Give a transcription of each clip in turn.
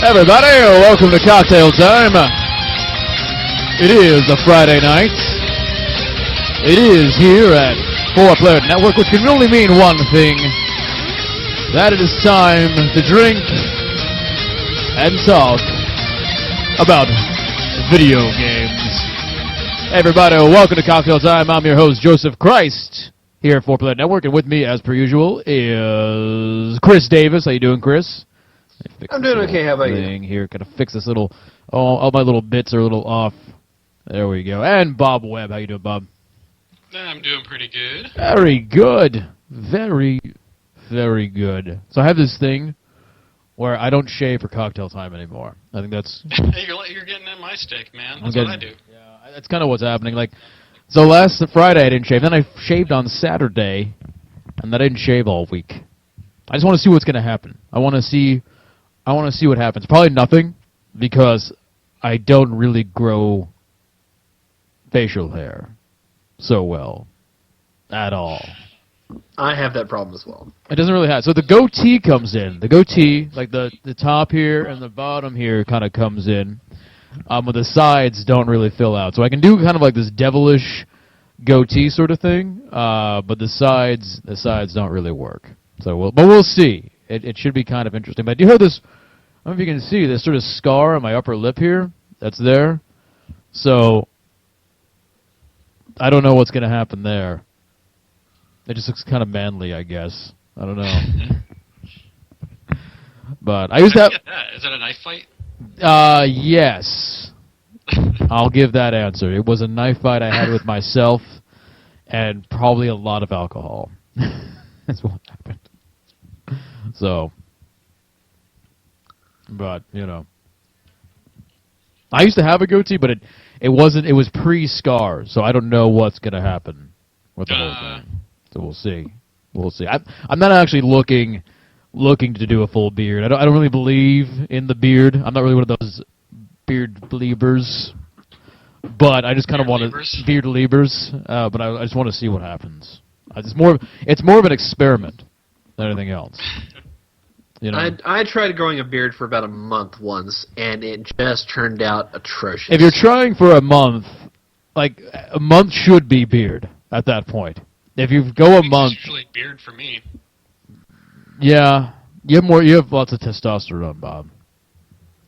Everybody, welcome to Cocktail Time. It is a Friday night. It is here at 4-Player Network, which can only mean one thing. That it is time to drink and talk about video games. Everybody, welcome to Cocktail Time. I'm your host, Joseph Christ, here at 4-Player Network, and with me, as per usual, is Chris Davis. How you doing, Chris? I'm doing okay. How about you? Here, gotta fix this little. All my little bits are a little off. There we go. And Bob Webb, how you doing, Bob? I'm doing pretty good. Very good. Very, very good. So I have this thing where I don't shave for Cocktail Time anymore. I think that's. You're getting in my stick, man. That's what I do. Yeah, that's kind of what's happening. Like, so last Friday I didn't shave. Then I shaved on Saturday, and then I didn't shave all week. I just want to see what's gonna happen. I want to see what happens. Probably nothing, because I don't really grow facial hair so well at all. I have that problem as well. It doesn't really have. So the goatee comes in. The goatee, like the top here and the bottom here, kind of comes in. But the sides don't really fill out. So I can do kind of like this devilish goatee sort of thing. But the sides don't really work. So we'll see. It should be kind of interesting. But I do have this. I don't know if you can see this sort of scar on my upper lip here. That's there. So I don't know what's going to happen there. It just looks kind of manly, I guess. I don't know. But I used to have. Is that a knife fight? Yes. I'll give that answer. It was a knife fight I had with myself, and probably a lot of alcohol. That's what happened. So. But, you know. I used to have a goatee, but it was pre-scar, so I don't know what's going to happen with the whole thing. So we'll see. We'll see. I'm not actually looking to do a full beard. I don't really believe in the beard. I'm not really one of those beard believers. But I just kind of want to beard believers. But I just want to see what happens. It's more of an experiment than anything else. You know? I tried growing a beard for about a month once, and it just turned out atrocious. If you're trying for a month, like a month should be beard at that point. If you go a month, it's usually beard for me. Yeah, you have lots of testosterone, Bob.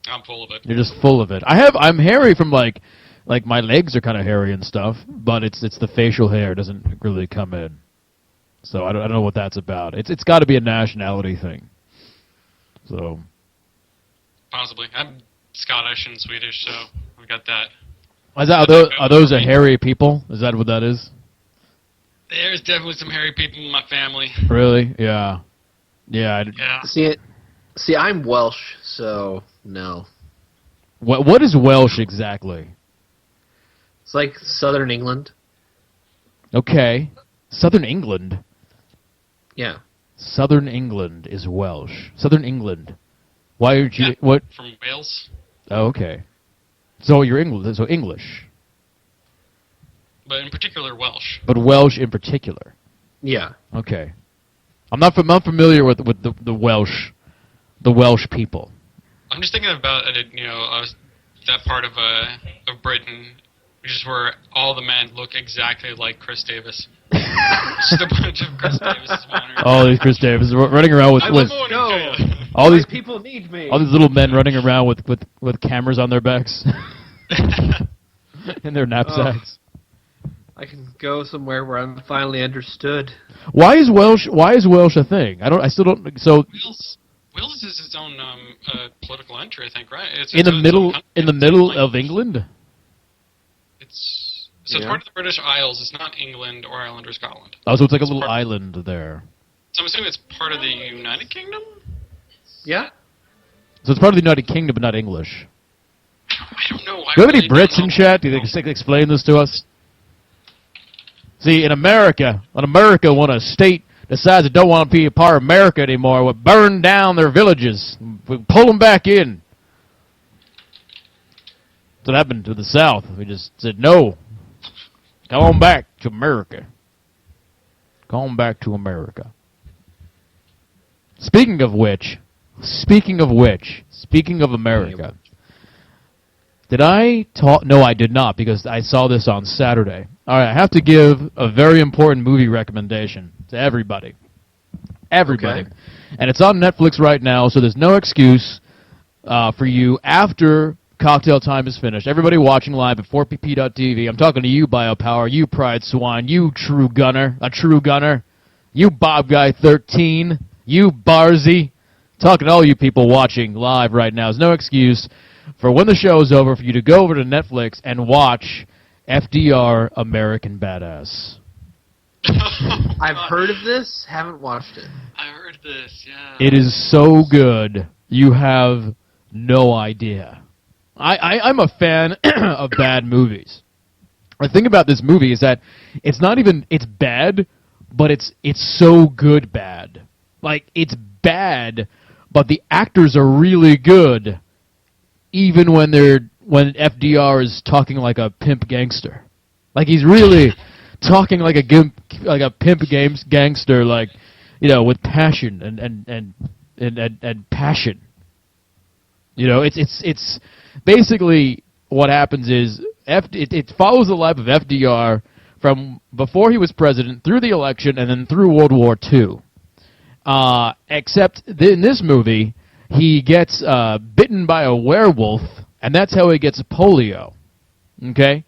I'm full of it. You're just full of it. I'm hairy from like my legs are kind of hairy and stuff, but it's the facial hair doesn't really come in. So I don't know what that's about. It's got to be a nationality thing. So possibly. I'm Scottish and Swedish, so we got that. Are those a hairy people? Is that what that is? There's definitely some hairy people in my family. Really? Yeah. Yeah. See, I'm Welsh, so no. What is Welsh exactly? It's like Southern England. Okay. Southern England? Yeah. Southern England is Welsh. Southern England. Why aren't you... Yeah, what? From Wales. Oh, okay. So you're English. But in particular, Welsh. But Welsh in particular. Yeah. Okay. I'm not familiar with the Welsh people. I'm just thinking about that part of Britain, just where all the men look exactly like Chris Davis. Just a bunch of Chris Davises wandering. All these Chris Davises running around with all these people need me. All these little men running around with cameras on their backs. In their knapsacks. I can go somewhere where I'm finally understood. Why is Welsh a thing? I still don't. So Wales is its own political entry, I think, right? It's in the middle of England. It's part of the British Isles. It's not England or Ireland or Scotland. Oh, so it's like a little island there. So I'm assuming it's part of the United Kingdom. Yeah. So it's part of the United Kingdom, but not English. I don't know. Do we have any Brits in chat? Do you think explain this to us? See, in America, when a state decides it don't want to be a part of America anymore, we burn down their villages. We pull them back in. That's what happened to the South. We just said, no, come on back to America. Come on back to America. Speaking of which, Speaking of which, speaking of America, did I talk? No, I did not, because I saw this on Saturday. All right, I have to give a very important movie recommendation to everybody. Everybody. Okay. And it's on Netflix right now, so there's no excuse for you after Cocktail Time is finished. Everybody watching live at 4pp.tv. I'm talking to you, Biopower, you Pride Swine, you True Gunner, you Bob Guy 13, you Barzy. Talking to all you people watching live right now. There's no excuse for when the show is over for you to go over to Netflix and watch FDR American Badass. I've heard of this, haven't watched it. I heard this, yeah. It is so good, you have no idea. I'm a fan of bad movies. The thing about this movie is that it's not even, it's bad, but it's so good bad. Like, it's bad, but the actors are really good, even when FDR is talking like a pimp gangster. Like, he's really talking like a pimp gangster, like, you know, with passion and passion. You know, it's basically what happens is it follows the life of FDR from before he was president through the election and then through World War II. Except in this movie, he gets bitten by a werewolf, and that's how he gets polio. Okay,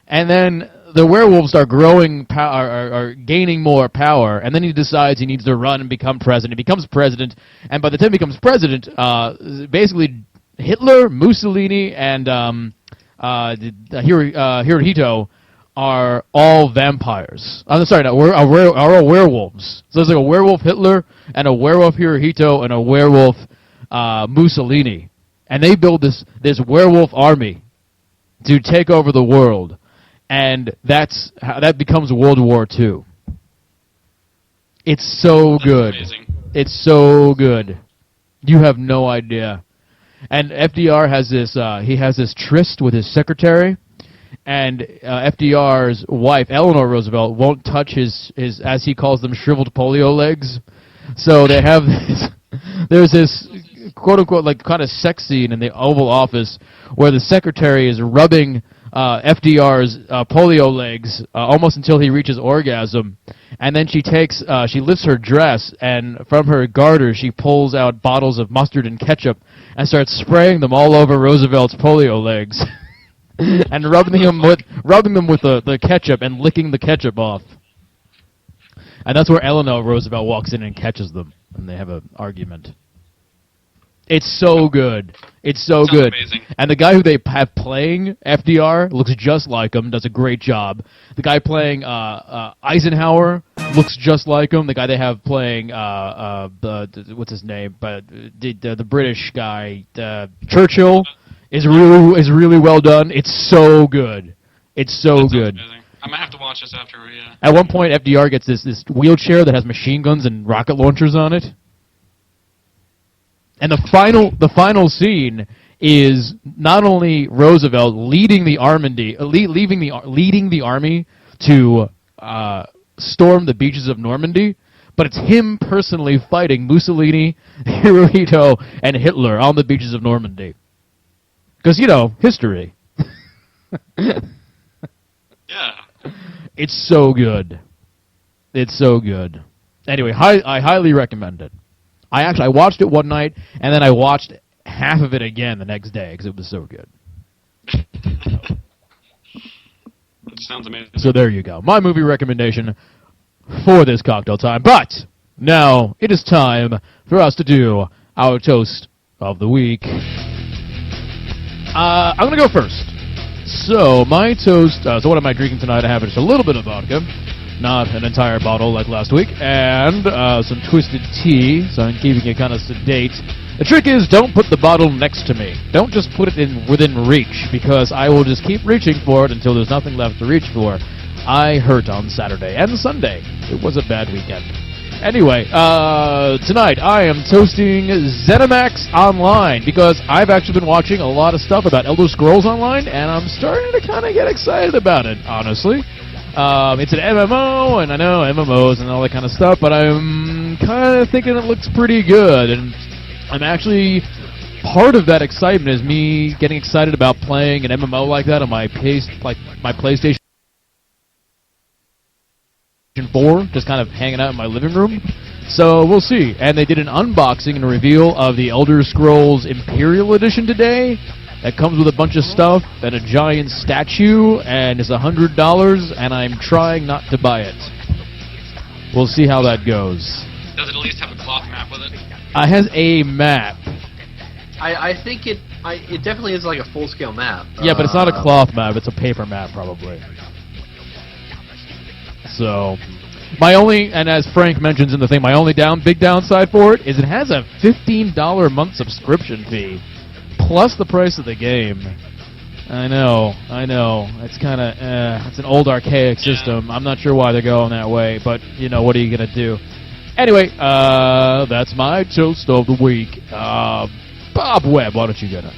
and then the werewolves are growing are gaining more power, and then he decides he needs to run and become president. He becomes president, and by the time he becomes president, basically Hitler, Mussolini, and Hirohito are all vampires. I'm sorry, no, are all werewolves. So there's like a werewolf Hitler, and a werewolf Hirohito, and a werewolf Mussolini. And they build this werewolf army to take over the world. And that becomes World War II. It's so good. Amazing. It's so good. You have no idea. And FDR has this tryst with his secretary, and FDR's wife, Eleanor Roosevelt, won't touch his as he calls them, shriveled polio legs. So they have there's this quote-unquote like kind of sex scene in the Oval Office where the secretary is rubbing FDR's polio legs almost until he reaches orgasm, and then she lifts her dress, and from her garter she pulls out bottles of mustard and ketchup and starts spraying them all over Roosevelt's polio legs and rubbing them with the ketchup and licking the ketchup off. And that's where Eleanor Roosevelt walks in and catches them, and they have an argument. It's so good. It's so Sounds good. amazing. And the guy who they have playing FDR looks just like him, does a great job. The guy playing Eisenhower looks just like him. The guy they have playing what's his name? The British guy, Churchill, is really well done. It's so good. It's so That sounds good. amazing. I might have to watch this after we. At one point, FDR gets this wheelchair that has machine guns and rocket launchers on it. And the final scene is not only Roosevelt leading the army to storm the beaches of Normandy, but it's him personally fighting Mussolini, Hirohito, and Hitler on the beaches of Normandy. Because, you know, history. Yeah. It's so good. It's so good. Anyway, I highly recommend it. I watched it one night, and then I watched half of it again the next day because it was so good. That sounds amazing. So there you go. My movie recommendation for this cocktail time. But now it is time for us to do our toast of the week. I'm going to go first. So my toast, so what am I drinking tonight? I have just a little bit of vodka. Not an entire bottle like last week, and some twisted tea, so I'm keeping it kind of sedate. The trick is, don't put the bottle next to me. Don't just put it within reach, because I will just keep reaching for it until there's nothing left to reach for. I hurt on Saturday and Sunday. It was a bad weekend. Anyway, tonight I am toasting ZeniMax Online, because I've actually been watching a lot of stuff about Elder Scrolls Online, and I'm starting to kind of get excited about it, honestly. It's an MMO, and I know MMOs and all that kind of stuff, but I'm kind of thinking it looks pretty good. And I'm actually part of that excitement is me getting excited about playing an MMO like that on my PlayStation 4, just kind of hanging out in my living room. So we'll see. And they did an unboxing and reveal of the Elder Scrolls Imperial Edition today. That comes with a bunch of stuff and a giant statue, and it's $100, and I'm trying not to buy it. We'll see how that goes. Does it at least have a cloth map with it? It has a map. I think it definitely is like a full-scale map. Yeah, but it's not a cloth map. It's a paper map, probably. So, and as Frank mentions in the thing, my only big downside for it is it has a $15 month subscription fee, plus the price of the game. I know. It's kind of, it's an old archaic system. I'm not sure why they're going that way, but, what are you going to do? Anyway, that's my toast of the week. Bob Webb, why don't you get it?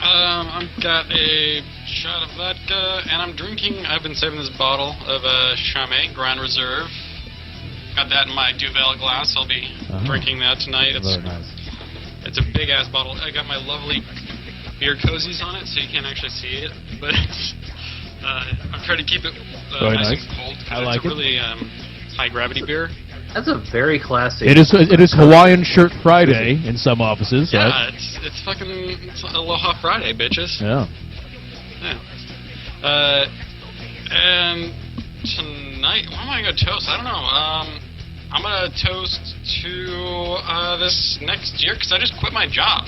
I've got a shot of vodka, and I'm drinking. I've been saving this bottle of Chame Grand Reserve. Got that in my Duvel glass. I'll be drinking that tonight. Very nice. It's a big-ass bottle. I got my lovely beer cozies on it, so you can't actually see it. But I'm trying to keep it nice and cold, because it's a really high-gravity beer. That's a very classic. It is Hawaiian Shirt Friday in some offices. Yeah, right? it's Aloha Friday, bitches. Yeah. And tonight, what am I going to toast? I don't know. I'm going to toast to this next year, because I just quit my job.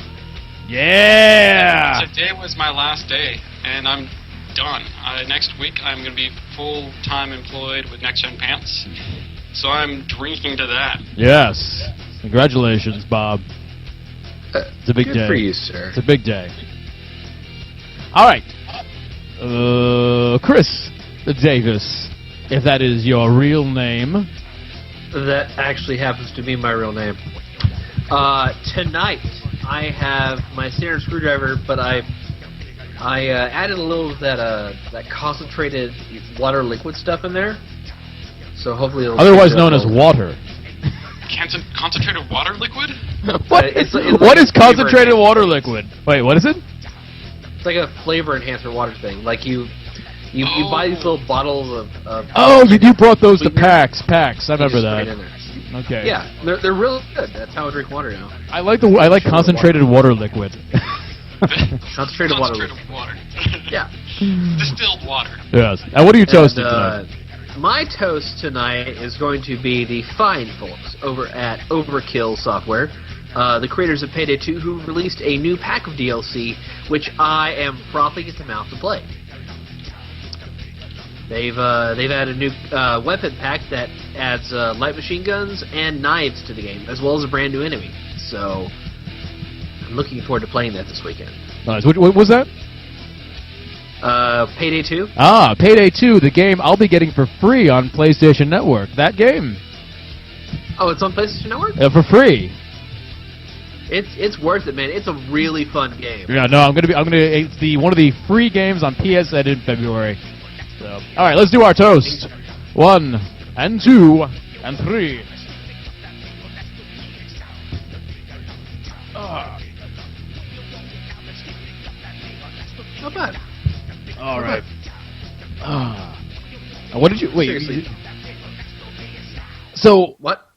Yeah! Today was my last day, and I'm done. Next week, I'm going to be full-time employed with Next Gen Pants. So I'm drinking to that. Yes. Congratulations, Bob. It's a big day. Good for you, sir. It's a big day. All right. Chris Davis, if that is your real name. That actually happens to be my real name. Tonight, I have my standard screwdriver, but I added a little of that concentrated water liquid stuff in there. So hopefully it'll otherwise known as water. Concentrated water liquid? What is concentrated water liquid? Wait, what is it? It's like a flavor enhancer water thing. Like you buy these little bottles of you brought those to PAX. I remember that. Okay. Yeah, they're really good. That's how I drink water now. I like concentrated water liquid. Concentrated water. Yeah. Distilled water. Yes. And what are you toasting tonight? My toast tonight is going to be the fine folks over at Overkill Software, the creators of Payday 2, who released a new pack of DLC, which I am frothing at the mouth to play. They've added a new weapon pack that adds light machine guns and knives to the game, as well as a brand new enemy. So I'm looking forward to playing that this weekend. Nice. What was that? Payday 2. Payday 2, the game I'll be getting for free on PlayStation Network. That game. Oh, it's on PlayStation Network? For free. It's worth it, man. It's a really fun game. Yeah, no, it's one of the free games on PSN in February. So, all right, let's do our toast. 1 and 2 and 3. Not bad. All right. What did you wait? Seriously. So what?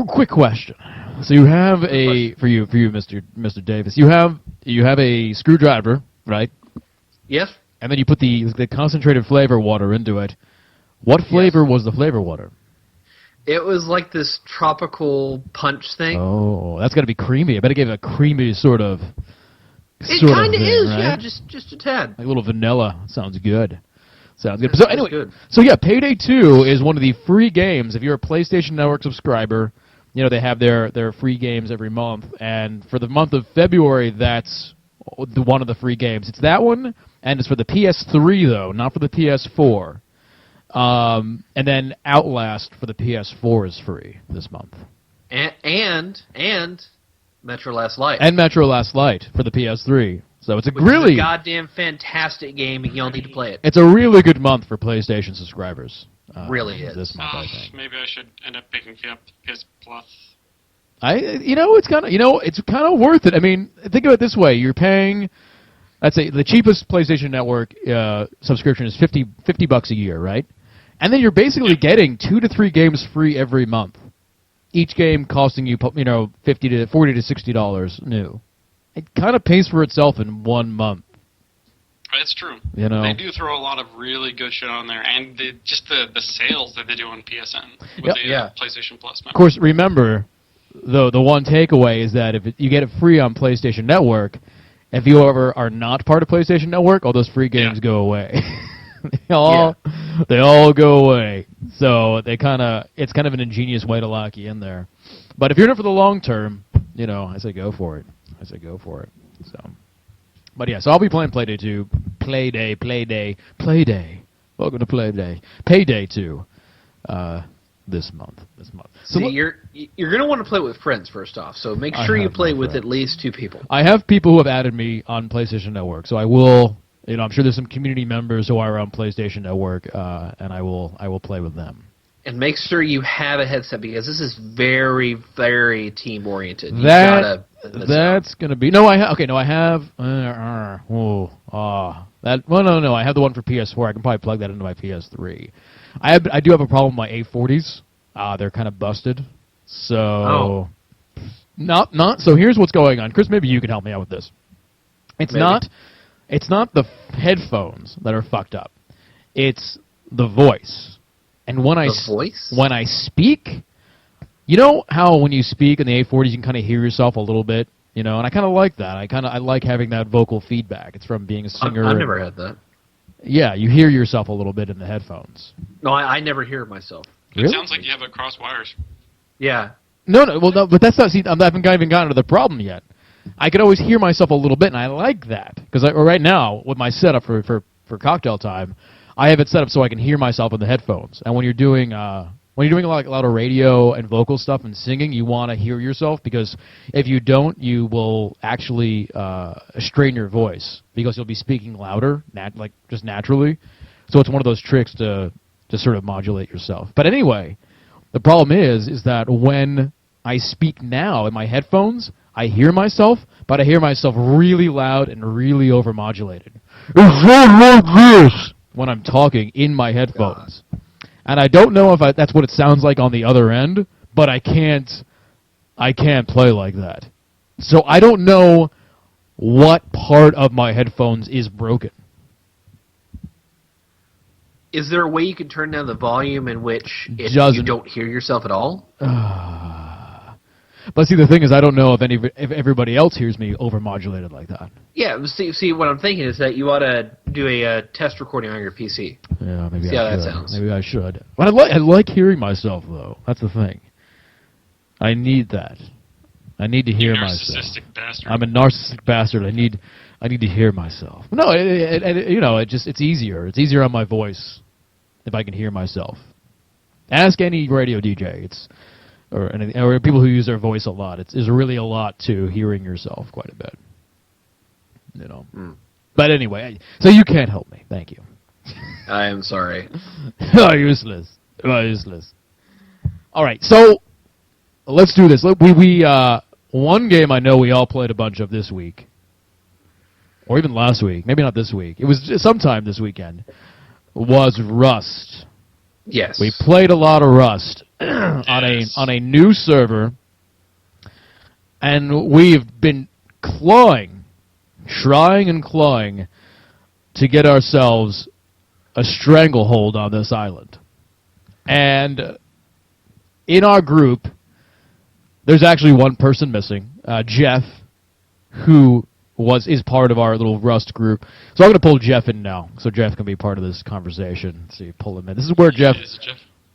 Quick question. So you have for you, Mr. Davis. You have a screwdriver, right? Yes. And then you put the concentrated flavor water into it. What flavor was the flavor water? It was like this tropical punch thing. Oh, that's got to be creamy. I bet it gave a creamy sort of. It kind of is, right? yeah, just a tad. Like a little vanilla. Sounds good. Sounds good. So anyway, good. So yeah, Payday 2 is one of the free games. If you're a PlayStation Network subscriber, they have their free games every month. And for the month of February, that's one of the free games. It's that one, and it's for the PS3, though, not for the PS4. And then Outlast for the PS4 is free this month. And Metro Last Light. And Metro Last Light for the PS3. So it's Which is a goddamn fantastic game, and you'll need to play it. It's a really good month for PlayStation subscribers. Really is. This month, I think. Maybe I should end up picking up PS Plus. It's kind of worth it. I mean, think of it this way: you're paying. Let's say the cheapest PlayStation Network subscription is $50 a year, right? And then you're basically getting 2 to 3 games free every month. Each game costing you, $40 to $60 new. It kind of pays for itself in 1 month. It's true. They do throw a lot of really good shit on there, and just the sales that they do on PSN with the PlayStation Plus member. Of course, remember, the one takeaway is that if you get it free on PlayStation Network, if you ever are not part of PlayStation Network, all those free games go away. They all go away. So it's kind of an ingenious way to lock you in there. But if you're in it for the long term, I say go for it. So, but yeah, so I'll be playing Payday 2, Payday. Welcome to Payday 2. This month. So you're going to want to play with friends first off. So make sure you play with at least 2 people. I have people who have added me on PlayStation Network, so I will. I'm sure there's some community members who are on PlayStation Network, and I will play with them. And make sure you have a headset because this is very, very team oriented. That's going to be I have. I have the one for PS4. I can probably plug that into my PS3. I do have a problem with my A40s. They're kind of busted. So So here's what's going on. Chris, maybe you can help me out with this. It's not the headphones that are fucked up. It's the voice. And when I speak, you know how when you speak in the A40s you can kind of hear yourself a little bit, and I kind of like that. I like having that vocal feedback. It's from being a singer. I've never had that. Yeah, you hear yourself a little bit in the headphones. No, I never hear myself. It sounds like you have it cross wires. Yeah. No, but that's not. See, I haven't even gotten to the problem yet. I could always hear myself a little bit, and I like that because right now with my setup for cocktail time, I have it set up so I can hear myself in the headphones. And when you're doing a lot of radio and vocal stuff and singing, you want to hear yourself because if you don't, you will actually strain your voice because you'll be speaking louder, just naturally. So it's one of those tricks to sort of modulate yourself. But anyway, the problem is that when I speak now in my headphones, I hear myself, but I hear myself really loud and really overmodulated. It's not like this when I'm talking in my headphones. God. And I don't know if that's what it sounds like on the other end, but I can't play like that. So I don't know what part of my headphones is broken. Is there a way you can turn down the volume in which you don't hear yourself at all? But see, the thing is, I don't know if everybody else hears me overmodulated like that. Yeah, see, what I'm thinking is that you ought to do a test recording on your PC. Yeah, maybe see how that sounds. Maybe I should. But I like hearing myself, though. That's the thing. I need that. I need to hear myself. Narcissistic bastard. I'm a narcissistic bastard. I need to hear myself. No, it's easier. It's easier on my voice if I can hear myself. Ask any radio DJ. Or people who use their voice a lot. There's really a lot to hearing yourself quite a bit. But anyway, so you can't help me. Thank you. I am sorry. Useless. All right, so let's do this. We one game I know we all played a bunch of this week, or even last week. Maybe not this week. It was sometime this weekend. Was Rust. Yes. We played a lot of Rust on a new server, and we've been trying and clawing to get ourselves a stranglehold on this island. And in our group, there's actually one person missing, Jeff, who is part of our little Rust group. So I'm going to pull Jeff in now, so Jeff can be part of this conversation. Let's see, pull him in. This is where Jeff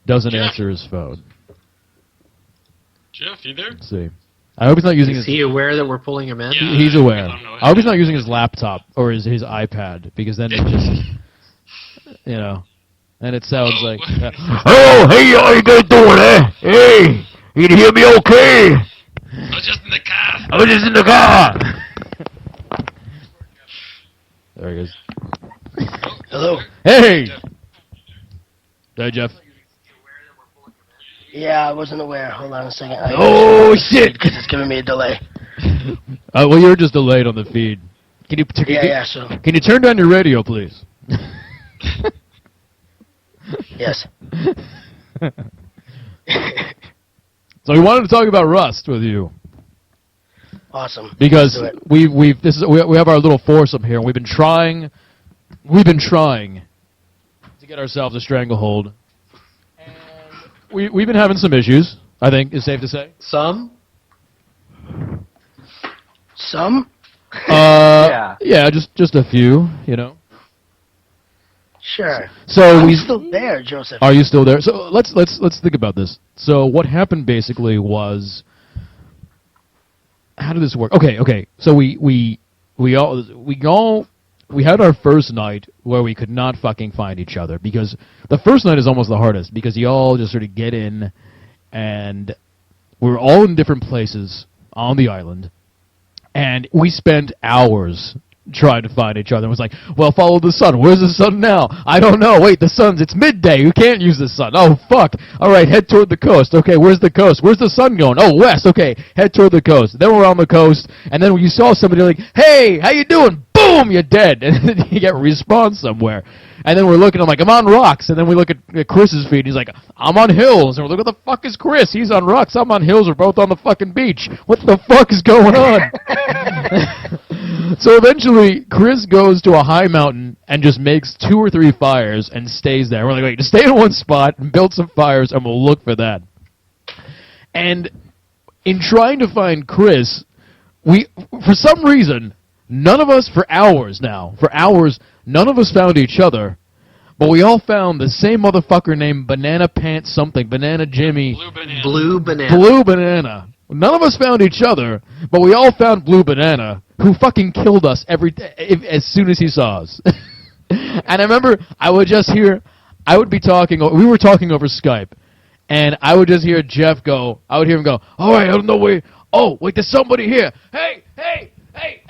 doesn't answer his phone. Jeff, you there? Let's see. I hope he's not using his... Is he aware that we're pulling him in? Yeah, he's aware. I hope he's not using his laptop or his iPad, because then it just... and it sounds like... Oh, hey, how you guys doing, eh? Hey, you can hear me okay? I was just in the car. I was just in the car. There he is. Hello. Hey! Hey, Jeff. Yeah, I wasn't aware. Hold on a second. Oh, shit! Because it's giving me a delay. Well, you're just delayed on the feed. Can you? So. Can you turn down your radio, please? Yes. So we wanted to talk about Rust with you. Awesome. Because Let's do we have our little foursome here, and we've been trying to get ourselves a stranglehold, and we've been having some issues. I think it's safe to say. Some? Some? Yeah, just a few, you know. Sure. So I'm still there, Joseph. Are you still there? So let's think about this. So what happened basically was, how did this work? Okay. So we had our first night where we could not fucking find each other, because the first night is almost the hardest, because you all just sort of get in and we're all in different places on the island, and we spent hours trying to find each other. It was like, well, follow the sun. Where's the sun now? I don't know. Wait, it's midday. You can't use the sun. Oh, fuck. All right, head toward the coast. Okay, where's the coast? Where's the sun going? Oh, west. Okay, head toward the coast. Then we're on the coast, and then when you saw somebody like, hey, how you doing? Boom, you're dead. And then you get respawned somewhere. And then we're looking, I'm like, I'm on rocks. And then we look at Chris's feed, and he's like, I'm on hills. And we're like, what the fuck is Chris? He's on rocks. I'm on hills. We're both on the fucking beach. What the fuck is going on? So eventually, Chris goes to a high mountain and just makes 2 or 3 fires and stays there. We're like, wait, just stay in one spot and build some fires, and we'll look for that. And in trying to find Chris, for some reason, none of us, for hours, none of us found each other, but we all found the same motherfucker named Banana Pants something, Banana Jimmy. Blue Banana. Blue Banana. None of us found each other, but we all found Blue Banana, who fucking killed us as soon as he saw us. And I remember we were talking over Skype, and I would just hear Jeff go, all right, I don't know where, oh, wait, there's somebody here. Hey,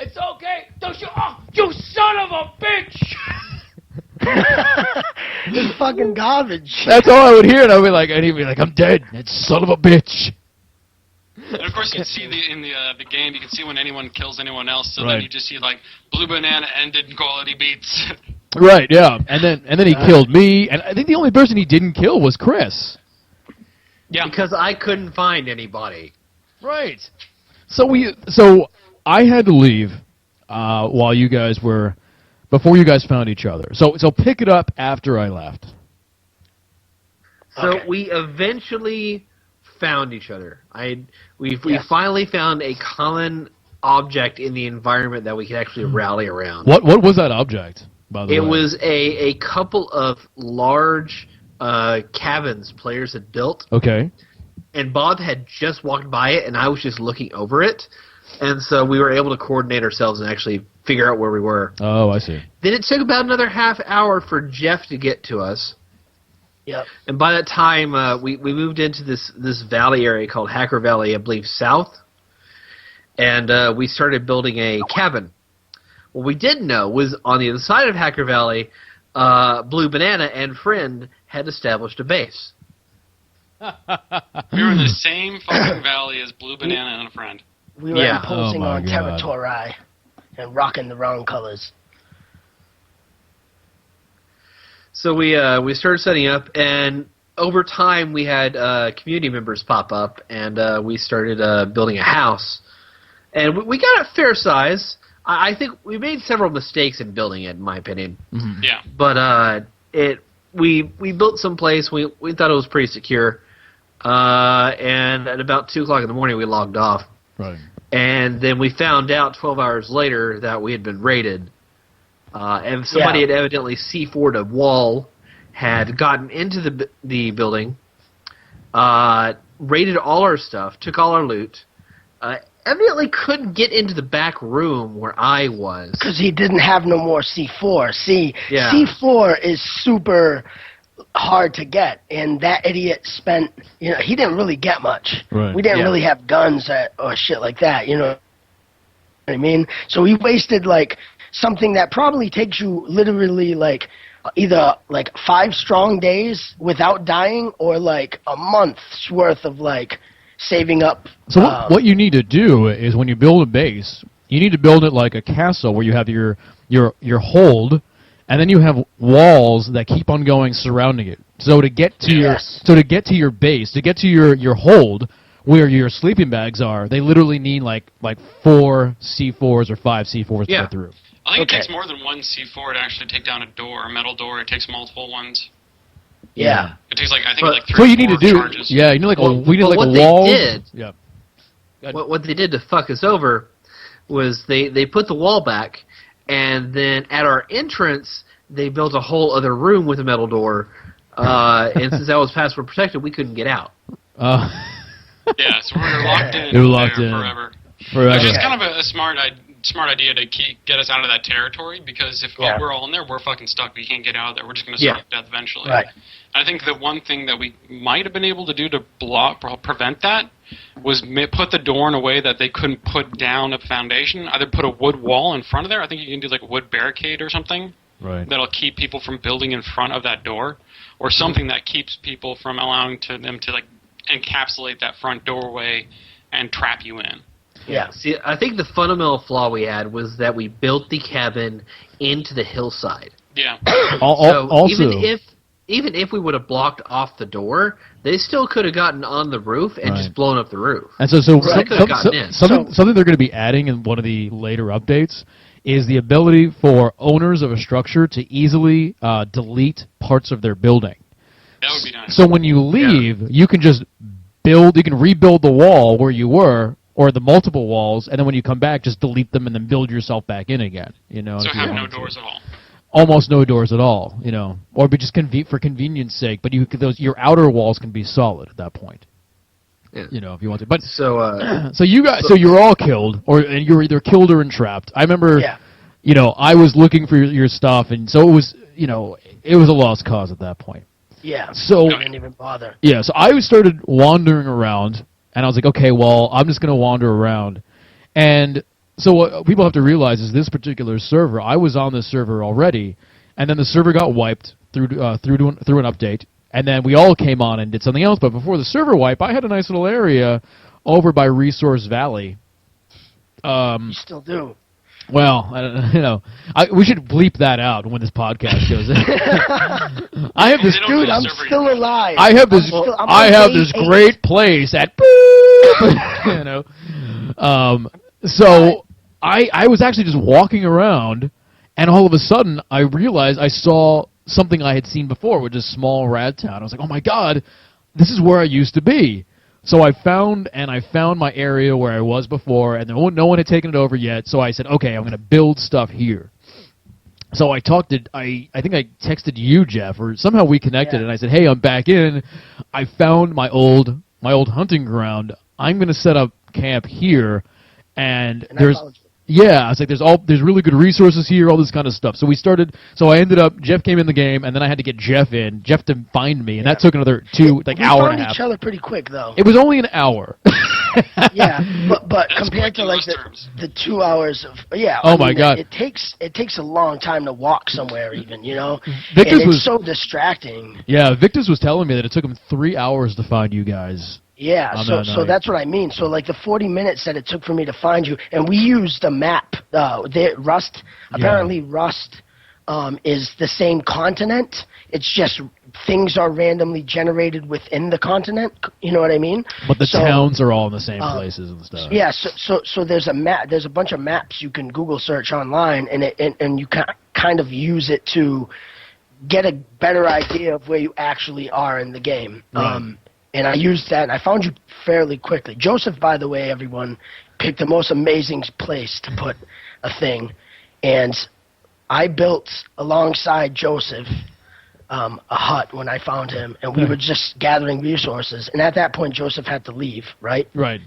it's okay. Don't you, you son of a bitch. It's fucking garbage. That's all I would hear, and he'd be like, I'm dead. That son of a bitch. And of course, you'd see in the game, you can see when anyone kills anyone else. So Right. then you just see like Blue Banana ended in quality beats. Right, yeah, and then he killed me, and I think the only person he didn't kill was Chris. Yeah. Because I couldn't find anybody. Right. So I had to leave before you guys found each other. So pick it up after I left. So Okay. we eventually found each other. We finally found a common object in the environment that we could actually rally around. What was that object, by the way? It was a couple of large cabins players had built, Okay. and Bob had just walked by it, and I was just looking over it, and so we were able to coordinate ourselves and actually figure out where we were. Oh, I see. Then it took about another half hour for Jeff to get to us. Yep. And by that time, we moved into this valley area called Hacker Valley, I believe, south. And we started building a cabin. What we didn't know was on the other side of Hacker Valley, Blue Banana and friend had established a base. We were in the same fucking valley as Blue Banana and a friend. We were Yeah. imposing Oh my on God. territory and rocking the wrong colors. So we started setting up, and over time we had community members pop up, and we started building a house. And we got it fair size. I think we made several mistakes in building it, in my opinion. Mm-hmm. Yeah. But we built someplace. We thought it was pretty secure. And at about 2 o'clock in the morning, we logged off. Right. And then we found out 12 hours later that we had been raided. And somebody had evidently C4'd a wall, had gotten into the building, raided all our stuff, took all our loot, evidently couldn't get into the back room where I was. Because he didn't have no more C4. See, Yeah. C4 is super hard to get, and that idiot spent, he didn't really get much. Right. We didn't Yeah. really have guns or shit like that, you know what I mean? So we wasted, something that probably takes you literally, either like 5 strong days without dying, or like a month's worth of like saving up. So what you need to do is when you build a base, you need to build it like a castle where you have your hold, and then you have walls that keep on going surrounding it. So to get to your base, to get to your hold where your sleeping bags are, they literally need like 4 C4s or 5 C4s to go through. I think it takes more than one C4 to actually take down a door, a metal door. It takes multiple ones. Yeah. It takes like 3 so you need to do charges. Yeah, you know, like we did like what a wall. They did, yeah. What they did to fuck us over was they put the wall back, and then at our entrance they built a whole other room with a metal door. And since that was password protected, we couldn't get out. Yeah, so we were locked in. They were locked in forever. Forever. It's kind of a smart idea to get us out of that territory, because if we're all in there, we're fucking stuck. We can't get out of there. We're just going to starve to death eventually. Right. I think the one thing that we might have been able to do to prevent that was put the door in a way that they couldn't put down a foundation. Either put a wood wall in front of there. I think you can do like a wood barricade or something. Right. That'll keep people from building in front of that door, or something that keeps people from allowing them to like encapsulate that front doorway and trap you in. Yeah. See, I think the fundamental flaw we had was that we built the cabin into the hillside. Yeah. So also, even if we would have blocked off the door, they still could have gotten on the roof and just blown up the roof. And so They could have gotten in. something they're going to be adding in one of the later updates is the ability for owners of a structure to easily delete parts of their building. That would be nice. So when you leave, you can just you can rebuild the wall where you were, or the multiple walls, and then when you come back, just delete them and then build yourself back in again. You know. So have no doors at all. Almost no doors at all. You know, or be just for convenience sake. But your outer walls can be solid at that point. Yeah. You know, if you want to. But so you guys, so you're all killed, and you're either killed or entrapped. I remember. Yeah. You know, I was looking for your stuff, and so it was. You know, it was a lost cause at that point. Yeah. So I didn't even bother. Yeah, so I started wandering around, and I was like, okay, well, I'm just going to wander around. And so what people have to realize is this particular server, I was on this server already, and then the server got wiped through an update, and then we all came on and did something else. But before the server wipe, I had a nice little area over by Resource Valley. You still do. Well, we should bleep that out when this podcast goes in. I have this Dude, I'm still alive. I have this. I have this great place at. You know. So I was actually just walking around, and all of a sudden I realized I saw something I had seen before, which is small rad town. I was like, oh my god, this is where I used to be. So I found my area where I was before, and no one had taken it over yet. So I said, okay, I'm going to build stuff here. So I think I texted you, Jeff, or somehow we connected, and I said, hey, I'm back in. I found my old hunting ground. I'm going to set up camp here, and there's. Yeah, I was like, there's really good resources here, all this kind of stuff. So I ended up, Jeff came in the game, and then I had to get Jeff to find me, and that took another hour and a half. We found each other pretty quick, though. It was only an hour. Yeah, but compared to like the 2 hours of oh my god, it takes a long time to walk somewhere, even, you know. Victus and it's was so distracting. Yeah, Victus was telling me that it took him 3 hours to find you guys. Yeah, so that's what I mean. So like the 40 minutes that it took for me to find you, and we used a map. Rust, apparently Rust is the same continent. It's just things are randomly generated within the continent. You know what I mean? But the towns are all in the same places and stuff. Yeah, so there's a map. There's a bunch of maps you can Google search online, and you can kind of use it to get a better idea of where you actually are in the game. Right. And I used that, and I found you fairly quickly. Joseph, by the way, everyone, picked the most amazing place to put a thing. And I built, alongside Joseph, a hut when I found him, and we were just gathering resources. And at that point, Joseph had to leave, right? Right.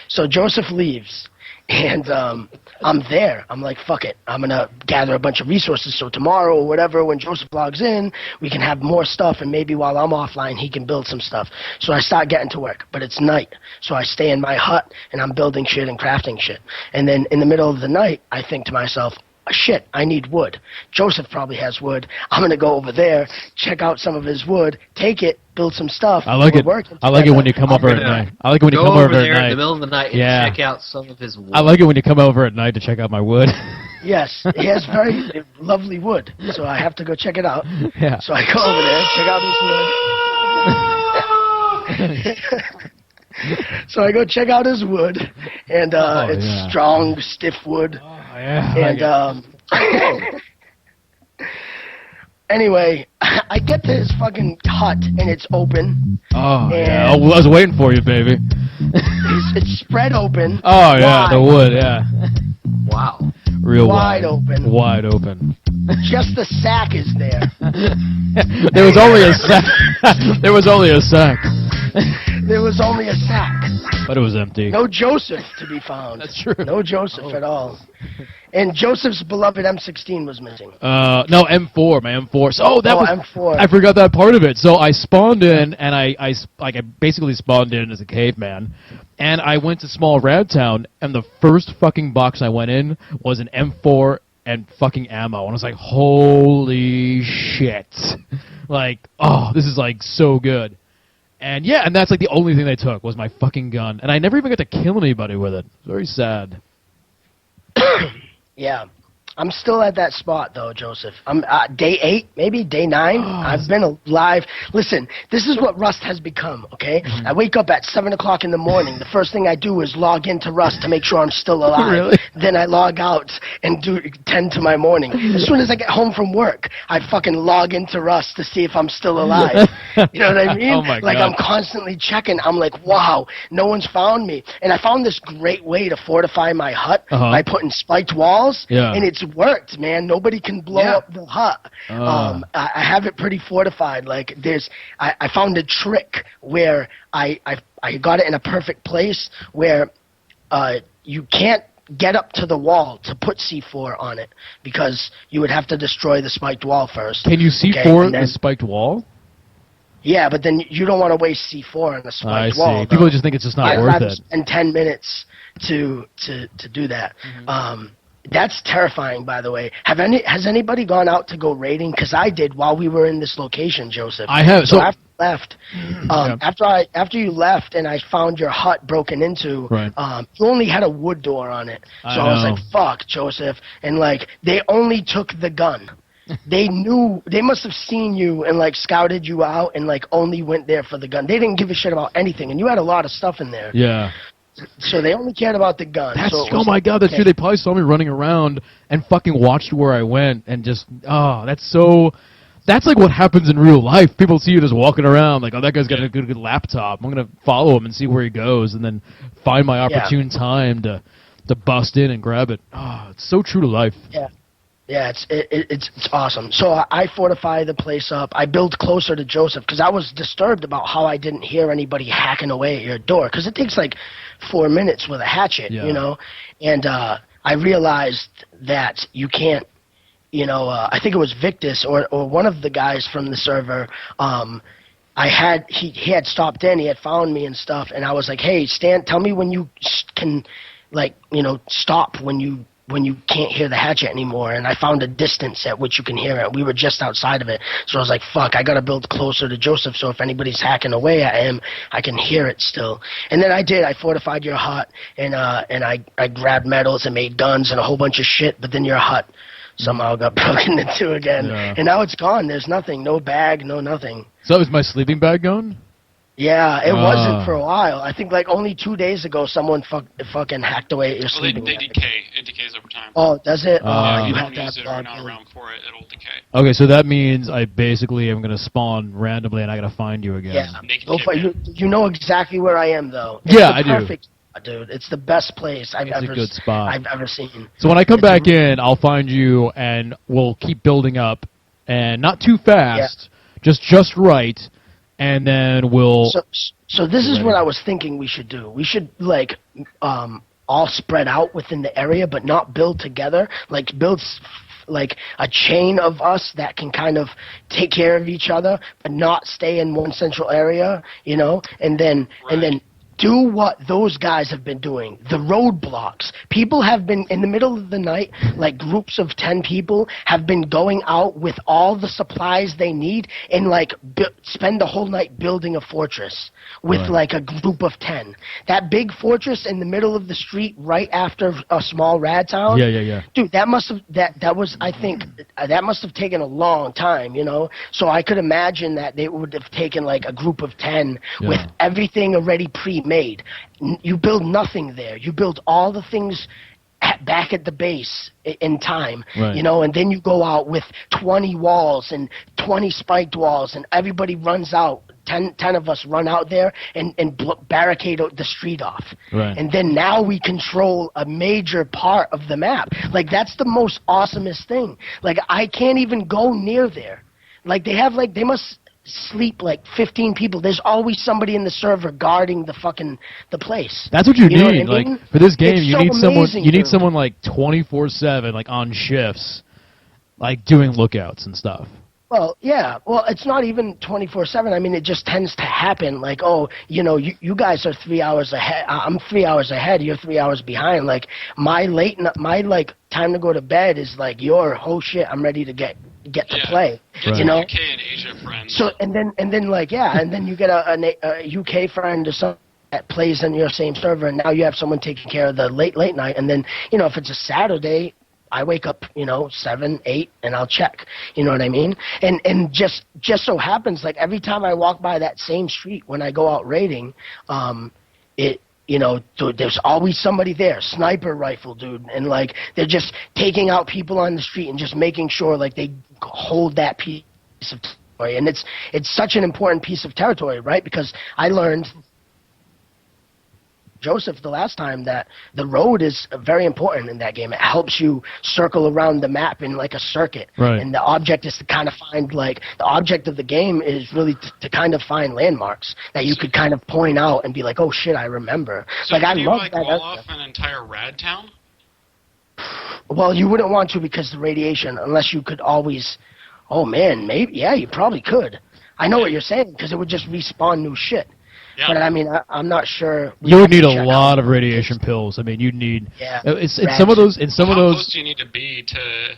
So Joseph leaves, and I'm there. I'm like, fuck it. I'm going to gather a bunch of resources, so tomorrow or whatever, when Joseph logs in, we can have more stuff, and maybe while I'm offline, he can build some stuff. So I start getting to work, but it's night. So I stay in my hut, and I'm building shit and crafting shit. And then in the middle of the night, I think to myself, shit, I need wood. Joseph probably has wood. I'm going to go over there, check out some of his wood, take it, build some stuff. I like it. I like it when you come over at night. I like it when you come over at night. In the middle of the night and check out some of his wood. I like it when you come over at night to check out my wood. Yes, he has very lovely wood, so I have to go check it out. Yeah. So I go over there, check out his wood. So I go check out his wood, and it's strong, stiff wood. Oh, yeah. And anyway, I get to his fucking hut, and it's open. Oh, yeah. I was waiting for you, baby. It's spread open. Oh, yeah, the wood, yeah. Wow. Real wide open. Wide open. Just the sack is there. There was only a sack. There was only a sack. There was only a sack. But it was empty. No Joseph to be found. That's true. No Joseph at all. And Joseph's beloved M16 was missing. No, M4, my M4. So that was M4. I forgot that part of it. So I spawned in, and I basically spawned in as a caveman, and I went to small rad town, and the first fucking box I went in was an M4 and fucking ammo, and I was like, holy shit. Like, oh, this is like so good. And yeah, and that's like the only thing they took was my fucking gun. And I never even got to kill anybody with it. It's very sad. Yeah. I'm still at that spot, though, Joseph. I'm day 8, maybe day 9. I've been alive. Listen, this is what Rust has become, okay? I wake up at 7 o'clock in the morning. The first thing I do is log into Rust to make sure I'm still alive. Really? Then I log out and tend to my morning. As soon as I get home from work, I fucking log into Rust to see if I'm still alive. You know what I mean? Oh my like, God. I'm constantly checking. I'm like, wow, no one's found me. And I found this great way to fortify my hut by putting spiked walls, and it's worked, man. Nobody can blow up the hut. I have it pretty fortified. Like, I found a trick where I got it in a perfect place where you can't get up to the wall to put C4 on it because you would have to destroy the spiked wall first. Can you C4 the spiked wall? Yeah, but then you don't want to waste C4 on the spiked wall. I see. People just think it's just not worth it. And 10 minutes to do that. That's terrifying, by the way. Has anybody gone out to go raiding? Because I did while we were in this location, Joseph. I have. So after you left, after you left, and I found your hut broken into, you only had a wood door on it. So I was like, "Fuck, Joseph!" And like, they only took the gun. They knew, they must have seen you and like scouted you out and like only went there for the gun. They didn't give a shit about anything, and you had a lot of stuff in there. Yeah. So they only cared about the gun. Oh my God, that's true. They probably saw me running around and fucking watched where I went and just, that's like what happens in real life. People see you just walking around like, oh, that guy's got a good laptop. I'm going to follow him and see where he goes and then find my opportune time to bust in and grab it. Oh, it's so true to life. Yeah. Yeah, it's awesome. So I fortify the place up. I build closer to Joseph because I was disturbed about how I didn't hear anybody hacking away at your door because it takes like 4 minutes with a hatchet, you know. And I realized that you can't, I think it was Victus or one of the guys from the server. He had stopped in, he had found me and stuff, and I was like, hey, Stan, tell me when you can, stop when you can't hear the hatchet anymore. And I found a distance at which you can hear it. We were just outside of it. So I was like, fuck, I got to build closer to Joseph so if anybody's hacking away at him, I can hear it still. And then I did. I fortified your hut, and I grabbed metals and made guns and a whole bunch of shit, but then your hut somehow got broken into again. Yeah. And now it's gone. There's nothing. No bag, no nothing. So is my sleeping bag gone? Yeah, it wasn't for a while. I think like only 2 days ago someone fucking hacked away at your sleeping bag. They decay. It decays over time. Oh, does it? You have to have around for it. It'll decay. Okay, so that means I basically am going to spawn randomly and I got to find you again. Yeah. You know exactly where I am, though. I do. Perfect, dude. It's the best place I've ever seen. So when I come back in, I'll find you and we'll keep building up, and not too fast, just right. And then we'll... So this is what I was thinking we should do. We should, all spread out within the area, but not build together. Like, build, a chain of us that can kind of take care of each other, but not stay in one central area, And then do what those guys have been doing. The roadblocks. People have been, in the middle of the night, like groups of 10 people have been going out with all the supplies they need and like spend the whole night building a fortress with like a group of 10. That big fortress in the middle of the street right after a small rad town. Yeah. Dude, that must have taken a long time, you know? So I could imagine that they would have taken like a group of 10 with everything already pre-made. You build nothing there. You build all the things back at the base in time, you know, and then you go out with 20 walls and 20 spiked walls, and everybody runs out. 10 of us run out there and barricade the street off. And then now we control a major part of the map. Like, that's the most awesomest thing. Like, I can't even go near there. Like, they must sleep like 15 people. There's always somebody in the server guarding the place. That's what you know need. what I mean? Like, for this game, It's you so need someone. amazing, You need dude. someone like 24/7, like on shifts, like doing lookouts and stuff. Well, yeah. Well, it's not even 24/7. I mean, it just tends to happen. Like, oh, you know, you guys are 3 hours ahead. I'm 3 hours ahead. You're 3 hours behind. Like, my like time to go to bed is like your oh shit. I'm ready to get to play. Get You know. UK and Asia friends. So and then like and then you get a UK friend or something that plays on your same server, and now you have someone taking care of the late night. And then, you know, if it's a Saturday, I wake up, you know, 7, 8, and I'll check. You know what I mean? And just so happens, like, every time I walk by that same street when I go out raiding, you know, there's always somebody there, sniper rifle, dude, and like they're just taking out people on the street and just making sure like they hold that piece of territory. And it's such an important piece of territory, right? Because I learned, Joseph, the last time, that the road is very important in that game. It helps you circle around the map in like a circuit. And the object is to kind of find, like, the object of the game is really to kind of find landmarks that you could kind of point out and be like, oh shit, I remember. So like, I can you love like that. wall off an entire rad town? Well, you wouldn't want to because of the radiation, unless you could always. Oh man, maybe, yeah, you probably could. I know what you're saying, because it would just respawn new shit. Yeah. But I mean, I'm not sure. You would need a lot of radiation pills. I mean, you'd need. It's some of those. In some of How those. close do you need to be to?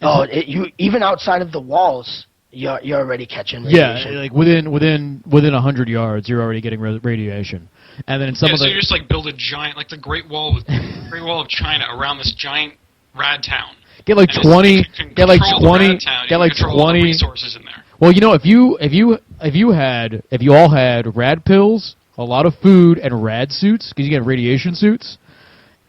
Oh, you even outside of the walls, you're already catching radiation. Yeah, like within 100 yards, you're already getting radiation. And then in some of so the. you just like build a giant, like the Great Wall of China around this giant rad town. Get like 20. Get like 20. Get like control all the 20 resources in there. Well, you know, if you all had rad pills, a lot of food, and rad suits, because you get radiation suits,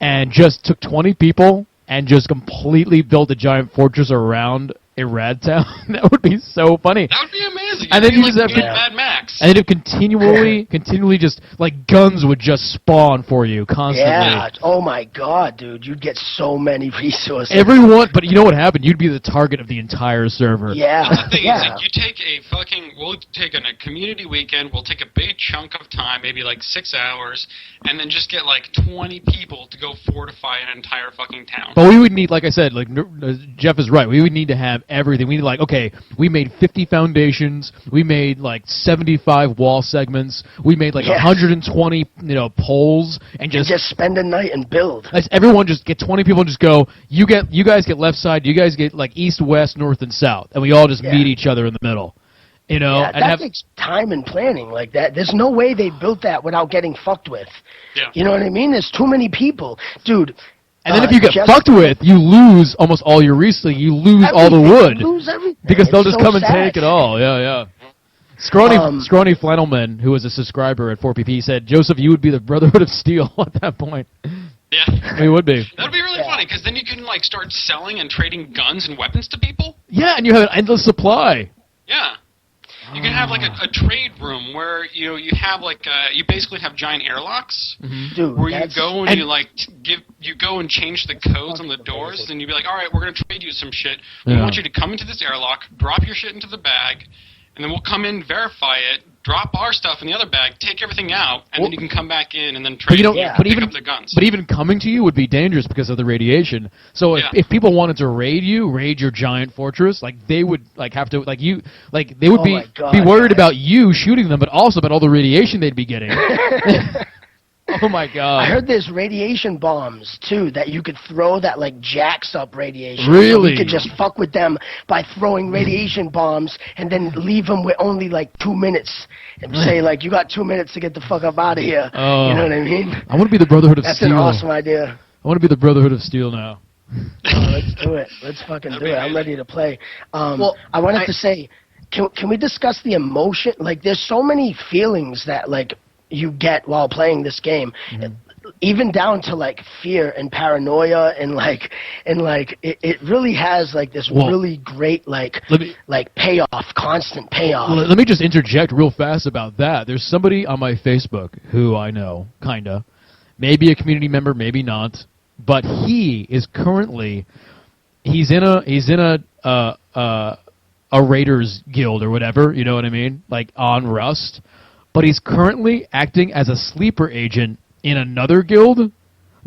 and just took 20 people and just completely built a giant fortress around a rad town, that would be so funny. That would be amazing. And then you like just have Mad Max. And then it continually just, like, guns would just spawn for you constantly. Yeah. Oh my god, dude, you'd get so many resources. Everyone, but you know what happened? You'd be the target of the entire server. Yeah. That's the thing. Yeah. Is like, you take we'll take on a community weekend. We'll take a big chunk of time, maybe like 6 hours, and then just get like 20 people to go fortify an entire fucking town. But we would need, like I said, like Jeff is right. We would need to have everything. We need, like, okay, we made 50 foundations. We made like 75 wall segments. We made like 120, you know, poles, and just spend a night and build. Everyone just get 20 people and just go. You guys get left side. You guys get like east, west, north, and south, and we all just meet each other in the middle. You know, yeah, that takes time and planning like that. There's no way they built that without getting fucked with. Yeah. You know what I mean? There's too many people, dude. And then if you get fucked with, you lose almost all your resources. You lose all the wood. You lose everything. Because they'll just so come and sad. take it all. Yeah. Scrawny Flannelman, who was a subscriber at 4PP, said, Joseph, you would be the Brotherhood of Steel at that point. Yeah. We would be. That would be really funny, because then you can like start selling and trading guns and weapons to people. Yeah, and you have an endless supply. Yeah. You can have like a trade room where you have like you basically have giant airlocks Dude, where you go and you go and change the codes on the doors, and you'd be like, all right, we're gonna trade you some shit. We want you to come into this airlock, drop your shit into the bag, and then we'll come in, verify it, drop our stuff in the other bag, take everything out, and then you can come back in and then trade pick up the guns. But even coming to you would be dangerous because of the radiation. So if people wanted to raid your giant fortress, like they would have to they would be worried about you shooting them, but also about all the radiation they'd be getting. Oh my God! I heard there's radiation bombs too that you could throw that like jacks up radiation. Really? So we could just fuck with them by throwing radiation bombs and then leave them with only like 2 minutes and say like, you got 2 minutes to get the fuck up out of here. Oh. You know what I mean? I want to be the Brotherhood of Steel. That's an awesome idea. I want to be the Brotherhood of Steel now. Let's do it. Let's fucking do it. I'm ready to play. I wanted to say, can we discuss the emotion? Like, there's so many feelings that like you get while playing this game, even down to like fear and paranoia and it really has like this really great payoff, constant payoff. Well, let me just interject real fast about that. There's somebody on my Facebook who I know, kinda, maybe a community member, maybe not, but he is currently he's in a Raiders guild or whatever, you know what I mean, like on Rust. But he's currently acting as a sleeper agent in another guild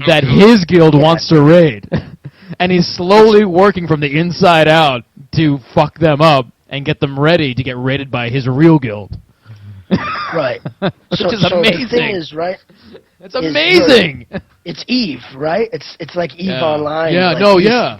that his guild wants to raid. And he's slowly working from the inside out to fuck them up and get them ready to get raided by his real guild. Right. Which is so amazing. The thing is, right? It's amazing. It's EVE, right? It's like EVE Online. Yeah,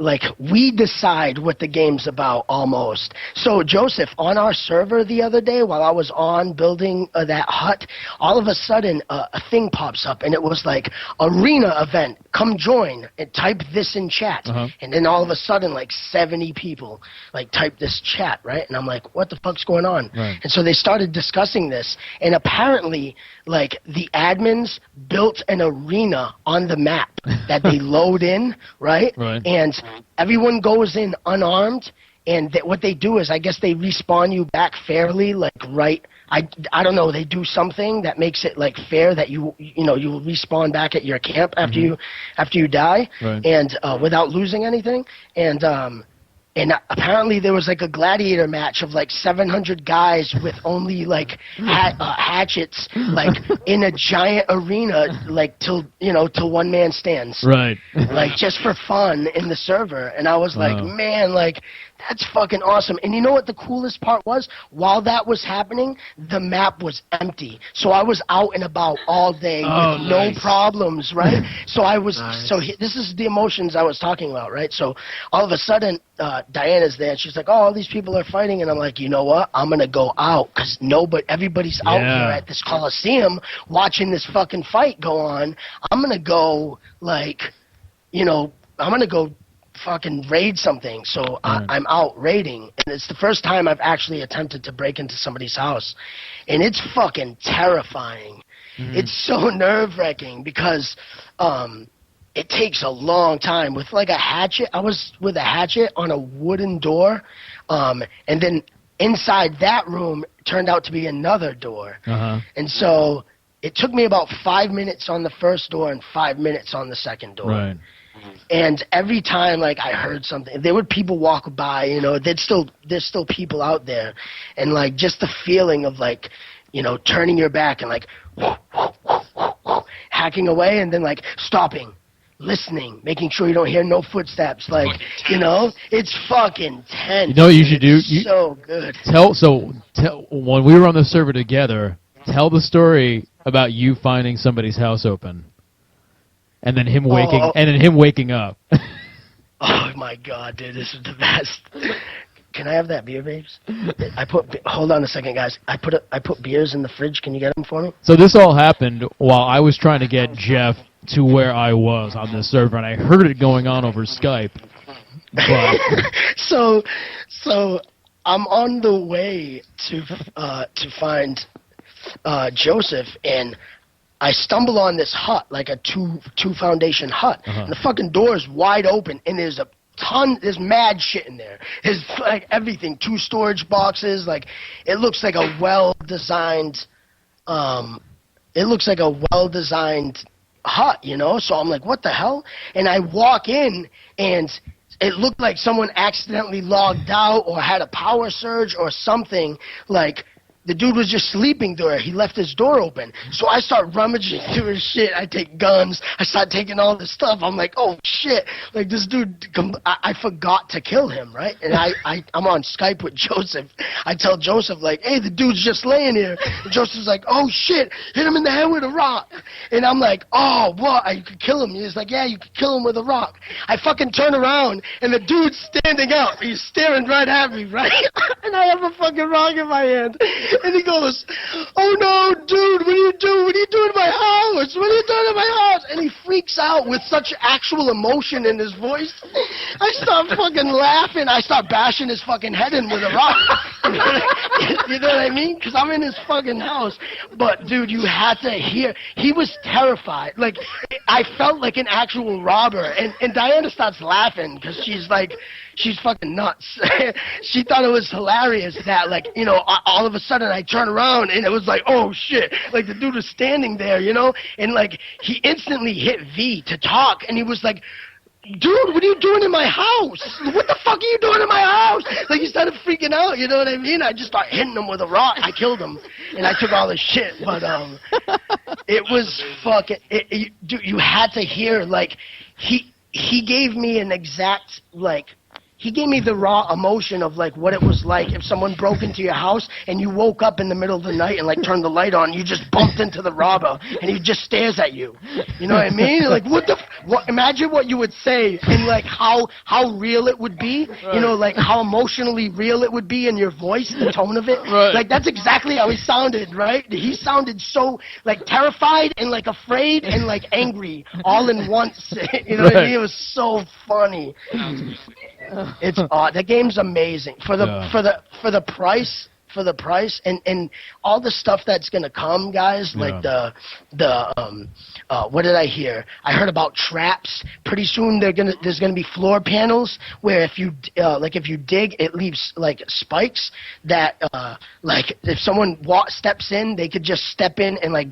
like, we decide what the game's about, almost. So, Joseph, on our server the other day, while I was on building that hut, all of a sudden, a thing pops up, and it was like, arena event, come join, and type this in chat. And then all of a sudden, like, 70 people, like, type this chat, right? And I'm like, what the fuck's going on? Right. And so they started discussing this, and apparently, like, the admins built an arena on the map that they load in, right? And everyone goes in unarmed, and what they do is, I guess they respawn you back fairly, like I don't know, they do something that makes it like fair that you will respawn back at your camp after you die, and without losing anything, and apparently there was like a gladiator match of like 700 guys with only like hatchets, like in a giant arena, like till one man stands. Right. Like just for fun in the server. And I was like, man, like that's fucking awesome. And you know what the coolest part was? While that was happening, the map was empty. So I was out and about all day with no problems, right? So I was, this is the emotions I was talking about, right? So all of a sudden, Diana's there, and she's like, oh, all these people are fighting, and I'm like, you know what? I'm going to go out, because everybody's out here at this Coliseum watching this fucking fight go on. I'm going to go, like, I'm going to go fucking raid something. So I'm out raiding, and it's the first time I've actually attempted to break into somebody's house, and it's fucking terrifying. It's so nerve-wracking because it takes a long time. With like a hatchet, I was with a hatchet on a wooden door, and then inside that room turned out to be another door. And so it took me about 5 minutes on the first door and 5 minutes on the second door. Right. And every time, like, I heard something, there would people walk by, there's still people out there. And, like, just the feeling of, like, turning your back and, like, hacking away and then, like, stopping, listening, making sure you don't hear no footsteps. Like, it's fucking tense. You know what you should do? So good. Tell when we were on the server together, tell the story about you finding somebody's house open. And then him waking up. Oh my God, dude, this is the best. Can I have that beer, babes? Hold on a second, guys. I put beers in the fridge. Can you get them for me? So this all happened while I was trying to get Jeff to where I was on the server, and I heard it going on over Skype. But so I'm on the way to find Joseph, and I stumble on this hut, like a two foundation hut, and the fucking door is wide open, and there's mad shit in there. There's like everything, 2 storage boxes, like it looks like a well-designed hut, So I'm like, what the hell? And I walk in, and it looked like someone accidentally logged out or had a power surge or something. Like, the dude was just sleeping there. He left his door open. So I start rummaging through his shit. I take guns. I start taking all this stuff. I'm like, oh, shit. Like, this dude, I forgot to kill him, right? And I'm on Skype with Joseph. I tell Joseph, like, hey, the dude's just laying here. And Joseph's like, oh, shit, hit him in the head with a rock. And I'm like, oh, what? You could kill him. He's like, yeah, you could kill him with a rock. I fucking turn around, and the dude's standing up. He's staring right at me, right? And I have a fucking rock in my hand. And he goes, oh no, dude, what are you doing? What are you doing in my house? What are you doing in my house? And he freaks out with such actual emotion in his voice. I start fucking laughing. I start bashing his fucking head in with a rock. You know what I mean? Because I'm in his fucking house. But, dude, you had to hear. He was terrified. Like, I felt like an actual robber. And Diana starts laughing because she's like, she's fucking nuts. She thought it was hilarious that, like, you know, all of a sudden I turn around and it was like, oh, shit. Like, the dude was standing there, you know? And, like, he instantly hit V to talk. And he was like, dude, what are you doing in my house? What the fuck are you doing in my house? Like, he started freaking out, you know what I mean? I just started hitting him with a rock. I killed him. And I took all his shit. But, it was fucking, dude, you had to hear, like, he gave me an exact, like, he gave me the raw emotion of, like, what it was like if someone broke into your house and you woke up in the middle of the night and, like, turned the light on. You just bumped into the robber and he just stares at you. You know what I mean? Like, imagine what you would say and, like, how real it would be. Right. You know, like, how emotionally real it would be in your voice, the tone of it. Right. Like, that's exactly how he sounded, right? He sounded so, like, terrified and, like, afraid and, like, angry all in once. You know what I mean? It was so funny. It's the game's amazing for the price and all the stuff that's gonna come, guys. Like what did I hear? I heard about traps. Pretty soon there's gonna be floor panels where if you dig, it leaves like spikes that like if someone steps in, they could just step in and like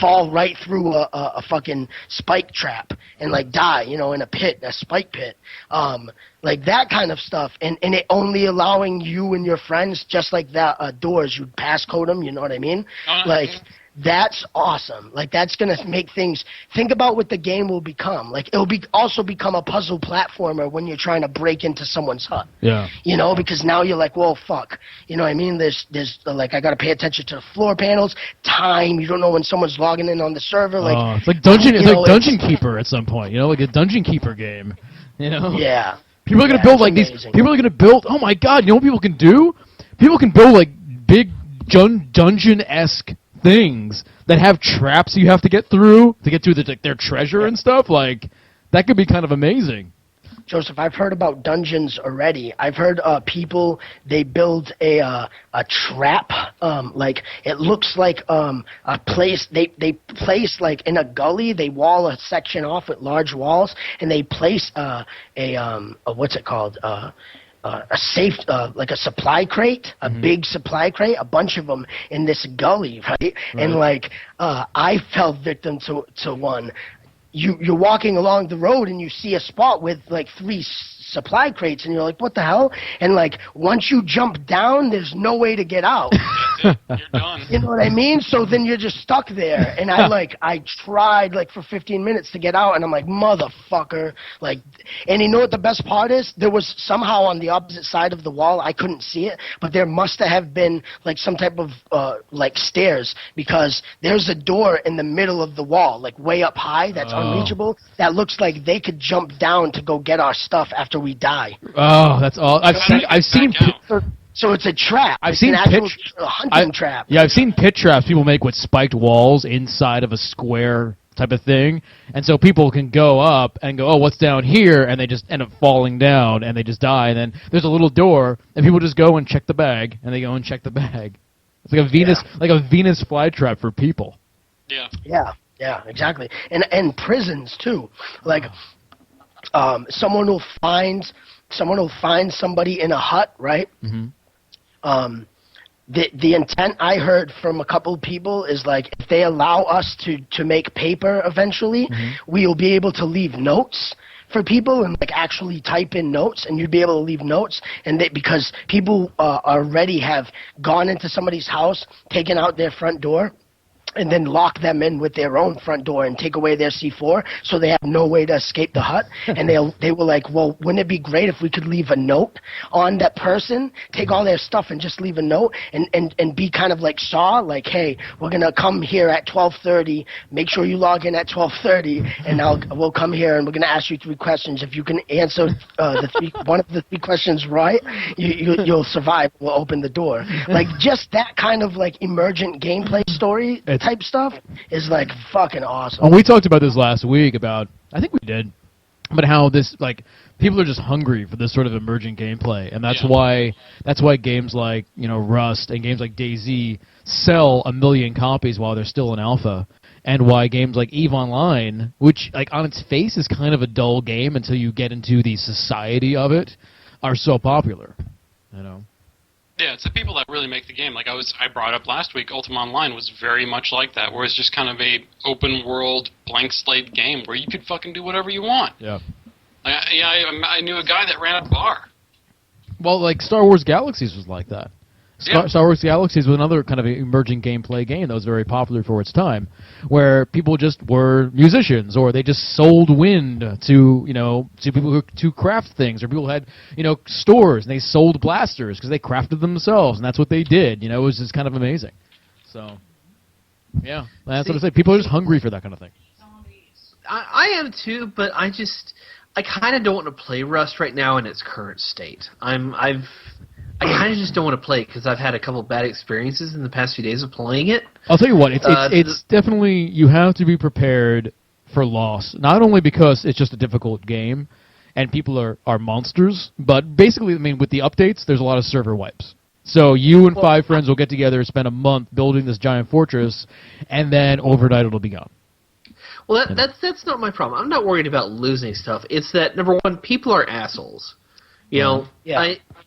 fall right through a fucking spike trap and like die, you know, in a spike pit. Like that kind of stuff, and it only allowing you and your friends, just like that doors, you'd passcode them, you know what I mean? Like, that's awesome. Like, that's going to make things, think about what the game will become. Like, it'll also become a puzzle platformer when you're trying to break into someone's hut. Yeah. You know, because now you're like, well, fuck. You know what I mean? There's like, I got to pay attention to the floor panels, time, you don't know when someone's logging in on the server. Like, it's like Dungeon Keeper at some point, you know, like a Dungeon Keeper game, you know? Yeah. People are going to build like amazing. People are going to build, oh my god, you know what people can do? People can build like big dungeon-esque things that have traps you have to get through their treasure and stuff. Like, that could be kind of amazing. Joseph, I've heard about dungeons already. I've heard people, they build a trap, like it looks like a place, they place like in a gully, they wall a section off with large walls, and they place what's it called, a safe, like a supply crate, a big supply crate, a bunch of them in this gully, right? And like, I fell victim to one. You're walking along the road and you see a spot with like 3 supply crates and you're like, what the hell? And like, once you jump down, there's no way to get out. That's it. You're done. You know what I mean? So then you're just stuck there. And I tried like for 15 minutes to get out and I'm like, motherfucker. Like, and you know what the best part is? There was somehow on the opposite side of the wall, I couldn't see it, but there must have been like some type of like stairs, because there's a door in the middle of the wall, like way up high, that's unreachable. That looks like they could jump down to go get our stuff after we die. Oh, that's all. I've seen. So it's a trap. I've seen hunting trap. Yeah, I've seen pit traps people make with spiked walls inside of a square type of thing, and so people can go up and go, oh, what's down here, and they just end up falling down and they just die. And then there's a little door, and people just go and check the bag, and they go and check the bag. It's like a Venus flytrap for people. Yeah. Yeah. Yeah, exactly. And prisons too. Like, someone will find somebody in a hut, right? Mm-hmm. the intent I heard from a couple of people is like if they allow us to make paper eventually, we'll be able to leave notes for people and like actually type in notes, and you'd be able to leave notes, and because people already have gone into somebody's house, taken out their front door, and then lock them in with their own front door and take away their C4, so they have no way to escape the hut. And they were like, well, wouldn't it be great if we could leave a note on that person, take all their stuff and just leave a note, and be kind of like Saw, like, hey, we're going to come here at 12:30, make sure you log in at 12:30, and we'll come here and we're going to ask you 3 questions. If you can answer one of the 3 questions right, you'll survive, we'll open the door. Like, just that kind of like emergent gameplay story type stuff is like fucking awesome. And we talked about this last week about, I think we did, but how this, like, people are just hungry for this sort of emergent gameplay, and that's why games like, you know, Rust and games like DayZ sell 1 million copies while they're still in alpha, and why games like EVE Online, which like on its face is kind of a dull game until you get into the society of it, are so popular. You know. Yeah, it's the people that really make the game. Like I brought up last week, Ultima Online was very much like that, where it's just kind of a open world, blank slate game where you could fucking do whatever you want. Yeah. I knew a guy that ran a bar. Well, like Star Wars Galaxies was like that. Star Wars Galaxies was another kind of emerging gameplay game that was very popular for its time, where people just were musicians, or they just sold wind to people to craft things, or people had stores and they sold blasters because they crafted them themselves, and that's what they did. It was just kind of amazing. So, yeah, that's what I say. People are just hungry for that kind of thing. I am too, but I kind of don't want to play Rust right now in its current state. I kind of just don't want to play it because I've had a couple bad experiences in the past few days of playing it. I'll tell you what, it's definitely, you have to be prepared for loss. Not only because it's just a difficult game and people are monsters, but basically, I mean, with the updates, there's a lot of server wipes. So you and 5 friends will get together, spend a month building this giant fortress, and then overnight it'll be gone. Well, that's not my problem. I'm not worried about losing stuff. It's that, number one, people are assholes.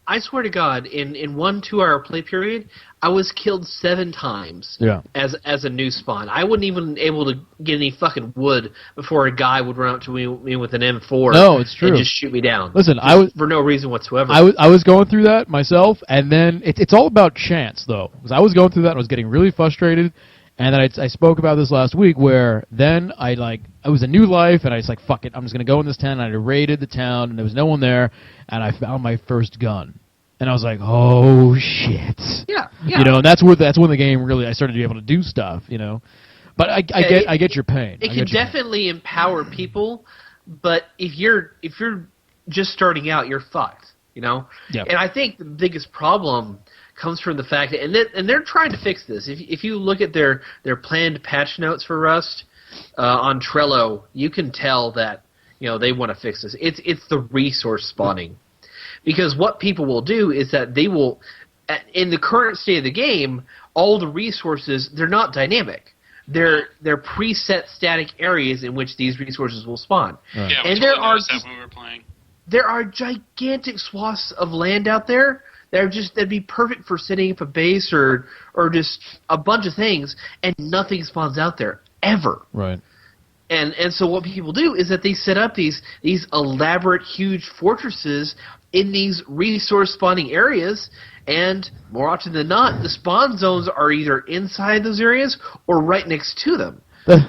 I swear to God, in 1 2-hour play period, I was killed 7 times as a new spawn. I wasn't even able to get any fucking wood before a guy would run up to me with an M4 no, it's true. and just shoot me down. Listen, for no reason whatsoever. I was going through that myself, and then it's all about chance, though. Because I was going through that and I was getting really frustrated. And then I spoke about this last week, where then it was a new life, and I was like, fuck it, I'm just going to go in this town, and I raided the town, and there was no one there, and I found my first gun. And I was like, oh, shit. Yeah. And that's when the game really, I started to be able to do stuff, But I get your pain. It can definitely empower people, but if you're just starting out, you're fucked, Yep. And I think the biggest problem comes from the fact that, and they're trying to fix this. If you look at their planned patch notes for Rust on Trello, you can tell that they want to fix this. It's the resource spawning, because what people will do is that they will, in the current state of the game, all the resources, they're not dynamic. They're preset static areas in which these resources will spawn. Right. Yeah, and that when we were playing. There are gigantic swaths of land out there. That'd be perfect for setting up a base or just a bunch of things, and nothing spawns out there ever. Right. And so what people do is that they set up these elaborate, huge fortresses in these resource spawning areas, and more often than not, the spawn zones are either inside those areas or right next to them.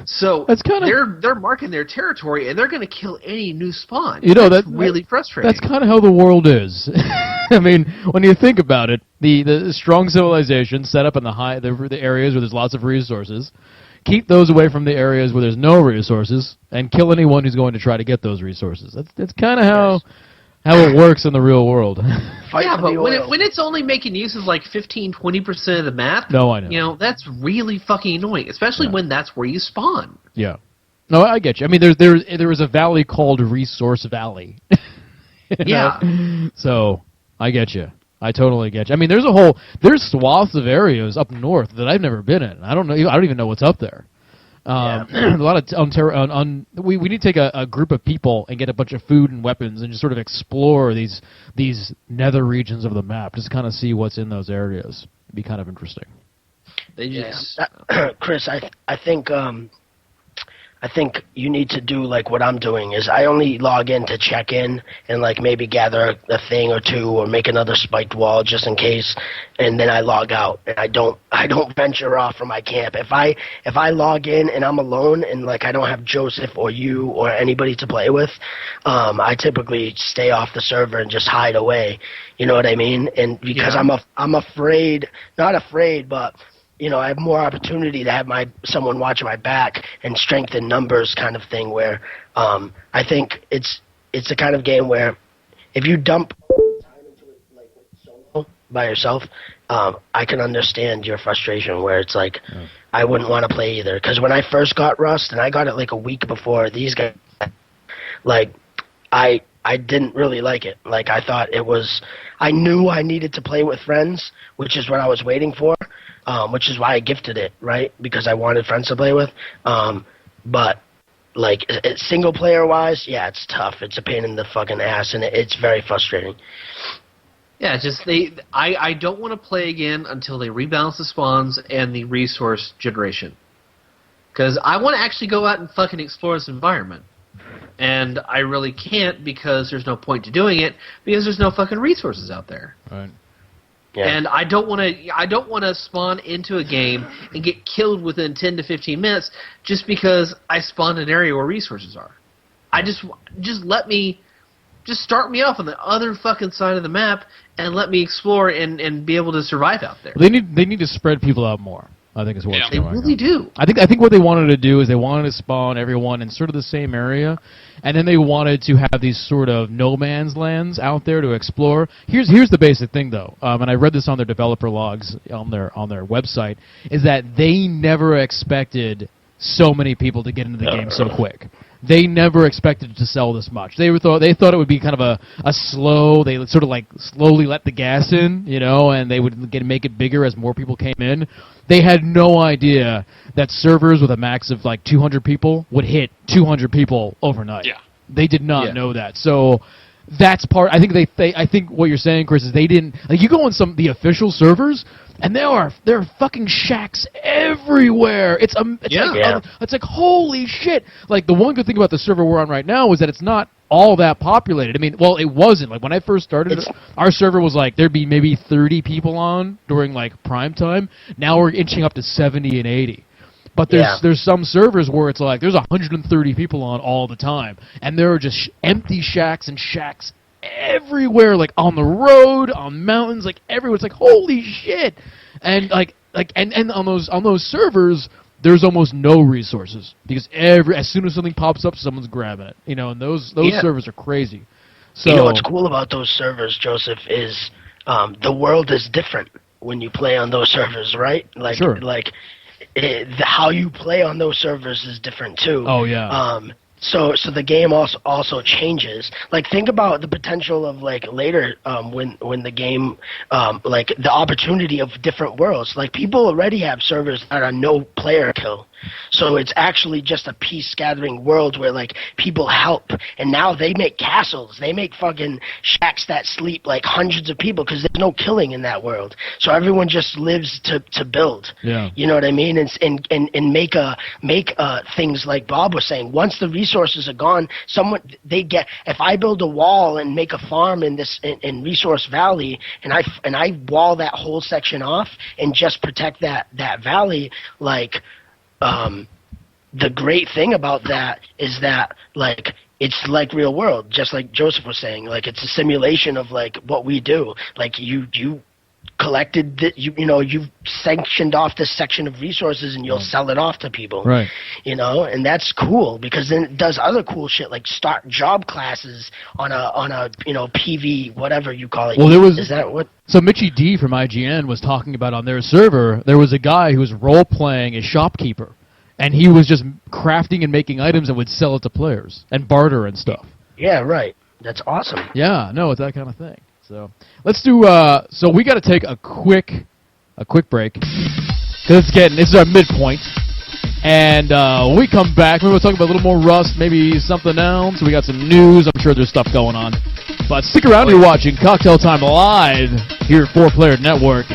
So they're marking their territory, and they're going to kill any new spawn. That's really frustrating. That's kind of how the world is. I mean, when you think about it, the strong civilizations set up in the areas where there's lots of resources, keep those away from the areas where there's no resources, and kill anyone who's going to try to get those resources. That's kind of how it works in the real world. Yeah, but when it's only making use of like 15-20% of the map, no, I know. That's really fucking annoying, especially when that's where you spawn. Yeah. No, I get you. I mean, there was a valley called Resource Valley. Yeah. So, I get you. I totally get you. I mean, there's swaths of areas up north that I've never been in. I don't even know what's up there. A lot of we need to take a group of people and get a bunch of food and weapons and just sort of explore these nether regions of the map, just kind of see what's in those areas. be kind of interesting. They just Chris, I think you need to do like what I'm doing is I only log in to check in and like maybe gather a thing or two or make another spiked wall just in case, and then I log out and I don't venture off from my camp. If I log in and I'm alone and like I don't have Joseph or you or anybody to play with, I typically stay off the server and just hide away. You know what I mean? And because I'm afraid, not afraid, but you know, I have more opportunity to have someone watching my back and strength in numbers kind of thing where I think it's the kind of game where if you dump time into it like solo by yourself, I can understand your frustration where it's like I wouldn't want to play either. Because when I first got Rust, and I got it like a week before these guys, like I didn't really like it. Like I thought I knew I needed to play with friends, which is what I was waiting for. Which is why I gifted it, right? Because I wanted friends to play with. But, like, single-player-wise, yeah, it's tough. It's a pain in the fucking ass, and it's very frustrating. Yeah, I don't want to play again until they rebalance the spawns and the resource generation. Because I want to actually go out and fucking explore this environment. And I really can't because there's no point to doing it because there's no fucking resources out there. Right. Yeah. And I don't want to spawn into a game and get killed within 10 to 15 minutes just because I spawned in an area where resources are. I just start me off on the other fucking side of the map and let me explore and be able to survive out there. They need to spread people out more, I think is what they really do. I think what they wanted to do is they wanted to spawn everyone in sort of the same area, and then they wanted to have these sort of no man's lands out there to explore. Here's the basic thing though, and I read this on their developer logs on their website, is that they never expected so many people to get into the game so quick. They never expected it to sell this much. They thought it would be kind of a slow. They sort of like slowly let the gas in, you know, and they would make it bigger as more people came in. They had no idea that servers with a max of like 200 people would hit 200 people overnight. Yeah, they did not know that. So that's part. I think I think what you're saying, Chris, is they didn't like. You go on the official servers, and there are fucking shacks everywhere. It's like holy shit. Like the one good thing about the server we're on right now is that it's not all that populated. I mean, well, it wasn't. Like when I first started, our server was like there'd be maybe 30 people on during like prime time. Now we're inching up to 70 and 80. But there's some servers where it's like there's 130 people on all the time, and there are just empty shacks and shacks everywhere, like on the road, on mountains, like everywhere. It's like holy shit, and and on those servers, there's almost no resources because as soon as something pops up, someone's grabbing it. You know, and those servers are crazy. So you know what's cool about those servers, Joseph, is the world is different when you play on those servers, right? Like sure. How you play on those servers is different too. Oh yeah. So the game also changes. Like think about the potential of like later when the game like the opportunity of different worlds. Like people already have servers that are no player kill. So it's actually just a peace gathering world where like people help, and now they make castles, they make fucking shacks that sleep like hundreds of people because there's no killing in that world. So everyone just lives to build. Yeah. You know what I mean? And make things like Bob was saying. Once the resources are gone, if I build a wall and make a farm in Resource Valley, and I wall that whole section off and just protect that valley, like. The great thing about that is that like it's like real world, just like Joseph was saying. Like it's a simulation of like what we do. Like you collected you've sanctioned off this section of resources and you'll sell it off to people. Right. You know, and that's cool because then it does other cool shit like start job classes on a PV whatever you call it. Well, is that what? So Mitchie D from IGN was talking about on their server, there was a guy who was role-playing a shopkeeper, and he was just crafting and making items and would sell it to players and barter and stuff. Yeah, right. That's awesome. Yeah, no, it's that kind of thing. So let's do. So we got to take a quick break because this is our midpoint, and when we come back, maybe we'll talk about a little more Rust, maybe something else. We got some news. I'm sure there's stuff going on. But stick around. You're watching Cocktail Time Live here at 4 Player Network.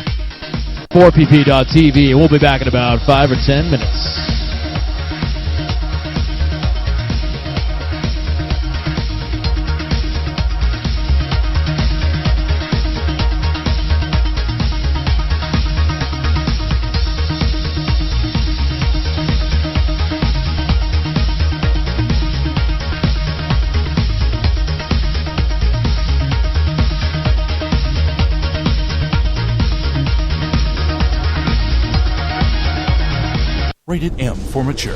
4pp.tv. We'll be back in about 5 or 10 minutes. Rated M for mature.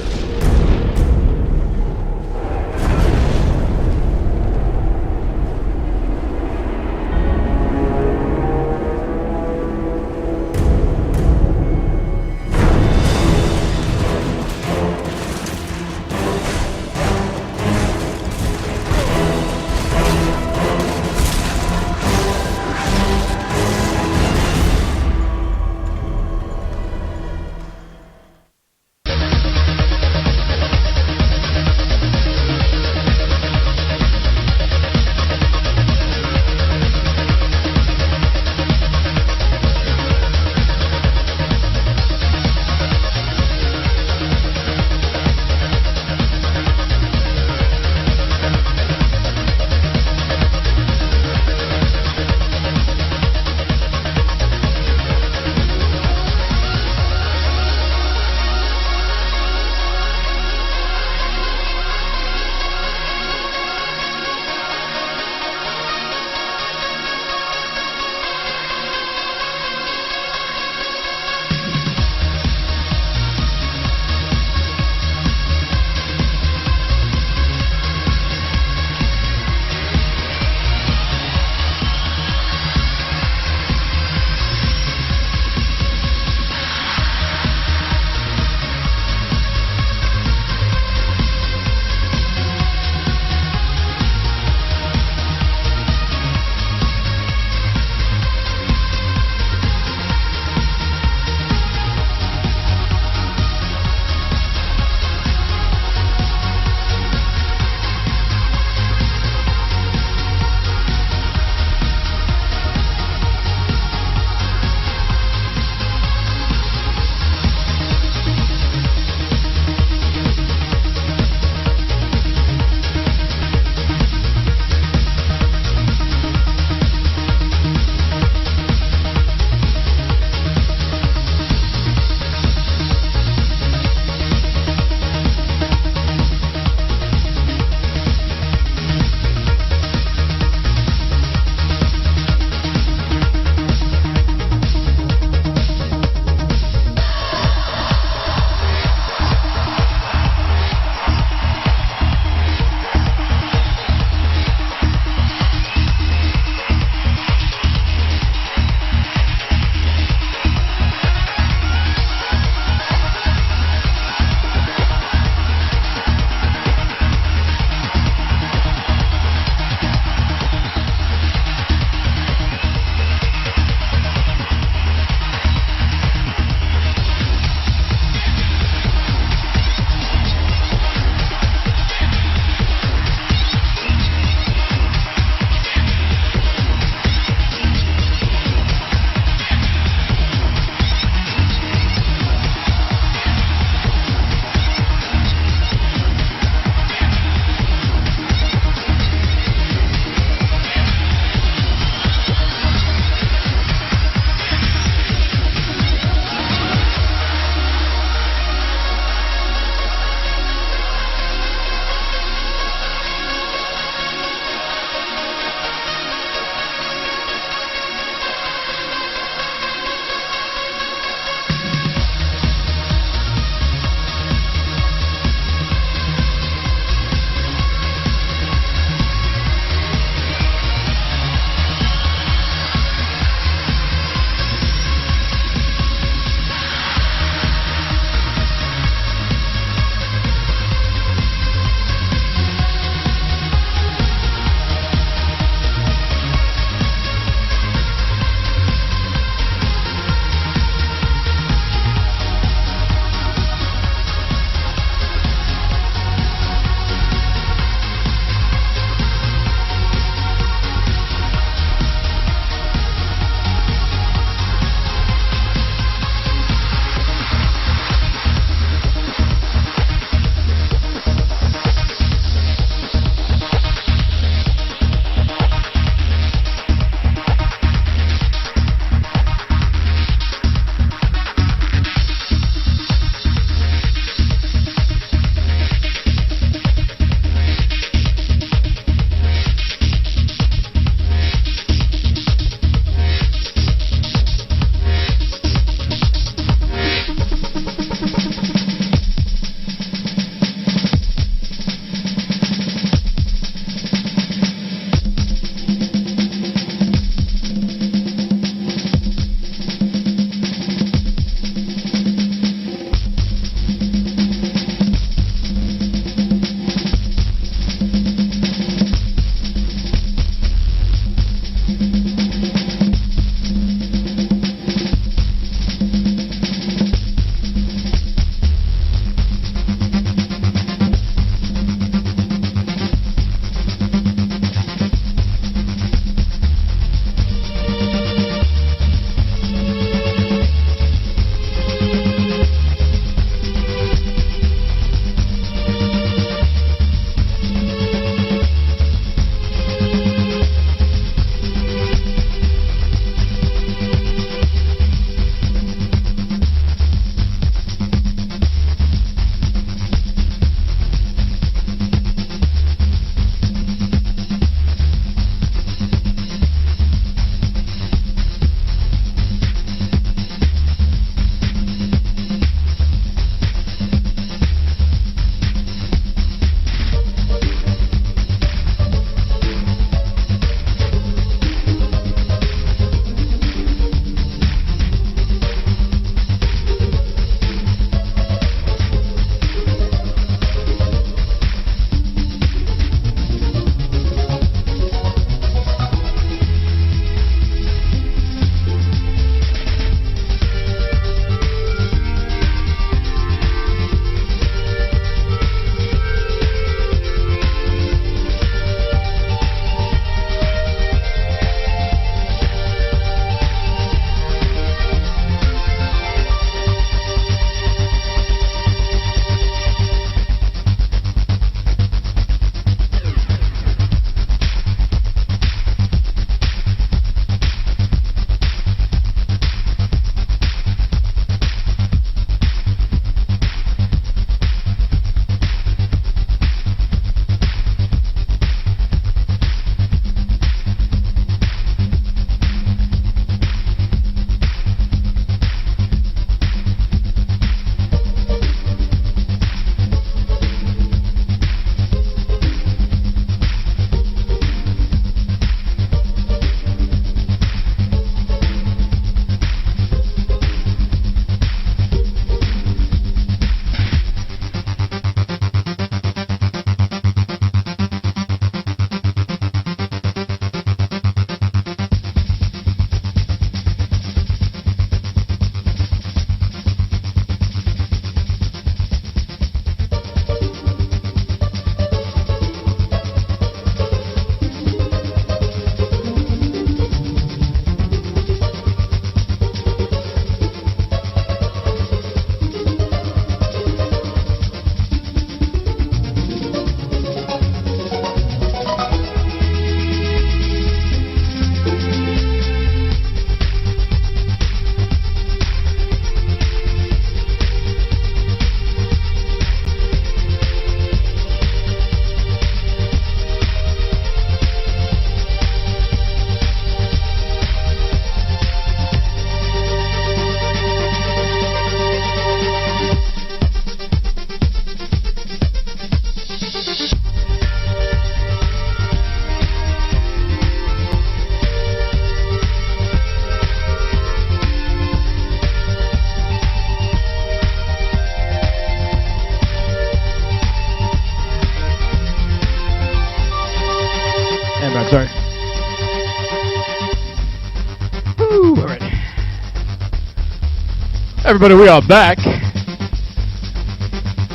Everybody, we are back.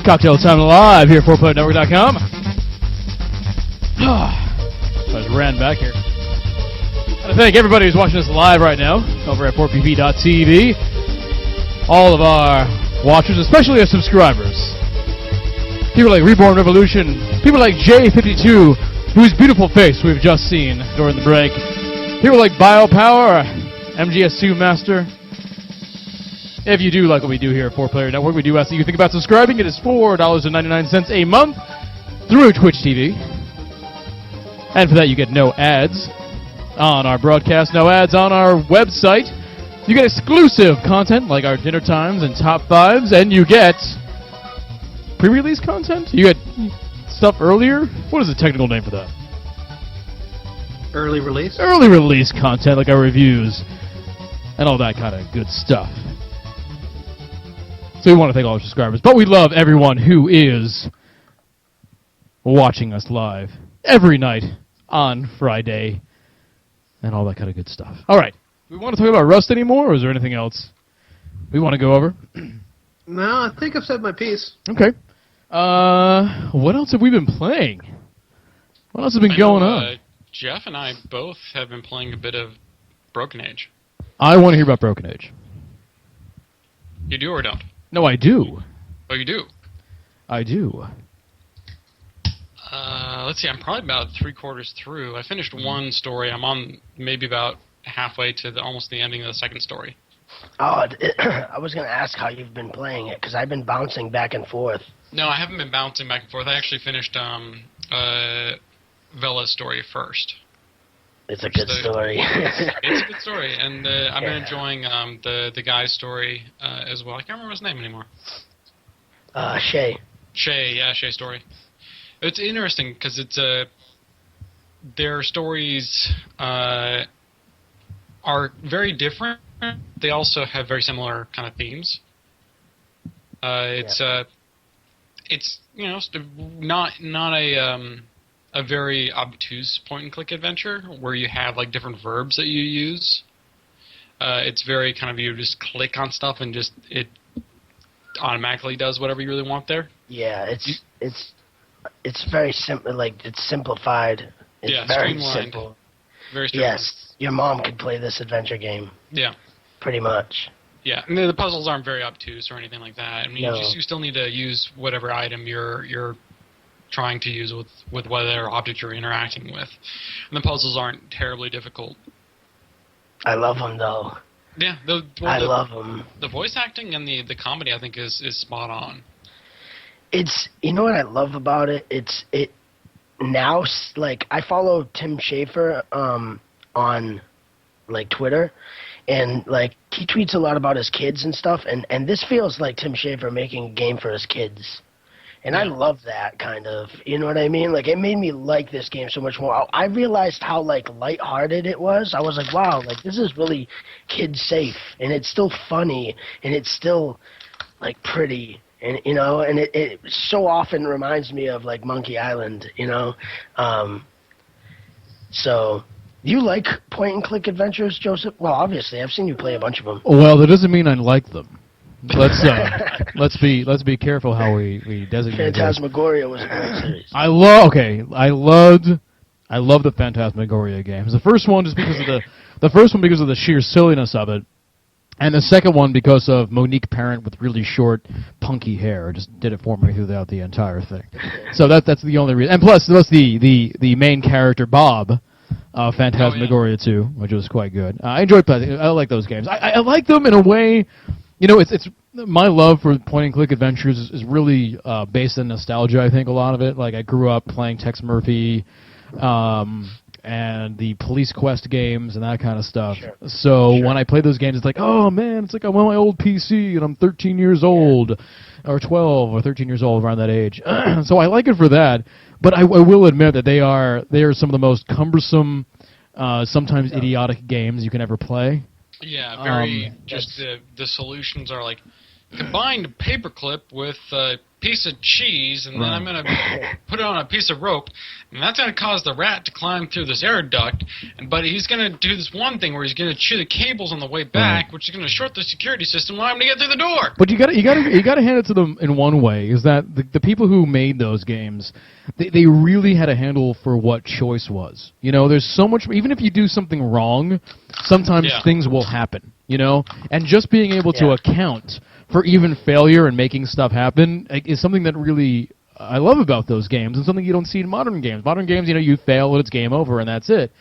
Cocktail Time Live here at 4PlayerNetwork.com. I just ran back here. I want to thank everybody who's watching us live right now over at 4pp.tv. All of our watchers, especially our subscribers. People like Reborn Revolution. People like J52, whose beautiful face we've just seen during the break. People like Biopower, MGS2 Master. If you do like what we do here at 4Player Network, we do ask that you think about subscribing. It is $4.99 a month through Twitch TV. And for that, you get no ads on our broadcast, no ads on our website. You get exclusive content like our dinner times and top fives, and you get pre-release content? You get stuff earlier? What is the technical name for that? Early release? Early release content, like our reviews and all that kind of good stuff. So we want to thank all our subscribers, but we love everyone who is watching us live every night on Friday and all that kind of good stuff. All right. Do we want to talk about Rust anymore, or is there anything else we want to go over? No, I think I've said my piece. Okay. What else have we been playing? What else has been going on? Jeff and I both have been playing a bit of Broken Age. I want to hear about Broken Age. You do or don't? No, I do. Oh, you do? I do. Let's see, I'm probably about 3/4 through. I finished one story. I'm on maybe about halfway to almost the ending of the second story. Oh, I was going to ask how you've been playing it, because I've been bouncing back and forth. No, I haven't been bouncing back and forth. I actually finished Vela's story first. It's a good story. It's a good story, and I've been enjoying the guy's story as well. I can't remember his name anymore. Shay. Shay's story. It's interesting because it's their stories are very different. They also have very similar kind of themes. It's not a very obtuse point and click adventure where you have like different verbs that you use. It's very kind of you just click on stuff and just it automatically does whatever you really want there. Yeah, it's very simple. Like, it's simplified. It's very simple. Very streamlined. Yes, your mom could play this adventure game. Yeah. Pretty much. Yeah, and the puzzles aren't very obtuse or anything like that. I mean, No. you still need to use whatever item you're trying to use with whatever object you're interacting with. And the puzzles aren't terribly difficult. I love them, though. Yeah, I love them. The voice acting and the comedy, I think, is spot on. It's, you know what I love about it? It now, like, I follow Tim Schafer on, like, Twitter, and, like, he tweets a lot about his kids and stuff, and this feels like Tim Schafer making a game for his kids. And I love that kind of, you know what I mean? Like, it made me like this game so much more. I realized how, like, lighthearted it was. I was like, wow, like, this is really kid-safe, and it's still funny, and it's still, like, pretty. And, you know, and it so often reminds me of, like, Monkey Island, you know? So, you like point-and-click adventures, Joseph? Well, obviously, I've seen you play a bunch of them. Well, that doesn't mean I like them. Let's be careful how we designate. Phantasmagoria was a great series. I love the Phantasmagoria games. The first one just because of the sheer silliness of it, and the second one because of Monique Parent with really short, punky hair. Just did it for me throughout the entire thing. So that's the only reason. And plus the main character Bob. Phantasmagoria 2, which was quite good. I enjoyed playing. I like those games. I like them in a way. You know, it's my love for point-and-click adventures is really based on nostalgia. I think a lot of it. Like I grew up playing Tex Murphy, and the Police Quest games and that kind of stuff. Sure. So when I play those games, it's like, oh man, it's like I'm on my old PC and I'm 13 years old, or 12 or 13 years old, around that age. So I like it for that. But I will admit that they are some of the most cumbersome, sometimes idiotic games you can ever play. Yeah, very. Just the solutions are like combined paperclip with piece of cheese, and then I'm going to put it on a piece of rope, and that's going to cause the rat to climb through this air duct, but he's going to do this one thing where he's going to chew the cables on the way back, which is going to short the security system, allowing him to get through the door. But you got to hand it to them in one way, is that the people who made those games, they really had a handle for what choice was. You know, there's so much, even if you do something wrong, sometimes things will happen, you know? And just being able to account for even failure and making stuff happen is something that really I love about those games, and something you don't see in modern games. Modern games, you know, you fail and it's game over and that's it.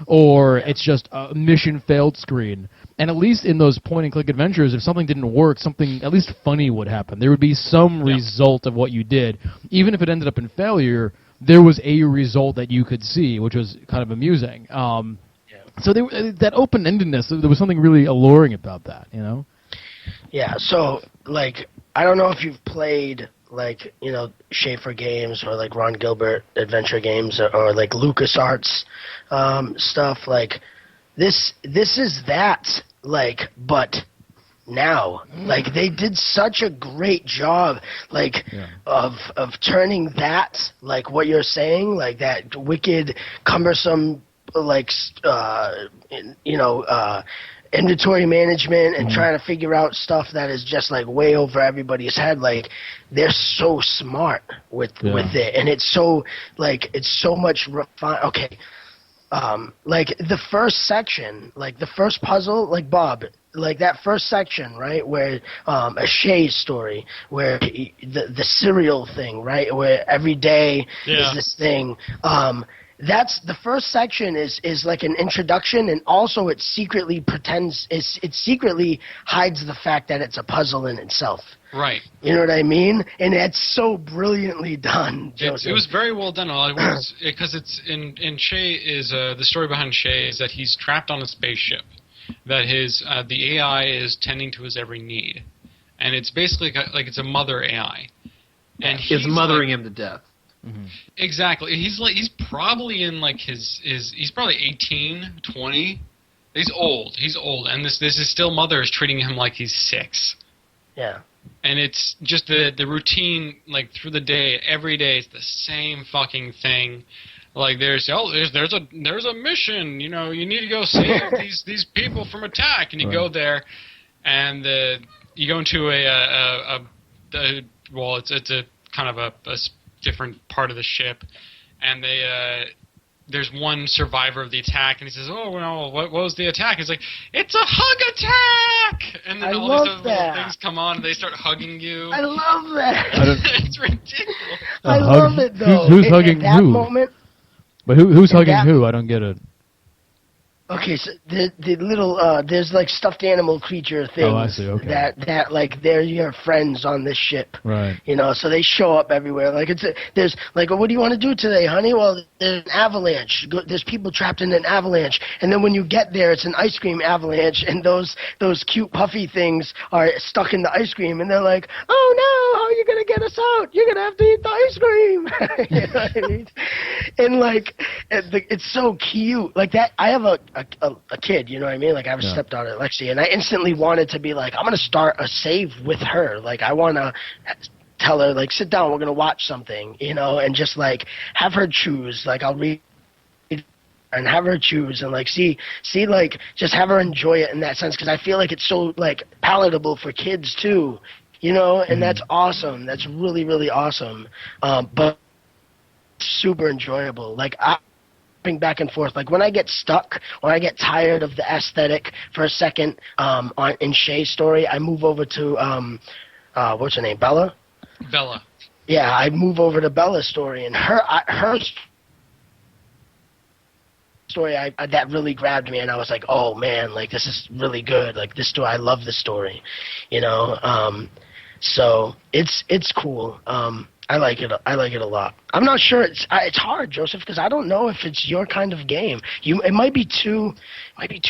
Or it's just a mission failed screen. And at least in those point-and-click adventures, if something didn't work, something at least funny would happen. There would be some result of what you did. Even if it ended up in failure, there was a result that you could see, which was kind of amusing. So that open-endedness, there was something really alluring about that, you know? Yeah, so, like, I don't know if you've played, like, you know, Schaefer games or, like, Ron Gilbert adventure games or like, LucasArts stuff. Like, this is that, like, but now. Like, they did such a great job, like, of turning that, like, what you're saying, like, that wicked, cumbersome, like, inventory management and trying to figure out stuff that is just like way over everybody's head. Like, they're so smart with it, and it's so much refined. Okay, like the first section, like the first puzzle, like Bob, like that first section, right, where a Shay's story, where the cereal thing, right, where every day is this thing. That's the first section is like an introduction, and also it secretly secretly hides the fact that it's a puzzle in itself. Right. You know what I mean? And it's so brilliantly done, Joseph. It was very well done. Because it's in Shay is the story behind Shay is that he's trapped on a spaceship, that the AI is tending to his every need, and it's basically like it's a mother AI, and it's mothering him to death. Mm-hmm. Exactly. He's probably in like he's probably 18, 20. He's old, and this his still mother is treating him like he's 6. Yeah. And it's just the routine, like through the day, every day it's the same fucking thing. Like there's a mission, you know, you need to go save these people from attack, and you go there, and you go into it's a kind of a different part of the ship, and there's one survivor of the attack, and he says, "Oh, well, what was the attack?" He's like, "It's a hug attack!" And then all these other little things come on, and they start hugging you. I love that. It's ridiculous. I love it though. Who's hugging that who? Moment, but who's hugging who? I don't get it. Okay, so the little there's like stuffed animal creature things. Oh, I see. Okay. That like they're your friends on this ship. Right. You know, so they show up everywhere. Like there's like, what do you want to do today, honey? Well, there's an avalanche. There's people trapped in an avalanche, and then when you get there, it's an ice cream avalanche, and those cute puffy things are stuck in the ice cream, and they're like, "Oh no, how are you gonna get us out? You're gonna have to eat the ice cream." You know what I mean? And like, it's so cute. Like that, I have a kid, you know what I mean? Like, I have a stepdaughter, Lexi, and I instantly wanted to be like, I'm going to start a save with her. Like, I want to tell her, like, sit down, we're going to watch something, you know, and just, like, have her choose. Like, I'll read and have her choose and, like, see, like, just have her enjoy it in that sense, because I feel like it's so, like, palatable for kids, too, you know, and that's awesome. That's really, really awesome. But super enjoyable. Like, back and forth. Like when I get stuck or I get tired of the aesthetic for a second in Shay's story, I move over to what's her name, Bella? Bella. Yeah, I move over to Bella's story, and her story that really grabbed me, and I was like, oh man, like this is really good. Like this story, I love this story, you know. So it's cool. I like it a lot. I'm not sure. It's hard, Joseph, because I don't know if it's your kind of game. It might be too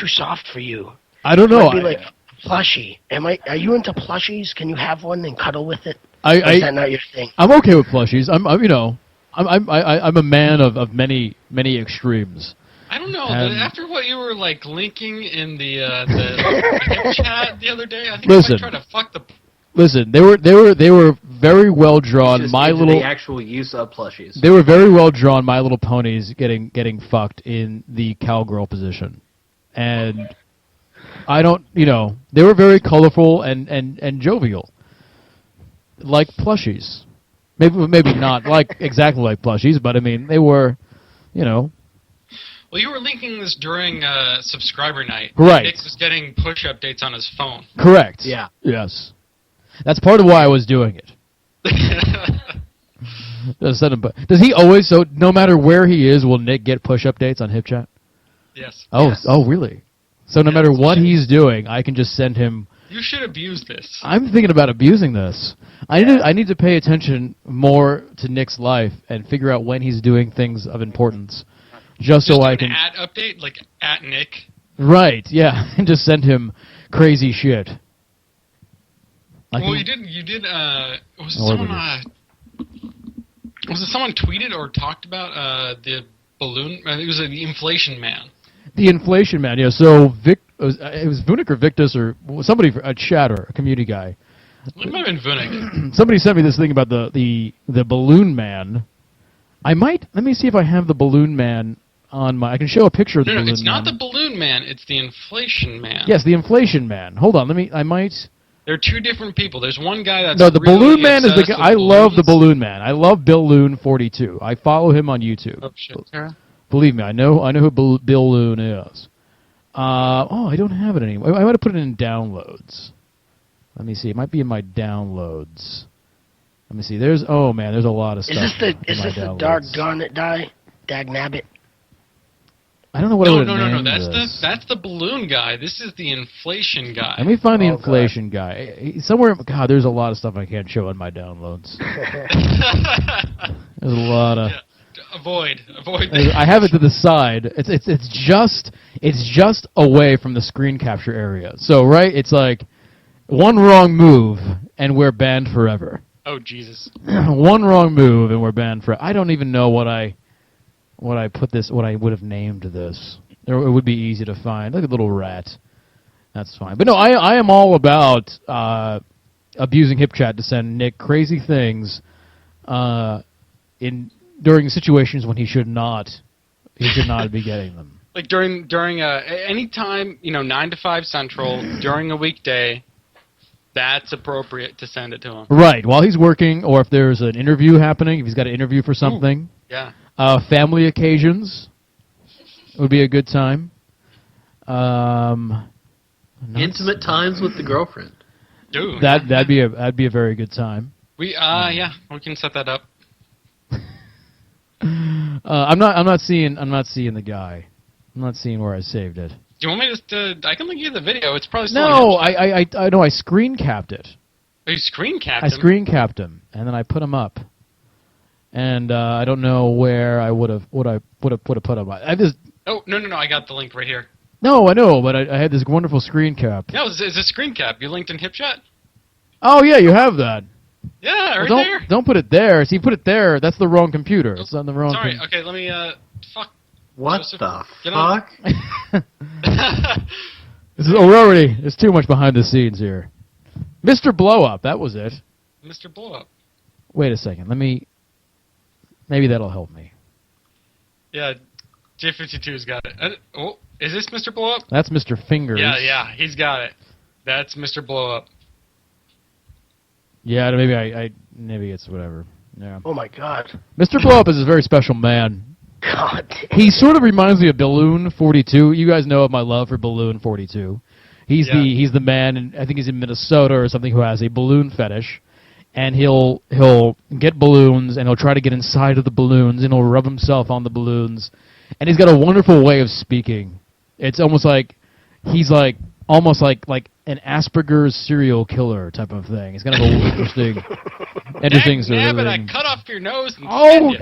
soft for you. I don't know. It might be like plushy. Are you into plushies? Can you have one and cuddle with it? Or is that not your thing? I'm okay with plushies. I'm a man of many extremes. I don't know. After what you were like linking in the chat the other day, I think I might try to fuck the. Listen, they were very well drawn. Just My into Little the actual use of plushies. They were very well drawn. My Little Ponies getting fucked in the cowgirl position, and I don't, they were very colorful and jovial, like plushies. Maybe not like exactly like plushies, but I mean they were, Well, you were linking this during subscriber night. Right. Nick was getting push updates on his phone. Correct. Yeah. Yes. That's part of why I was doing it. Does he always, so no matter where he is, will Nick get push updates on HipChat? Yes. Oh, Yes. oh, really? So no matter what he's doing, I can just send him. You should abuse this. I'm thinking about abusing this. I need to pay attention more to Nick's life and figure out when he's doing things of importance, just so do I an can. ad update, like at Nick. Right? Yeah, and just send him crazy shit. You did. Was it someone tweeted or talked about the balloon? It was the Inflation Man. The Inflation Man, yeah. So it was Vunic or Victus or somebody, a chatter, a community guy. It might have been Vunic. Somebody sent me this thing about the Balloon Man. Let me see if I have the Balloon Man on my. I can show a picture of the Balloon Man. No, it's not the Balloon Man. It's the Inflation Man. Yes, the Inflation Man. Hold on, I might. They're two different people. There's one guy that's No, the really Balloon Man is the guy. obsessed with I love the balloons. Balloon Man. I love Balloon42. I follow him on YouTube. Oh shit, Sarah. Believe me, I know who Balloon is. I don't have it anymore. I might have put it in downloads. Let me see. It might be in my downloads. Let me see. There's a lot of stuff. Is this the dark downloads. garnet die? Dagnabbit? I don't know what I would have No. named this. That's the balloon guy. This is the inflation guy. Let me find the Oh, inflation guy. Somewhere, God, there's a lot of stuff I can't show in my downloads. There's a lot of. Yeah. Avoid. I have it to the side. It's just away from the screen capture area. So right, it's like one wrong move and we're banned forever. Oh Jesus. One wrong move and we're banned forever. I don't even know what I would have named this. It would be easy to find. Like a little rat. That's fine. But no, I am all about abusing HipChat to send Nick crazy things during situations when he should not be getting them. Like during any time, 9 to 5 Central during a weekday, that's appropriate to send it to him. Right, while he's working, or if there's an interview happening, if he's got an interview for something. Ooh, yeah. Family occasions would be a good time. Intimate times with the girlfriend. Dude. That'd be a very good time. We can set that up. I'm not seeing the guy. I'm not seeing where I saved it. Do you want me to? I can link you the video. It's probably still No, on HipChat. I know. I screen capped it. Oh, you screen capped I him? screen capped him, and then I put him up. And I don't know where I would have put him. I just. Oh no! I got the link right here. No, I know, but I had this wonderful screen cap. No, it's a screen cap. You linked in HipChat. Oh yeah, you have that. Yeah, right Well, there. Don't put it there. See, put it there. That's the wrong computer. It's on the wrong. Sorry. Okay, let me. Fuck. What Joseph, the get on. fuck? There's too much behind the scenes here. Mr. Blow Up, that was it. Mr. Blow Up. Wait a second. Maybe that'll help me. Yeah, J52's got it. Is this Mr. Blow Up? That's Mr. Fingers. Yeah, he's got it. That's Mr. Blow Up. Yeah, maybe it's whatever. Yeah. Oh my God. Mr. Blow Up is a very special man. God damn. He sort of reminds me of Balloon42. You guys know of my love for Balloon42. He's the man, and I think he's in Minnesota or something, who has a balloon fetish, and he'll get balloons and he'll try to get inside of the balloons and he'll rub himself on the balloons, and he's got a wonderful way of speaking. It's almost like he's almost like an Asperger's serial killer type of thing. He's kind of interesting sort of but I thing. cut off your nose and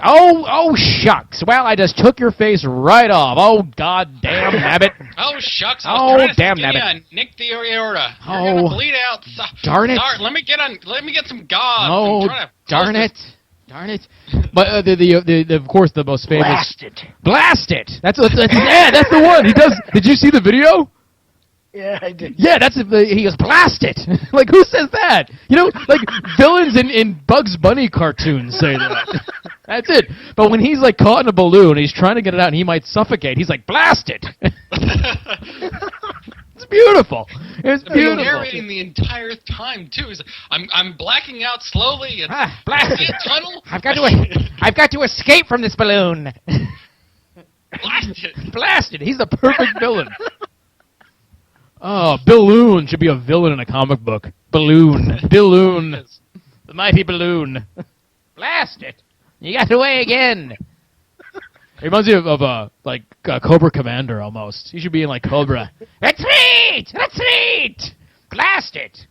Oh, shucks. Well, I just took your face right off. Oh, goddamn nabbit. Oh, shucks. Oh, damn nabbit. nabbit. Nick the aorta. Oh, You're gonna bleed out. darn it. Sorry, let me get some gauze. Oh, I'm trying to darn close it. Darn it. But of course, the most famous... Blast it. Blast it! That's the one. He does... Did you see the video? Yeah, I did. Yeah, that's he goes, blast it! Like, who says that? You know, like, villains in Bugs Bunny cartoons say that. That's it. But when he's, like, caught in a balloon, he's trying to get it out, and he might suffocate, he's like, blast it! It's beautiful. It's beautiful. Narrating the entire time, too. He's like, I'm blacking out slowly. And blast it! it! Tunnel. I've got to escape from this balloon! Blast it! Blast it! He's the perfect villain. Oh, Balloon should be a villain in a comic book. Balloon. Balloon. The mighty Balloon. Blast it! You got away again! It reminds me of Cobra Commander, almost. He should be in, like, Cobra. Retreat! Retreat! Blast it!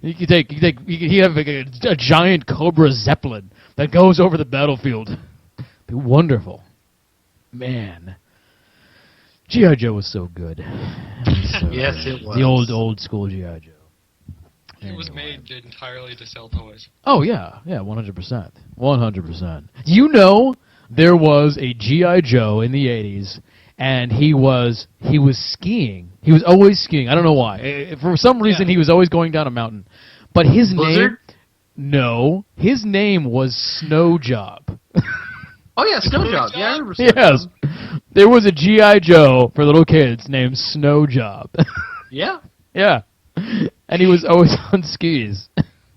You could have like a giant Cobra Zeppelin that goes over the battlefield. Be wonderful. Man. G.I. Joe was so good. Yes, it was. The old school G.I. Joe. It was made entirely to sell toys. Oh, yeah. Yeah, 100%. 100%. You know, there was a G.I. Joe in the 80s, and he was skiing. He was always skiing. I don't know why. For some reason, he was always going down a mountain. But his Blizzard? No. His name was Snow Job. Oh, yeah, Snow Job. Yeah, I remember Snow Yes. Job. There was a G.I. Joe for little kids named Snow Job. Yeah. Yeah. And he was always on skis.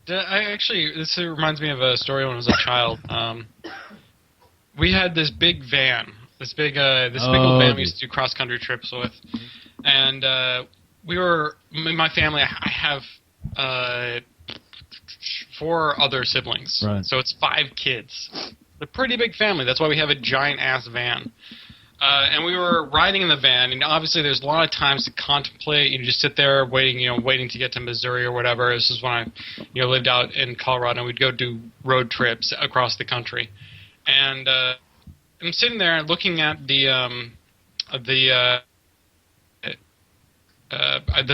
This reminds me of a story when I was a child. We had this big van, this big old van we used to do cross-country trips with. And in my family, I have 4 other siblings. Right. So it's 5 kids. A pretty big family. That's why we have a giant-ass van. And we were riding in the van, and obviously there's a lot of times to contemplate. You just sit there waiting to get to Missouri or whatever. This is when I lived out in Colorado, and we'd go do road trips across the country. And I'm sitting there looking at the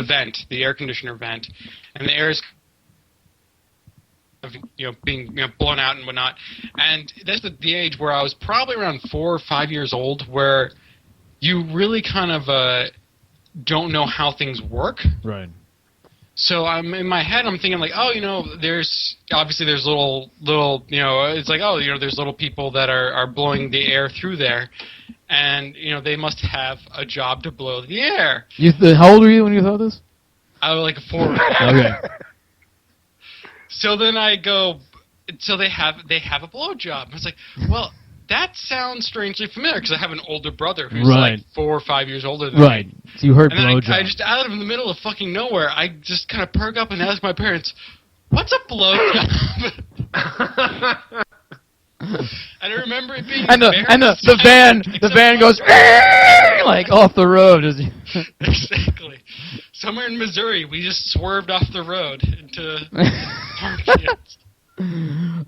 vent, the air conditioner vent, and the air is being blown out and whatnot. And that's the age where I was probably around 4 or 5 years old, where you really kind of don't know how things work. Right. So in my head, I'm thinking like, there's little, it's like, there's little people that are blowing the air through there, and they must have a job to blow the air. How old were you when you thought this? I was like 4. Okay. So then I go, so they have a blowjob. I was like, well, that sounds strangely familiar because I have an older brother who's like 4 or 5 years older than me. So you heard blowjob. I just out of the middle of fucking nowhere, I just kind of perk up and ask my parents, "What's a blowjob?" And I remember it being the van goes like off the road. Exactly. Somewhere in Missouri, we just swerved off the road into Parklands.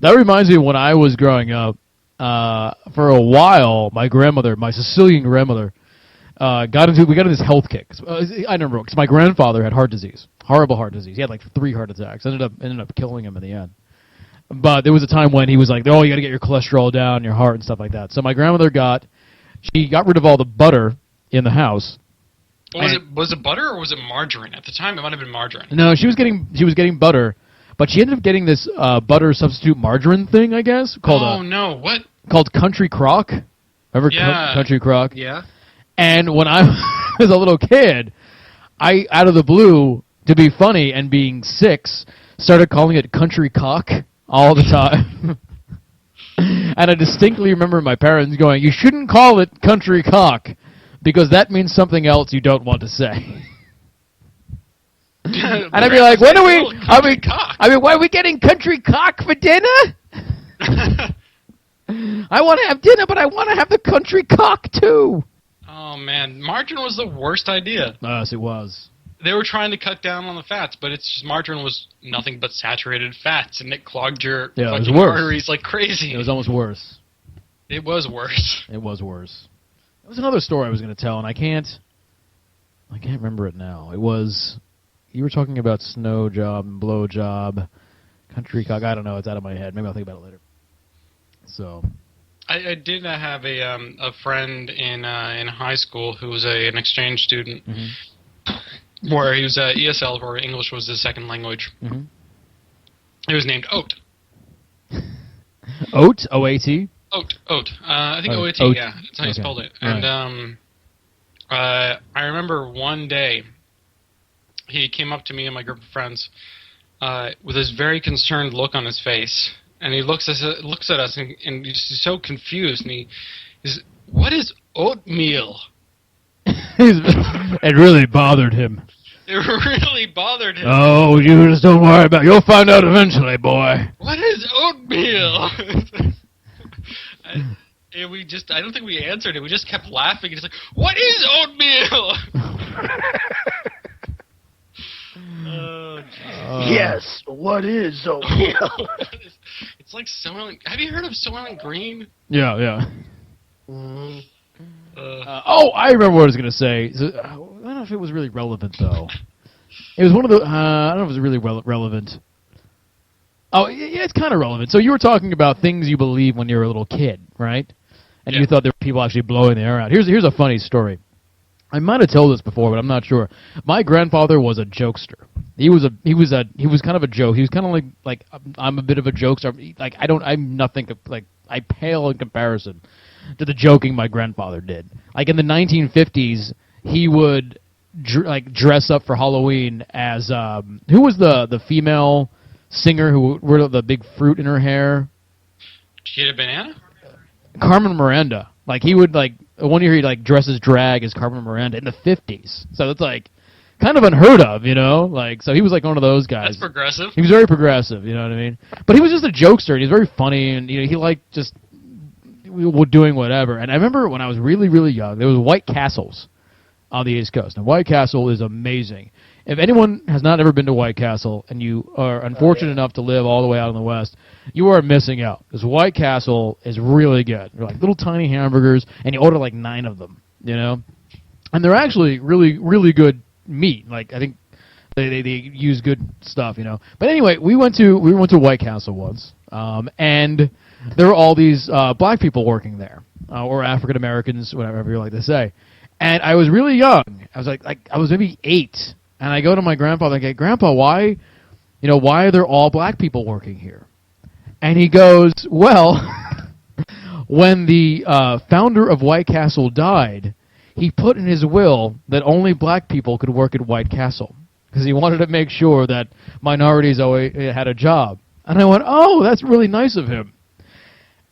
That reminds me of when I was growing up. For a while, my Sicilian grandmother, we got into this health kick. I remember because my grandfather had heart disease, horrible heart disease. He had like 3 heart attacks. Ended up killing him in the end. But there was a time when he was like, "Oh, you got to get your cholesterol down, your heart, and stuff like that." So my grandmother got rid of all the butter in the house. Was it butter or was it margarine? At the time, it might have been margarine. No, she was getting butter, but she ended up getting this butter substitute margarine thing, I guess. What? Called Country Crock. Remember Country Crock? Yeah. And when I was a little kid, I, out of the blue, to be funny and being 6, started calling it Country Cock all the time. And I distinctly remember my parents going, "You shouldn't call it Country Cock, because that means something else you don't want to say." And I'd be like, "When are we? Why are we getting Country Cock for dinner?" I want to have dinner, but I want to have the Country Cock too. Oh man, margarine was the worst idea. Yes, it was. They were trying to cut down on the fats, but it's just margarine was nothing but saturated fats, and it clogged your fucking arteries like crazy. It was almost worse. It was worse. It was worse. There was another story I was going to tell, and I can't remember it now. It was, you were talking about Snow Job and Blow Job, Country Cock. I don't know. It's out of my head. Maybe I'll think about it later. So, I did have a friend in high school who was an exchange student, where he was ESL, where English was his second language. He was named Oat. Oat? O-A-T? Oat. I think Oat. O-A-T, yeah. That's how you Okay. spelled it. Right. And I remember one day he came up to me and my group of friends with this very concerned look on his face. And he looks at us and he's so confused. And he's, "What is oatmeal?" It really bothered him. It really bothered him. Oh, you just don't worry about it. You'll find out eventually, boy. What is oatmeal? I don't think we answered it. We just kept laughing. It's like, what is oatmeal? Oh, Yes, what is oatmeal? it's like Soylent. Have you heard of Soylent Green? Yeah. Mm. I remember what I was going to say. So, I don't know if it was really relevant, though. It was one of the... I don't know if it was really relevant. Oh, yeah, it's kind of relevant. So you were talking about things you believe when you were a little kid, right? And you thought there were people actually blowing the air out. Here's a funny story. I might have told this before, but I'm not sure. My grandfather was a jokester. He was kind of a joke. He was kind of like I'm a bit of a jokester. Like I'm nothing like I pale in comparison to the joking my grandfather did. Like in the 1950s, he would dress up for Halloween as who was the female singer who wore the big fruit in her hair? She had a banana? Carmen Miranda. Like he would one year he dress as drag as Carmen Miranda in the 50s. So it's kind of unheard of, you know? So he was one of those guys. That's progressive. He was very progressive, you know what I mean? But he was just a jokester, and he was very funny, and he liked just doing whatever. And I remember when I was really, really young, there was White Castles on the East Coast. And White Castle is amazing. If anyone has not ever been to White Castle, and you are unfortunate enough to live all the way out in the West, you are missing out. Because White Castle is really good. They're little tiny hamburgers, and you order 9 of them, you know? And they're actually really, really good meat. I think they use good stuff, you know. But anyway, we went to White Castle once, and there were all these black people working there, or African Americans, whatever you like to say. And I was really young. I was I was maybe 8, and I go to my grandfather and I go, "Grandpa, why are there all black people working here?" And he goes, "Well, when the founder of White Castle died, he put in his will that only black people could work at White Castle because he wanted to make sure that minorities always had a job." And I went, "Oh, that's really nice of him."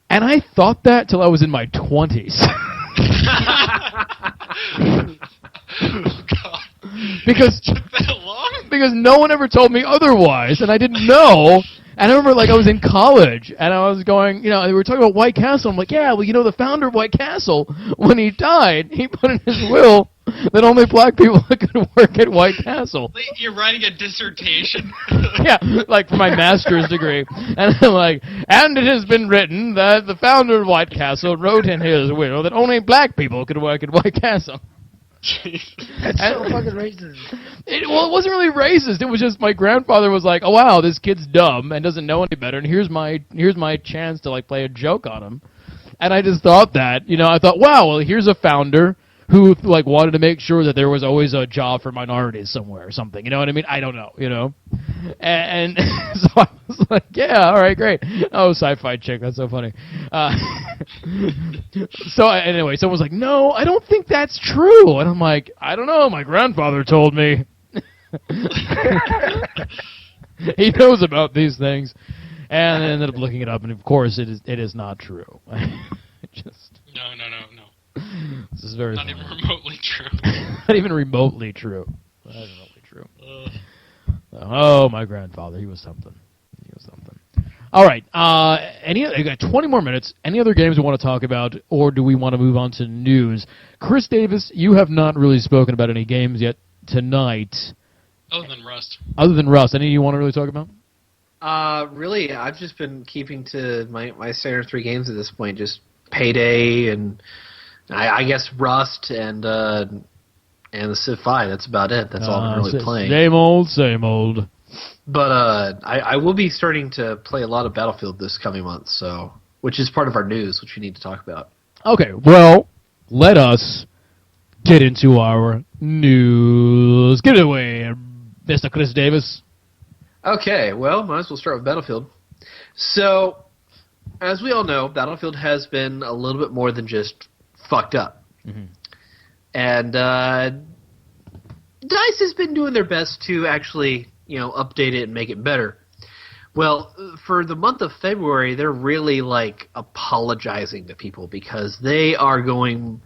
And I thought that till I was in my 20s. God. Because Took that long? because no one ever told me otherwise, and I didn't know. And I remember, I was in college, and I was going, they were talking about White Castle. I'm like, yeah, well, the founder of White Castle, when he died, he put in his will that only black people could work at White Castle. You're writing a dissertation? Yeah, for my master's degree. And I'm like, and it has been written that the founder of White Castle wrote in his will that only black people could work at White Castle. That's so fucking racist. It wasn't really racist. It was just my grandfather was like, "Oh wow, this kid's dumb and doesn't know any better, and here's my chance to play a joke on him." And I just thought that, I thought, wow, well, here's a founder who wanted to make sure that there was always a job for minorities somewhere or something. You know what I mean? I don't know. And so I was like, yeah, all right, great. Oh, sci-fi chick, that's so funny. Anyway, someone was like, no, I don't think that's true. And I'm like, I don't know, my grandfather told me. He knows about these things. And I ended up looking it up, and of course it is not true. Just No. this is very Not even remotely true. not even remotely true. Not even remotely true. Oh, my grandfather, he was something. All right, I got 20 more minutes. Any other games we want to talk about, or do we want to move on to news? Chris Davis, you have not really spoken about any games yet tonight. Other than Rust. Other than Rust, any you want to really talk about? Really, I've just been keeping to my standard 3 games at this point, just Payday and I guess Rust and the Civ 5. That's about it. That's all I'm really playing. Same old. But I will be starting to play a lot of Battlefield this coming month, so which is part of our news, which we need to talk about. Okay, well, let us get into our news. Get it away, Mr. Chris Davis. Okay, well, might as well start with Battlefield. So, as we all know, Battlefield has been a little bit more than just fucked up. Mm-hmm. And DICE has been doing their best to actually, update it and make it better. Well, for the month of February, they're really, apologizing to people because they're going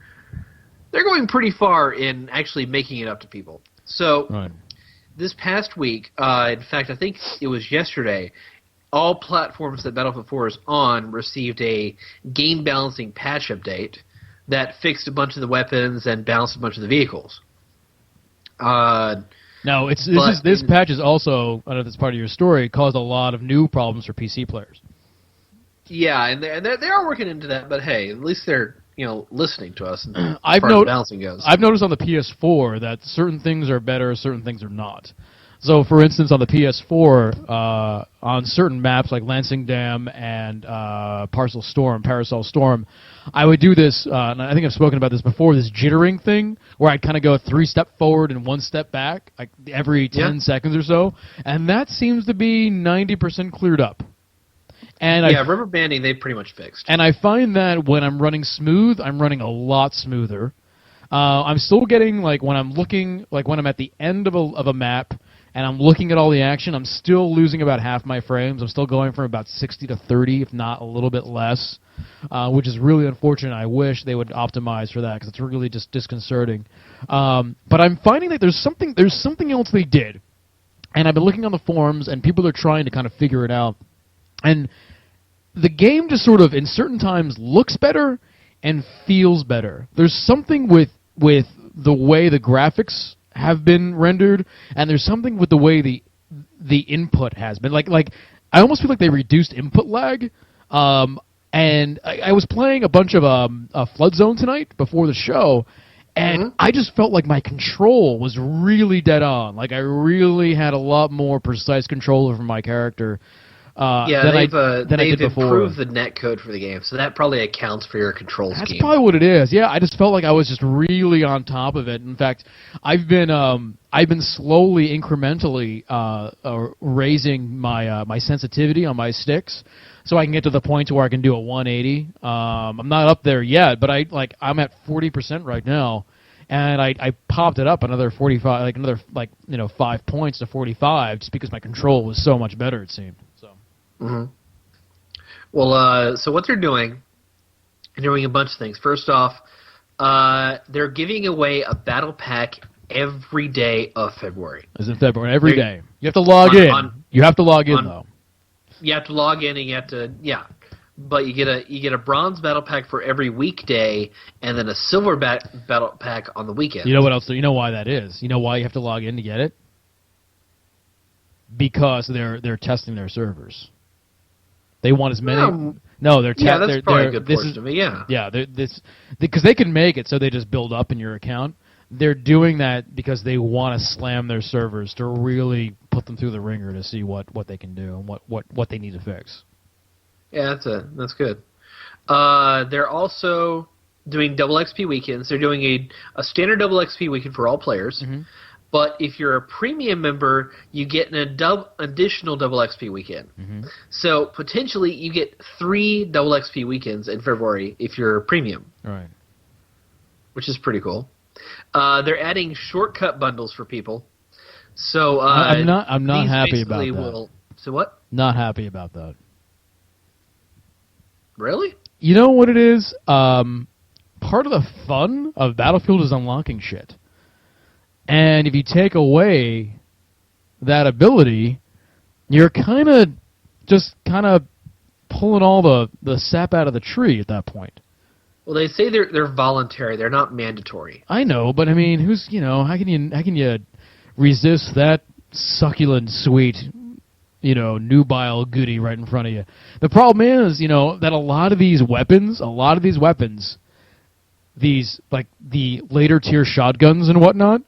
pretty far in actually making it up to people. So, Right. This past week, in fact, I think it was yesterday, all platforms that Battlefield 4 is on received a game balancing patch update that fixed a bunch of the weapons and balanced a bunch of the vehicles. Now, this patch is also, I don't know if it's part of your story, caused a lot of new problems for PC players. Yeah, and they are working into that, but hey, at least they're listening to us. And I've balancing goes. I've noticed on the PS4 that certain things are better, certain things are not. So, for instance, on the PS4, on certain maps like Lansing Dam and Parasol Storm, I would do this, and I think I've spoken about this before, this jittering thing, where I'd kind of go 3 steps forward and 1 step back, like every 10 seconds or so, and that seems to be 90% cleared up. And rubber banding they pretty much fixed. And I find that when I'm running smooth, I'm running a lot smoother. I'm still getting, when I'm looking, when I'm at the end of a map, and I'm looking at all the action, I'm still losing about half my frames. I'm still going from about 60 to 30, if not a little bit less, which is really unfortunate. I wish they would optimize for that because it's really just disconcerting. But I'm finding that there's something else they did, and I've been looking on the forums, and people are trying to kind of figure it out. And the game just sort of, in certain times, looks better and feels better. There's something with the way the graphics have been rendered, and there's something with the way the input has been. Like I almost feel like they reduced input lag. And I was playing a bunch of Flood Zone tonight before the show, and I just felt like my control was really dead on. Like I really had a lot more precise control over my character. They've I did before. Improved the netcode for the game, so that probably accounts for your control scheme. That's probably what it is. Yeah, I just felt like I was just really on top of it. In fact, I've been slowly, incrementally raising my sensitivity on my sticks, so I can get to the point to where I can do a 180. I'm not up there yet, but I'm at 40% right now. And I popped it up another 45, another 5 points to 45, just because my control was so much better. It seemed so. Mm-hmm. Well, so what they're doing a bunch of things. First off, they're giving away a battle pack every day of February. As in February, every day. You have to log in. You have to log in though. You have to log in, and you have to But you get a bronze battle pack for every weekday, and then a silver battle pack on the weekend. You know what else? You know why that is? You know why you have to log in to get it? Because they're testing their servers. They want as many. No, they're testing. Yeah, that's probably a good portion of it. Yeah. Yeah, because they can make it so they just build up in your account. They're doing that because they want to slam their servers to really put them through the ringer to see what they can do and what they need to fix. Yeah, that's good. They're also doing double XP weekends. They're doing a standard double XP weekend for all players. Mm-hmm. But if you're a premium member, you get an additional double XP weekend. Mm-hmm. So potentially you get 3 double XP weekends in February if you're premium. Right. Which is pretty cool. They're adding shortcut bundles for people. So I'm not happy about that. So what? Not happy about that. Really? You know what it is? Part of the fun of Battlefield is unlocking shit. And if you take away that ability, you're kind of pulling all the sap out of the tree at that point. Well, they say they're voluntary. They're not mandatory. I know, but I mean, how can you resist that succulent, sweet, nubile goodie right in front of you? The problem is, that a lot of these weapons, these like the later tier shotguns and whatnot,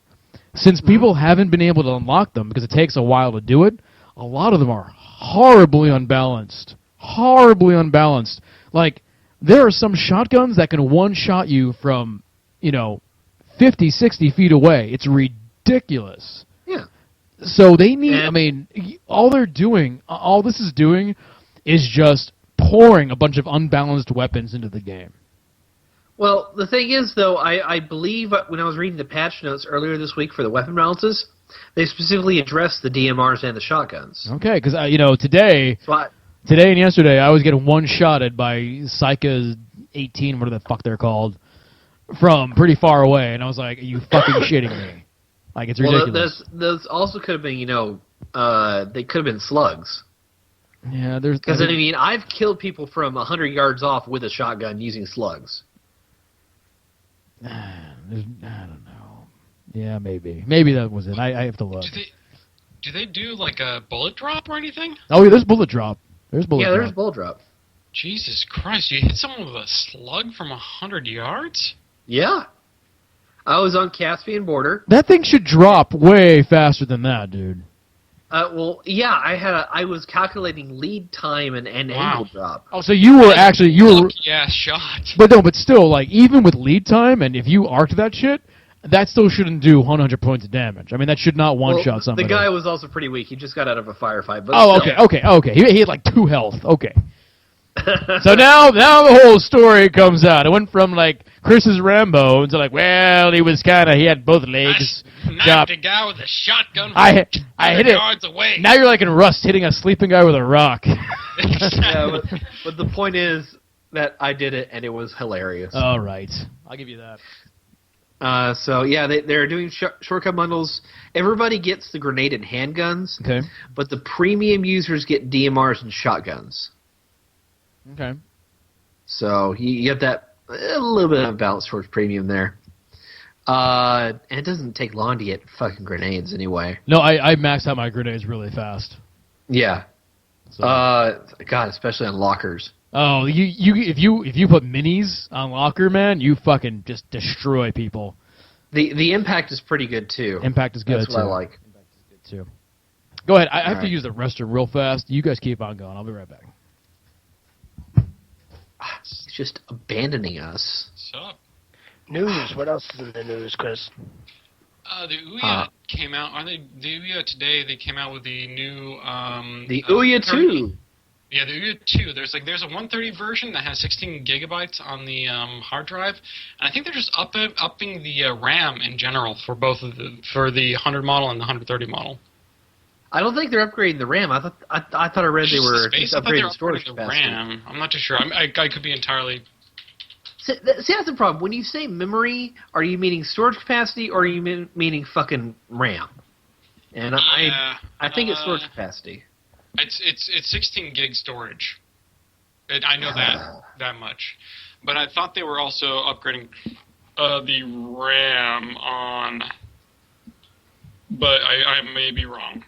since people haven't been able to unlock them because it takes a while to do it, a lot of them are horribly unbalanced. horribly unbalanced. Like, there are some shotguns that can one-shot you from, 50, 60 feet away. It's ridiculous. Yeah. So they need, all this is doing is just pouring a bunch of unbalanced weapons into the game. Well, the thing is, though, I believe when I was reading the patch notes earlier this week for the weapon balances, they specifically addressed the DMRs and the shotguns. Okay, because, today and yesterday, I was getting one-shotted by Psycha 18, whatever the fuck they're called, from pretty far away, and I was like, are you fucking shitting me? Like, it's ridiculous. Well, those also could have been, they could have been slugs. Yeah, Because, I've killed people from 100 yards off with a shotgun using slugs. I don't know. Yeah, maybe. Maybe that was it. I have to look. Do they do, like, a bullet drop or anything? Oh, yeah, there's bullet drop. There's bullet drop. There's bullet drop. Jesus Christ, you hit someone with a slug from 100 yards? Yeah. I was on Caspian border. That thing should drop way faster than that, dude. I was calculating lead time and angle drop. Oh, so you were lucky-ass shot. But still, like, even with lead time, and if you arced that shit, that still shouldn't do 100 points of damage. I mean, that should not one-shot somebody. The guy was also pretty weak. He just got out of a firefight. But okay. He had like 2 health. Okay. So now the whole story comes out. It went from like Chris's Rambo to like, well, he had both legs. Knocked a guy with a shotgun from I hit it. yards away. Now you're like in Rust hitting a sleeping guy with a rock. Yeah, but the point is that I did it and it was hilarious. All right, I'll give you that. They're doing shortcut bundles. Everybody gets the grenade and handguns. Okay. But the premium users get DMRs and shotguns. Okay. So you get that a little bit of balance towards premium there. And it doesn't take long to get fucking grenades anyway. No, I maxed out my grenades really fast. Yeah. So. God, especially on lockers. Oh, if you put minis on locker, man, you fucking just destroy people. The impact is pretty good too. Impact is good. That's what I like. Impact is good too. Go ahead. I have to use the restroom real fast. You guys keep on going. I'll be right back. He's just abandoning us. Sup? News. What else is in the news, Chris? The Ouya came out. The Ouya today? They came out with the new. The Ouya 2. Yeah, the Ouya 2. There's a 130 version that has 16 gigabytes on the hard drive, and I think they're just upping the RAM in general for both of for the 100 model and the 130 model. I don't think they're upgrading the RAM. I thought I read they were just upgrading the storage capacity. RAM. I'm not too sure. I could be entirely. See, that's the problem. When you say memory, are you meaning storage capacity or are you meaning fucking RAM? And I think it's storage capacity. It's 16 gig storage. I know that much, but I thought they were also upgrading the RAM on. But I may be wrong.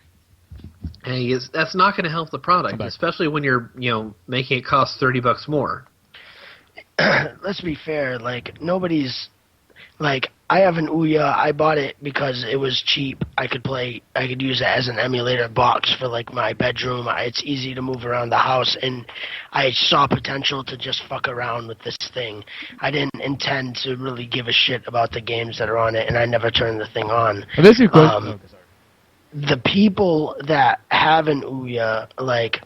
And that's not going to help the product, especially when you're making it cost $30 more. Let's be fair. Like nobody's like I have an Ouya. I bought it because it was cheap. I could use it as an emulator box for like my bedroom. It's easy to move around the house, and I saw potential to just fuck around with this thing. I didn't intend to really give a shit about the games that are on it, and I never turned the thing on. The people that have an Ouya, like,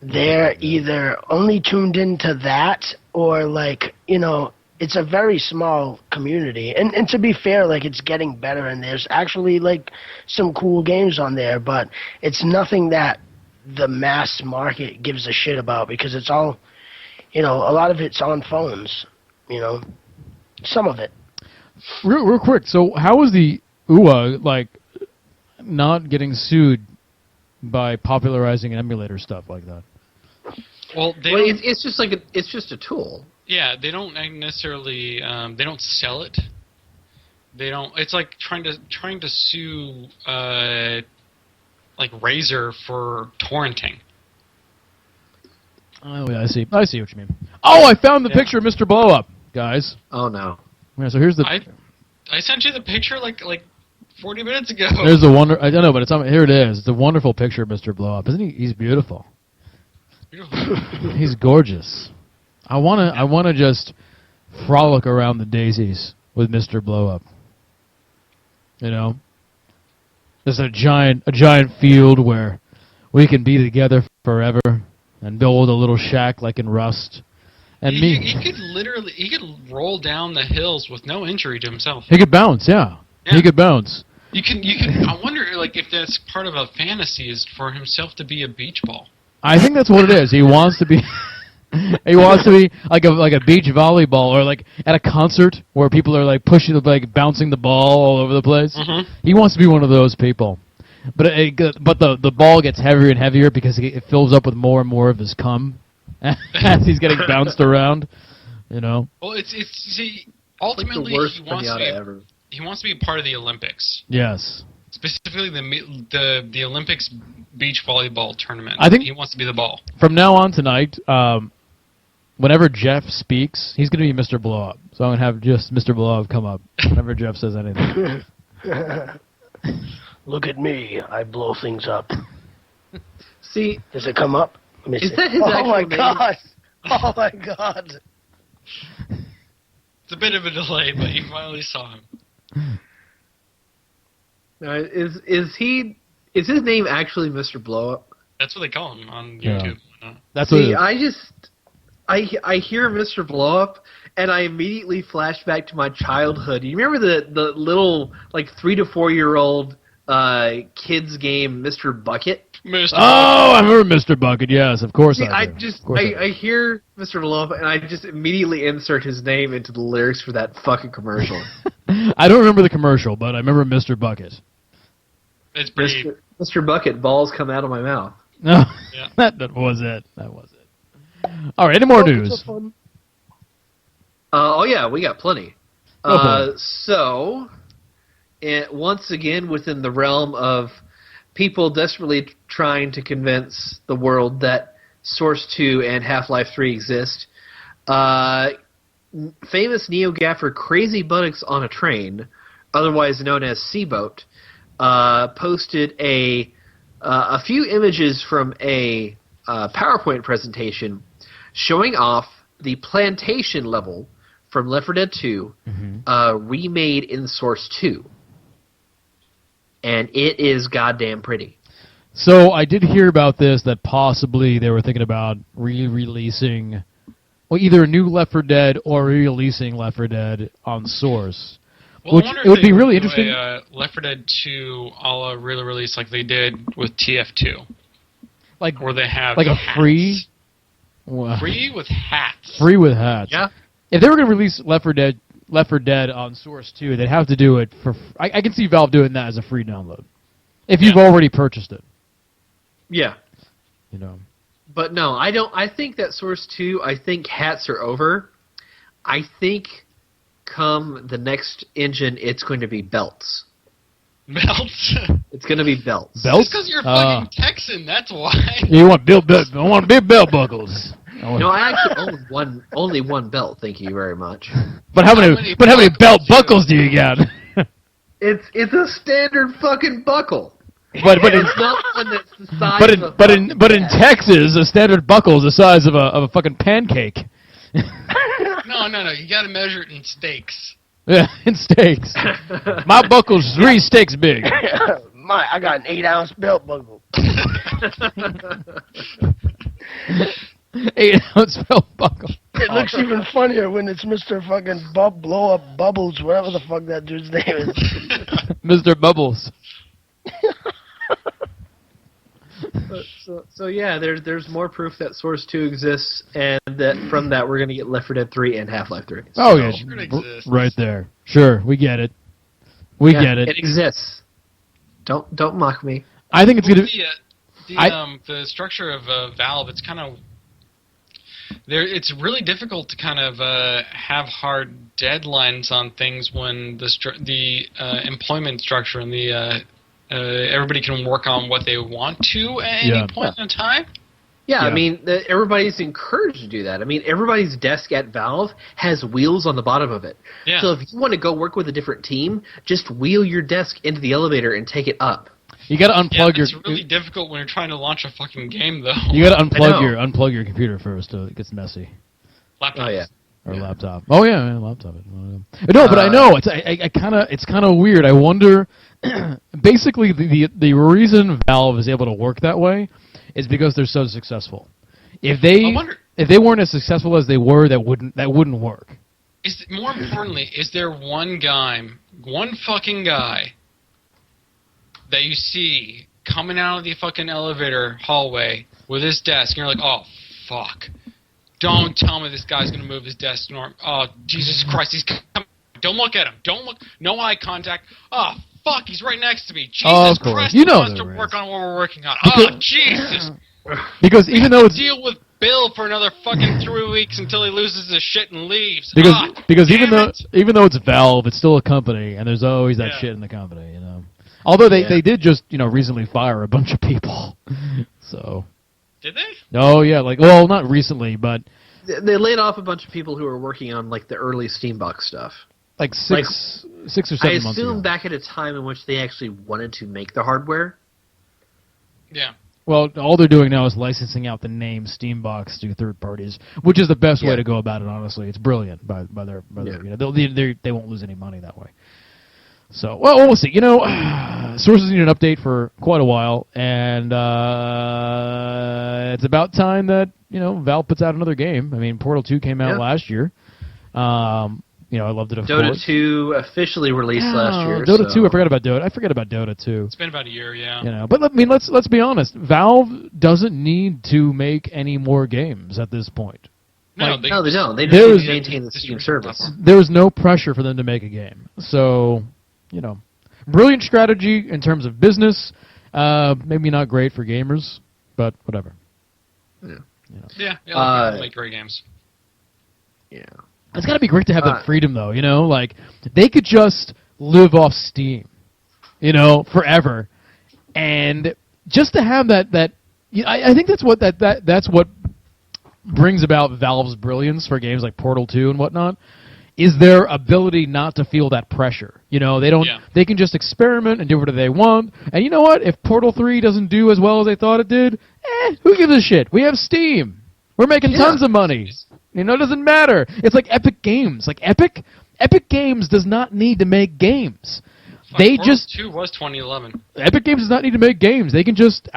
they're either only tuned into that or, like, it's a very small community. And to be fair, like, it's getting better, and there's actually, like, some cool games on there, but it's nothing that the mass market gives a shit about because it's all, a lot of it's on phones, some of it. Real quick, so how is the Ouya, like, not getting sued by popularizing emulator stuff like that? Well, it's just it's just a tool. Yeah, they don't necessarily they don't sell it. They don't. It's like trying to sue like Razer for torrenting. Oh yeah, I see what you mean. Oh, I found the picture of Mr. Blow Up, guys. Oh no. Yeah, so here's the. I sent you the picture like 40 minutes ago. There's the I don't know, but here it is. It's a wonderful picture of Mr. Blow Up, isn't he? He's beautiful. Beautiful. He's gorgeous. I wanna just frolic around the daisies with Mr. Blow Up. You know, there's a giant field where we can be together forever and build a little shack like in Rust. And He could roll down the hills with no injury to himself. He could bounce, yeah. He could bounce. You can. I wonder, like, if that's part of a fantasy is for himself to be a beach ball. I think that's what it is. He wants to be. He wants to be like a beach volleyball, or like at a concert where people are like pushing, like bouncing the ball all over the place. Mm-hmm. He wants to be one of those people. But the ball gets heavier and heavier because it fills up with more and more of his cum as he's getting bounced around. You know. Well, it's ultimately like the worst he wants to be ever. He wants to be part of the Olympics. Yes. Specifically, the Olympics beach volleyball tournament. I think he wants to be the ball. From now on tonight, whenever Jeff speaks, he's going to be Mr. Blow Up. So I'm going to have just Mr. Blow Up come up whenever Jeff says anything. Look at me. I blow things up. See, does it come up? Let me is see. that his actual my name? God! Oh my God! It's a bit of a delay, but you finally saw him. Is his name actually Mr. Blow Up? That's what they call him on Yeah. YouTube. That's what it See, is. I hear Mr. Blow Up, and I immediately flash back to my childhood. You remember the little, like, 3 to 4 year old kids game, Mr. Bucket? I remember Mr. Bucket. Yes, of course. See, I do. I hear Mr. Blow Up, and I just immediately insert his name into the lyrics for that fucking commercial. I don't remember the commercial, but I remember Mr. Bucket. It's pretty. Mr. Bucket, balls come out of my mouth. No, Yeah. that was it. That was it. All right, any more news? Oh yeah, we got plenty. Go for it. So, once again, within the realm of people desperately trying to convince the world that Source 2 and Half-Life 3 exist, famous neo-gaffer Crazy Buttocks on a Train, otherwise known as Seaboat, posted a few images from a PowerPoint presentation showing off the plantation level from Left 4 Dead 2 remade in Source 2. And it is goddamn pretty. So I did hear about this, that possibly they were thinking about re-releasing, well, either a new Left 4 Dead or re-releasing Left 4 Dead on Source. Well, Which I wonder it would if be they really do interesting. A, Left 4 Dead 2 a la really release like they did with TF2, Like where they have like a hats. free with hats. Free with hats. Yeah. If they were going to release Left 4 Dead on Source 2, they'd have to do it for... I can see Valve doing that as a free download. If you've already purchased it. Yeah. You know. But no, I don't. I think that Source 2, I think hats are over. I think come the next engine, it's going to be belts. Belts. It's going to be belts. Belts? Because you're a fucking Texan, that's why. You want I want big belt buckles. No, I actually own only one belt. Thank you very much. But how many belt buckles do you got? It's a standard fucking buckle. But in It's not one that's the size of a but in Texas, a standard buckle is the size of a fucking pancake. No. You got to measure it in steaks. Yeah, in steaks. My buckle's 3 steaks big. I got an 8-ounce belt buckle. 8-ounce belt buckle. It looks even funnier when it's Mr. fucking Blow Up Bubbles, whatever the fuck that dude's name is. Mr. Bubbles. So yeah, there's more proof that Source 2 exists, and that from that we're gonna get Left 4 Dead 3 and Half-Life 3. Oh yeah, Sure it exists. right there. Sure, we get it. We get it. It exists. Don't mock me. I think it's Well, gonna. the structure of Valve, it's kind of it's really difficult to kind of have hard deadlines on things when the employment structure and the everybody can work on what they want to at any point in time. Yeah, I mean, everybody's encouraged to do that. I mean, everybody's desk at Valve has wheels on the bottom of it. Yeah. So if you want to go work with a different team, just wheel your desk into the elevator and take it up. You gotta unplug It's really difficult when you're trying to launch a fucking game, though. You gotta unplug your computer first, so it gets messy. Laptop. Oh yeah. Or laptop. Oh yeah, laptop. No, but I know it's kind of weird. I wonder. Basically, the reason Valve is able to work that way is because they're so successful. If they weren't as successful as they were, that wouldn't work. More importantly, is there one fucking guy that you see coming out of the fucking elevator hallway with his desk, and you're like, oh fuck. Don't tell me this guy's gonna move his desk, Norm. Oh, Jesus Christ, he's coming. Don't look at him. Don't look. No eye contact. Oh, fuck, he's right next to me. Jesus Christ, he wants to work on what we're working on. Oh, Jesus. Because even though it's... deal with Bill for another fucking 3 weeks until he loses his shit and leaves. Because even though it's Valve, it's still a company, and there's always that shit in the company, you know. Although they did just, recently fire a bunch of people. So... Did they? Oh, yeah, well, not recently, but... They laid off a bunch of people who were working on, the early Steambox stuff. Six or 7 months ago. I assume back at a time in which they actually wanted to make the hardware. Yeah. Well, all they're doing now is licensing out the name Steambox to third parties, which is the best way to go about it, honestly. It's brilliant by their they won't lose any money that way. So, well, we'll see. Sources need an update for quite a while, and it's about time that, Valve puts out another game. I mean, Portal 2 came out last year. I loved it, of course. Dota 2 officially released last year. Dota 2, I forgot about Dota. I forget about Dota 2. It's been about a year, yeah. But let's be honest. Valve doesn't need to make any more games at this point. No, they don't. They just need to maintain the Steam service. There's no pressure for them to make a game. So, brilliant strategy in terms of business. Maybe not great for gamers, but whatever. Yeah. Make great games. Yeah. It's got to be great to have that freedom, though. They could just live off Steam, forever, and just to have that. I think that's what brings about Valve's brilliance for games like Portal 2 and whatnot. Is their ability not to feel that pressure. They don't. Yeah. They can just experiment and do whatever they want. And you know what? If Portal 3 doesn't do as well as they thought it did, who gives a shit? We have Steam. We're making tons of money. It doesn't matter. It's like Epic Games. Epic Games does not need to make games. Portal 2 was 2011. Epic Games does not need to make games. They can just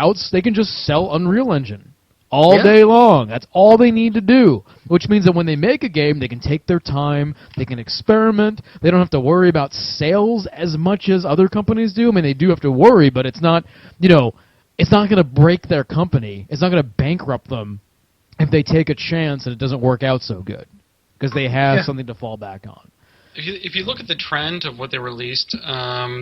sell Unreal Engine all day long. That's all they need to do. Which means that when they make a game, they can take their time. They can experiment. They don't have to worry about sales as much as other companies do. I mean, they do have to worry, but it's not. It's not going to break their company. It's not going to bankrupt them if they take a chance and it doesn't work out so good, because they have something to fall back on. If you look at the trend of what they released,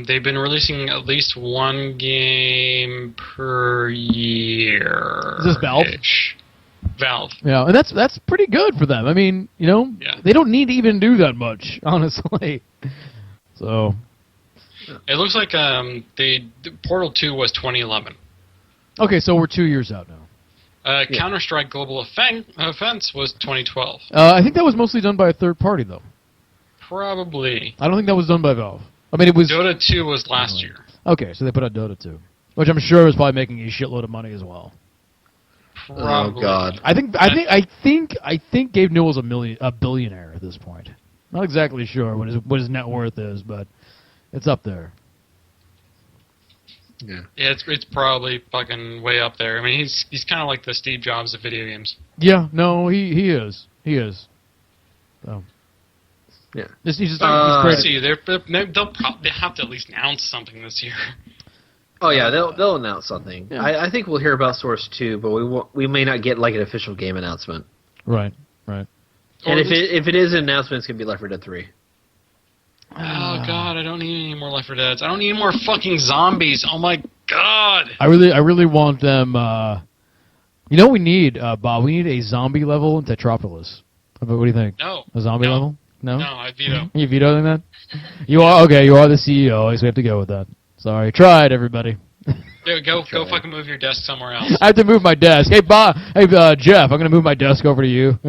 they've been releasing at least one game per year. Is this Valve? Valve. Yeah, and that's pretty good for them. I mean, they don't need to even do that much, honestly. So. It looks like Portal 2 was 2011. Okay, so we're 2 years out now. Counter-Strike Global Offense was 2012. I think that was mostly done by a third party, though. Probably. I don't think that was done by Valve. I mean, it was... Dota 2 was last year. Okay, so they put out Dota 2, which I'm sure was probably making a shitload of money as well. Probably. Oh God. I think Gabe Newell's a billionaire at this point. Not exactly sure what his net worth is, but it's up there. Yeah, it's probably fucking way up there. I mean, he's kind of like the Steve Jobs of video games. Yeah, no, he is. So. Yeah. He's crazy. See, they have to at least announce something this year. Oh yeah, they'll announce something. Yeah. I think we'll hear about Source 2, but we may not get an official game announcement. Right. And if it is an announcement, it's gonna be Left 4 Dead 3. Oh God, I don't need any more Left 4 Deads. I don't need any more fucking zombies. Oh my God. I really want them. We need Bob. We need a zombie level in Tetropolis. What do you think? No. A zombie level? No. No, I veto. You vetoing that? You are okay. You are the CEO. I guess we have to go with that. Sorry. Tried, everybody. Go fucking move your desk somewhere else. I have to move my desk. Hey, Bob. Hey, Jeff. I'm gonna move my desk over to you.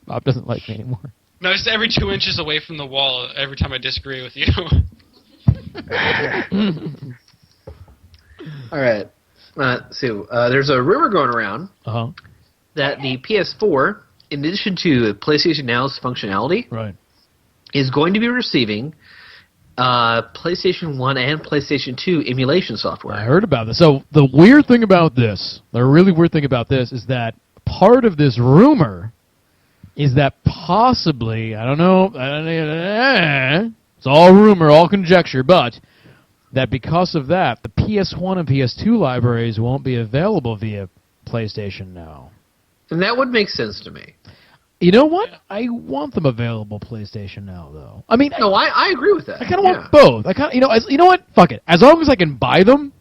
Bob doesn't like me anymore. No, it's every 2 inches away from the wall every time I disagree with you. All right. So there's a rumor going around that the PS4, in addition to PlayStation Now's functionality, is going to be receiving PlayStation 1 and PlayStation 2 emulation software. I heard about this. So the weird thing about this, the really weird thing about this, is that part of this rumor is that possibly, I don't know, it's all rumor, all conjecture, but that because of that, the PS1 and PS2 libraries won't be available via PlayStation Now. And that would make sense to me. You know what? I want them available PlayStation Now, though. I mean, no, I agree with that. I kind of want both. I kind of, you know what? Fuck it. As long as I can buy them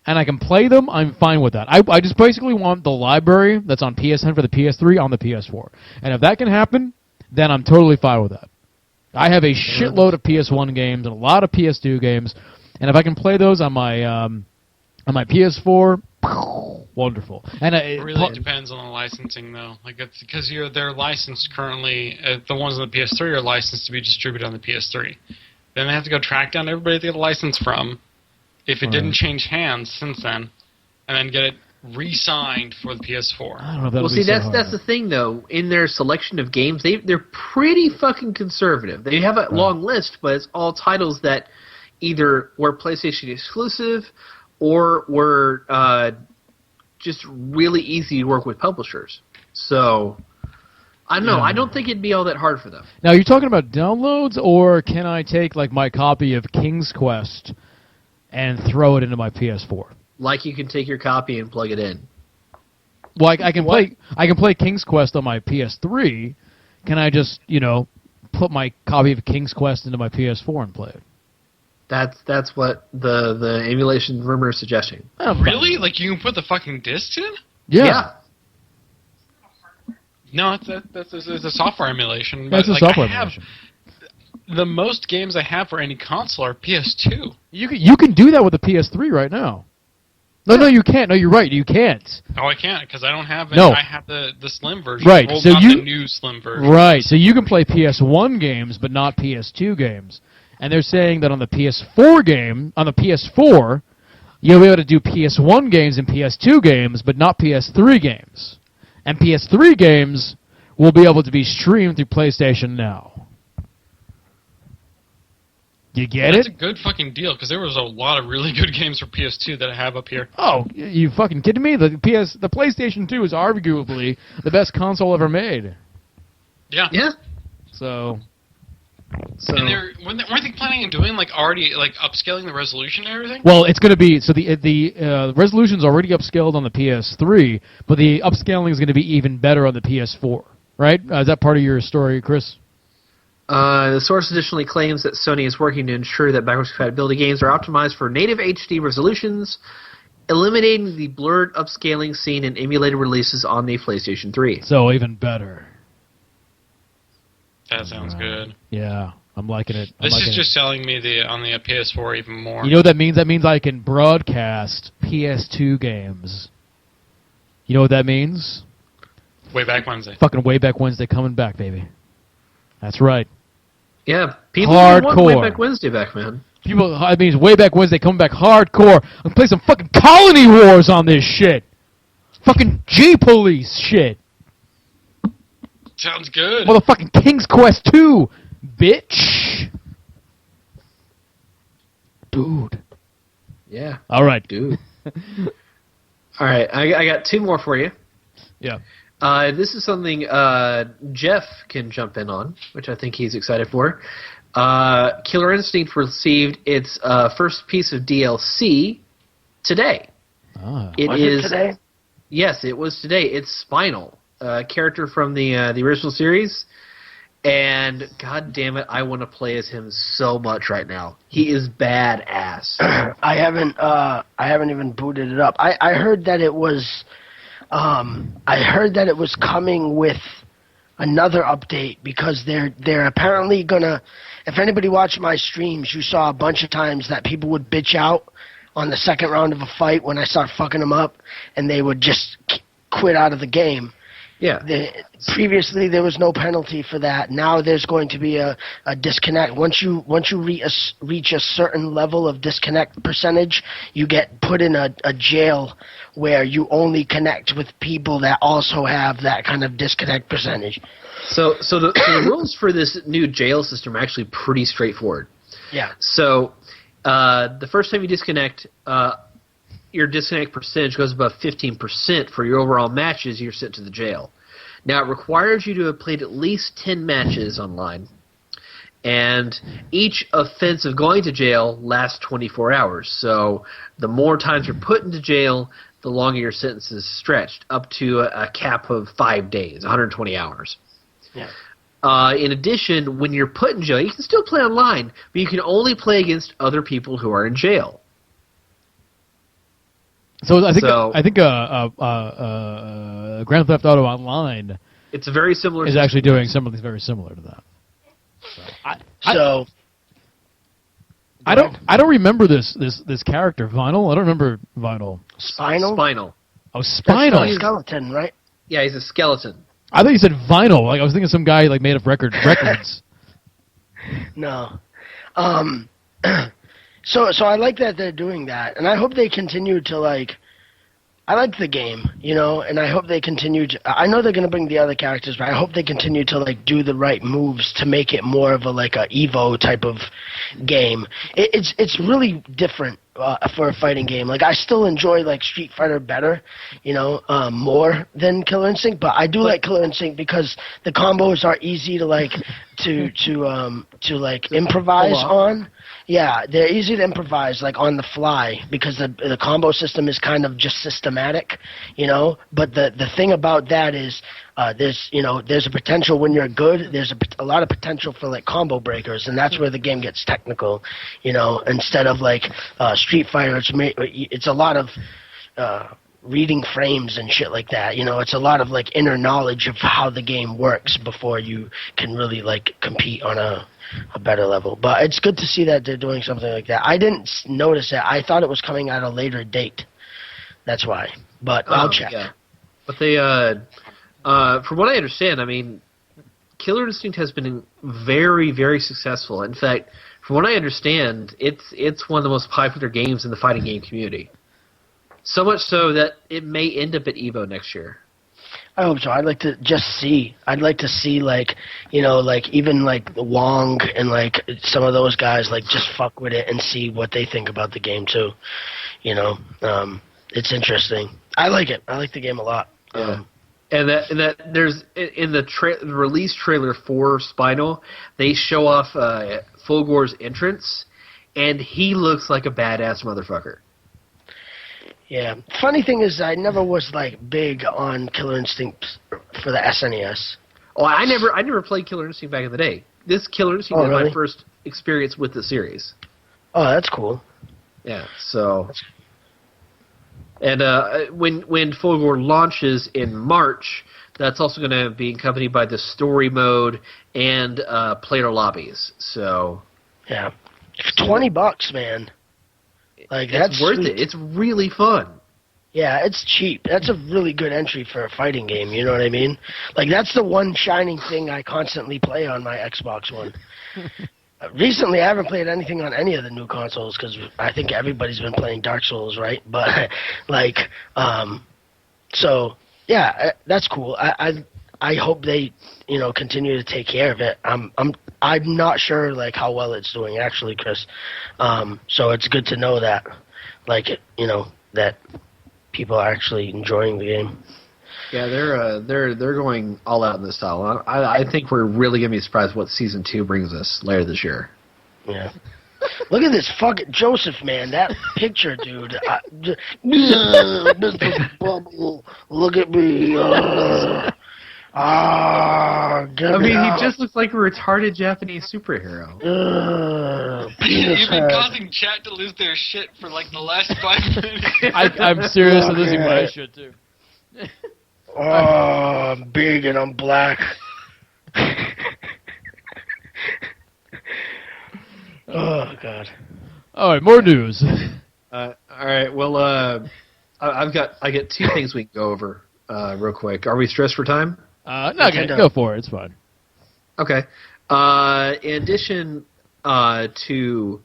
and I can play them, I'm fine with that. I just basically want the library that's on PSN for the PS3 on the PS4, and if that can happen, then I'm totally fine with that. I have a shitload of PS1 games and a lot of PS2 games, and if I can play those on my PS4. Wonderful. And it really depends on the licensing, though. Like, it's because they're licensed currently. The ones on the PS3 are licensed to be distributed on the PS3. Then they have to go track down everybody they get a license from, if it didn't change hands since then, and then get it re-signed for the PS4. I don't know if that'll well, see, that's the thing, though. In their selection of games, they're pretty fucking conservative. They have a long list, but it's all titles that either were PlayStation exclusive or were just really easy to work with publishers. So, I don't know. I don't think it'd be all that hard for them. Now, are you talking about downloads, or can I take like my copy of King's Quest and throw it into my PS4? Like you can take your copy and plug it in. Well, I can play King's Quest on my PS3. Can I just, put my copy of King's Quest into my PS4 and play it? That's what the emulation rumor is suggesting. Oh, really? Like you can put the fucking discs in? Yeah. No, it's a software emulation. That's a software emulation. The most games I have for any console are PS2. You can do that with the PS3 right now. No, you can't. No, you're right. You can't. Oh, I can't because I don't have it. No. I have the slim version. Right. Well, so not the new slim version. Right. So you can play PS1 games, but not PS2 games. And they're saying that on the PS4, you'll be able to do PS1 games and PS2 games, but not PS3 games. And PS3 games will be able to be streamed through PlayStation Now. You get That's it? a good fucking deal, because there was a lot of really good games for PS2 that I have up here. Oh, you fucking kidding me? The PlayStation 2 is arguably the best console ever made. Yeah. Yeah. So... And weren't they planning on doing already upscaling the resolution and everything? Well, it's going to be the resolution's already upscaled on the PS3, but the upscaling is going to be even better on the PS4, right? Is that part of your story, Chris? The source additionally claims that Sony is working to ensure that backwards compatibility games are optimized for native HD resolutions, eliminating the blurred upscaling seen in emulated releases on the PlayStation 3. So even better. That sounds good. Yeah, I'm liking it. This is just selling me on the PS4 even more. You know what that means? That means I can broadcast PS2 games. You know what that means? Way Back Wednesday. Fucking Way Back Wednesday coming back, baby. That's right. Yeah, people Hardcore. want Way Back Wednesday back, man. It means Way Back Wednesday coming back hardcore. I'm gonna play some fucking Colony Wars on this shit. Fucking G-Police shit. Sounds good. Motherfucking King's Quest 2, bitch. Dude. Yeah. All right. Dude. All right, I got two more for you. Yeah. This is something Jeff can jump in on, which I think he's excited for. Killer Instinct received its first piece of DLC today. Was it today? Yes, it was today. It's Spinal. Character from the original series, and god damn it, I want to play as him so much right now. He is badass. I haven't even booted it up. I heard that it was coming with another update because they're apparently gonna. If anybody watched my streams, you saw a bunch of times that people would bitch out on the second round of a fight when I start fucking them up, and they would just quit out of the game. Yeah. Previously, there was no penalty for that. Now there's going to be a disconnect. Once you reach a certain level of disconnect percentage, you get put in a jail where you only connect with people that also have that kind of disconnect percentage. So the rules for this new jail system are actually pretty straightforward. Yeah. So the first time you disconnect, your disconnect percentage goes above 15% for your overall matches, you're sent to the jail. Now, it requires you to have played at least 10 matches online, and each offense of going to jail lasts 24 hours. So the more times you're put into jail, the longer your sentence is stretched, up to a cap of 5 days, 120 hours. Yeah. In addition, when you're put in jail, you can still play online, but you can only play against other people who are in jail. So I think Grand Theft Auto Online It's very similar. is actually doing something very similar to that. I don't remember this character Vinyl. I don't remember Vinyl. Spinal. Oh, Spinal. That's skeleton, right? Yeah, he's a skeleton. I thought you said Vinyl. Like I was thinking some guy like made up records. No. So I like that they're doing that, and I hope they continue to like. I like the game, and I hope they continue to. I know they're gonna bring the other characters, but I hope they continue to like do the right moves to make it more of a Evo type of game. It's really different for a fighting game. Like I still enjoy like Street Fighter better, more than Killer Instinct, but I do like Killer Instinct because the combos are easy to like to improvise on. Yeah, they're easy to improvise, like, on the fly, because the combo system is kind of just systematic, But the thing about that is there's a potential when you're good, there's a lot of potential for, like, combo breakers, and that's where the game gets technical, Instead of, like, Street Fighter, it's a lot of reading frames and shit like that, It's a lot of, like, inner knowledge of how the game works before you can really, like, compete on a better level. But it's good to see that they're doing something like that. I didn't notice it. I thought it was coming at a later date. That's why. But I'll check. Yeah. But they, from what I understand, I mean, Killer Instinct has been very, very successful. In fact, from what I understand, it's one of the most popular games in the fighting game community. So much so that it may end up at EVO next year. I hope so. I'd like to just see. I'd like to see, like, like, even, like, Wong and, like, some of those guys, like, just fuck with it and see what they think about the game, too. It's interesting. I like it. I like the game a lot. Yeah. And that there's, in the release trailer for Spinal, they show off Fulgore's entrance, and he looks like a badass motherfucker. Yeah. Funny thing is, I never was like big on Killer Instinct for the SNES. Oh, I never played Killer Instinct back in the day. This Killer Instinct was really? my first experience with the series. Oh, that's cool. Yeah. So, and when Fulgore launches in March, that's also going to be accompanied by the story mode and player lobbies. So. Yeah. $20, man. Like, that's worth sweet. it. It's really fun. Yeah, it's cheap. That's a really good entry for a fighting game, you know what I mean? Like, that's the one shining thing I constantly play on my Xbox One. Recently, I haven't played anything on any of the new consoles because I think everybody's been playing Dark Souls, right? But, like, so, yeah, that's cool. I hope they, continue to take care of it. I'm not sure, like, how well it's doing, actually, Chris. So it's good to know that, like, that people are actually enjoying the game. Yeah, they're going all out in this style. I think we're really gonna be surprised what season 2 brings us later this year. Yeah. Look at this fucking Joseph, man. That picture, dude. Look at me. He just looks like a retarded Japanese superhero. You've been causing chat to lose their shit for like the last 5 minutes. I'm seriously losing my shit too. I'm big and I'm black. Oh God. All right, more news. All right. Well, I got 2 things we can go over. real quick. Are we stressed for time? No, okay, go for it. It's fine. Okay. In addition to...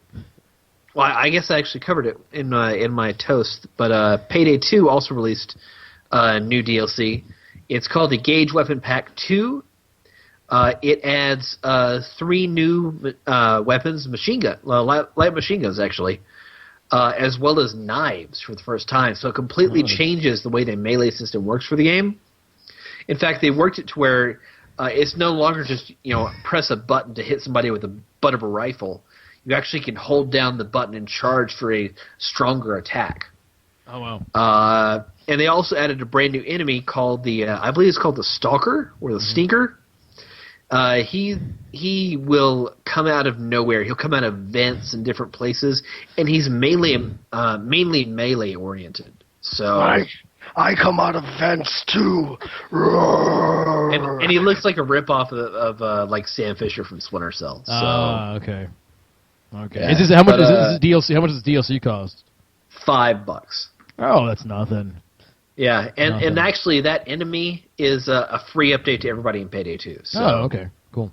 Well, I guess I actually covered it in my toast, but Payday 2 also released new DLC. It's called the Gauge Weapon Pack 2. It adds 3 new weapons, light machine guns actually, as well as knives for the first time. So it completely changes the way the melee system works for the game. In fact, they worked it to where it's no longer just press a button to hit somebody with the butt of a rifle. You actually can hold down the button and charge for a stronger attack. Oh, wow. And they also added a brand new enemy called I believe it's called the Stalker, or the Sneaker. He will come out of nowhere. He'll come out of vents in different places, and he's mainly melee-oriented. So I come out of vents, too. Roar. And he looks like a ripoff of like Sam Fisher from Splinter Cell. So. Okay. Okay. Yeah. How much is this DLC? How much does DLC cost? $5. Oh, that's nothing. Yeah, and actually that enemy is a free update to everybody in Payday 2. So. Oh, okay, cool.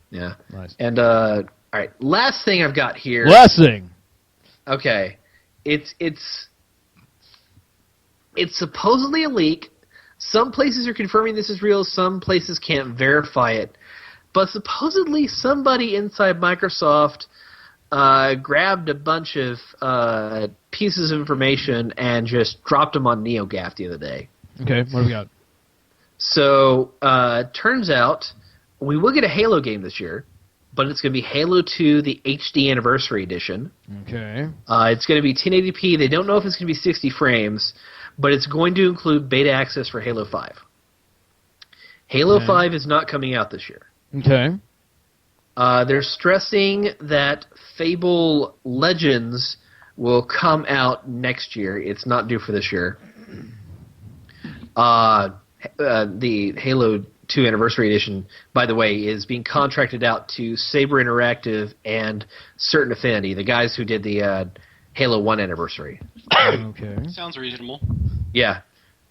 Yeah. Nice. And all right, last thing I've got here. Last thing. Okay, it's supposedly a leak. Some places are confirming this is real. Some places can't verify it. But supposedly somebody inside Microsoft grabbed a bunch of pieces of information and just dropped them on NeoGAF the other day. Okay, what do we got? So, turns out we will get a Halo game this year, but it's going to be Halo 2, the HD Anniversary Edition. Okay. It's going to be 1080p. They don't know if it's going to be 60 frames, but it's going to include beta access for Halo 5. Halo 5 is not coming out this year. Okay. They're stressing that Fable Legends will come out next year. It's not due for this year. The Halo 2 Anniversary Edition, by the way, is being contracted out to Saber Interactive and Certain Affinity, the guys who did the Halo 1 Anniversary. Okay. Sounds reasonable. Yeah.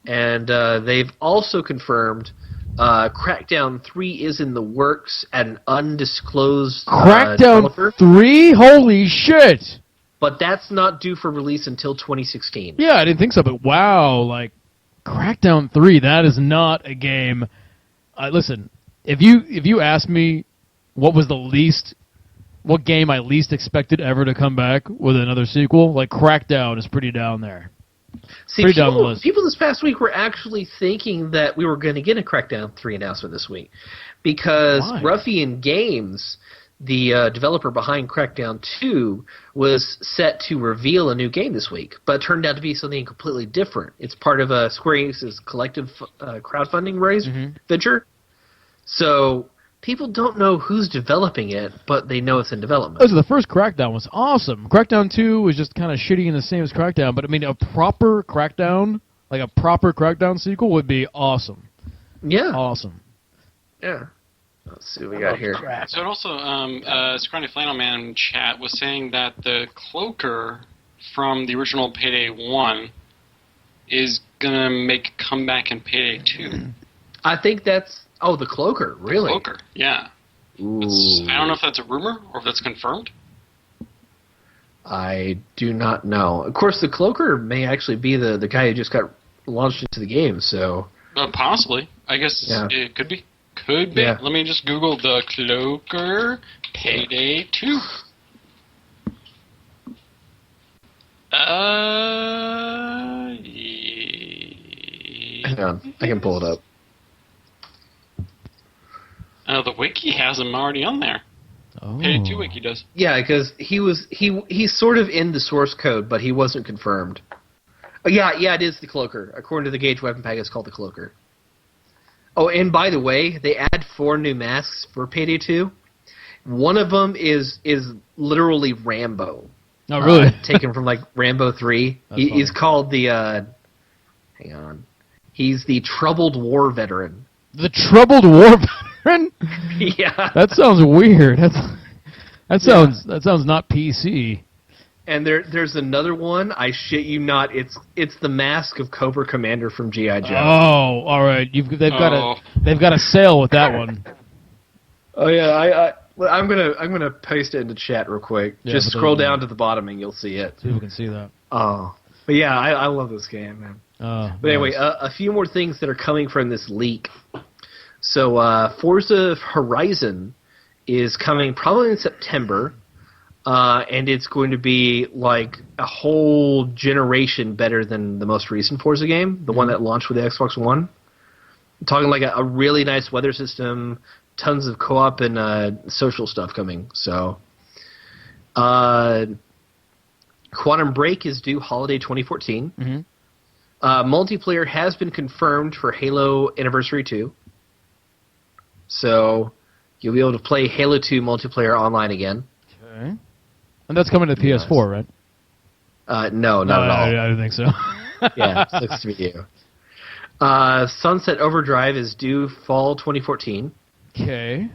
And they've also confirmed Crackdown 3 is in the works at an undisclosed Crackdown developer. 3? Holy shit! But that's not due for release until 2016. Yeah, I didn't think so, but wow, like, Crackdown 3, that is not a game. Listen, if you ask me what game I least expected ever to come back with another sequel, like, Crackdown is pretty down there. See, people this past week were actually thinking that we were going to get a Crackdown 3 announcement this week. Because Ruffian Games, the developer behind Crackdown 2, was set to reveal a new game this week, but it turned out to be something completely different. It's part of Square Enix's collective crowdfunding venture. So people don't know who's developing it, but they know it's in development. The first Crackdown was awesome. Crackdown 2 was just kind of shitty and the same as Crackdown, but I mean, a proper Crackdown, like a proper Crackdown sequel would be awesome. Yeah. Awesome. Yeah. Let's see what we got here. So it also, Scrawny Flannel Man chat was saying that the Cloaker from the original Payday 1 is going to make a comeback in Payday 2. I think that's... Oh, the Cloaker, really? The Cloaker, yeah. I don't know if that's a rumor or if that's confirmed. I do not know. Of course, the Cloaker may actually be the guy who just got launched into the game, so... Possibly. I guess it could be. Could be. Yeah. Let me just Google the Cloaker Payday 2. Hang on. I can pull it up. The wiki has him already on there. Oh. Payday 2 wiki does. Yeah, because he's sort of in the source code, but he wasn't confirmed. Oh, yeah, it is the Cloaker. According to the Gauge Weapon Pack, it's called the Cloaker. Oh, and by the way, they add 4 new masks for Payday 2. One of them is literally Rambo. Oh, really? Taken from, like, Rambo 3. He's called the... hang on. He's the Troubled War Veteran. The Troubled War Veteran? Yeah. That sounds weird. That sounds not PC. And there's another one. I shit you not. It's the mask of Cobra Commander from G.I. Joe. Oh, all right. They've got a sale with that one. Oh yeah, I'm gonna paste it into chat real quick. Yeah, Just scroll down to the bottom and you'll see it. People can see that. Oh, but yeah, I love this game, man. But anyway, a few more things that are coming from this leak. So Forza Horizon is coming probably in September, and it's going to be like a whole generation better than the most recent Forza game, the one that launched with the Xbox One. I'm talking like a really nice weather system, tons of co-op and social stuff coming. So, Quantum Break is due holiday 2014. Mm-hmm. Multiplayer has been confirmed for Halo Anniversary 2. So, you'll be able to play Halo 2 multiplayer online again. Okay. And that's coming to the PS4, right? No, not at all. I don't think so. Yeah, looks to be you. Sunset Overdrive is due fall 2014. Okay.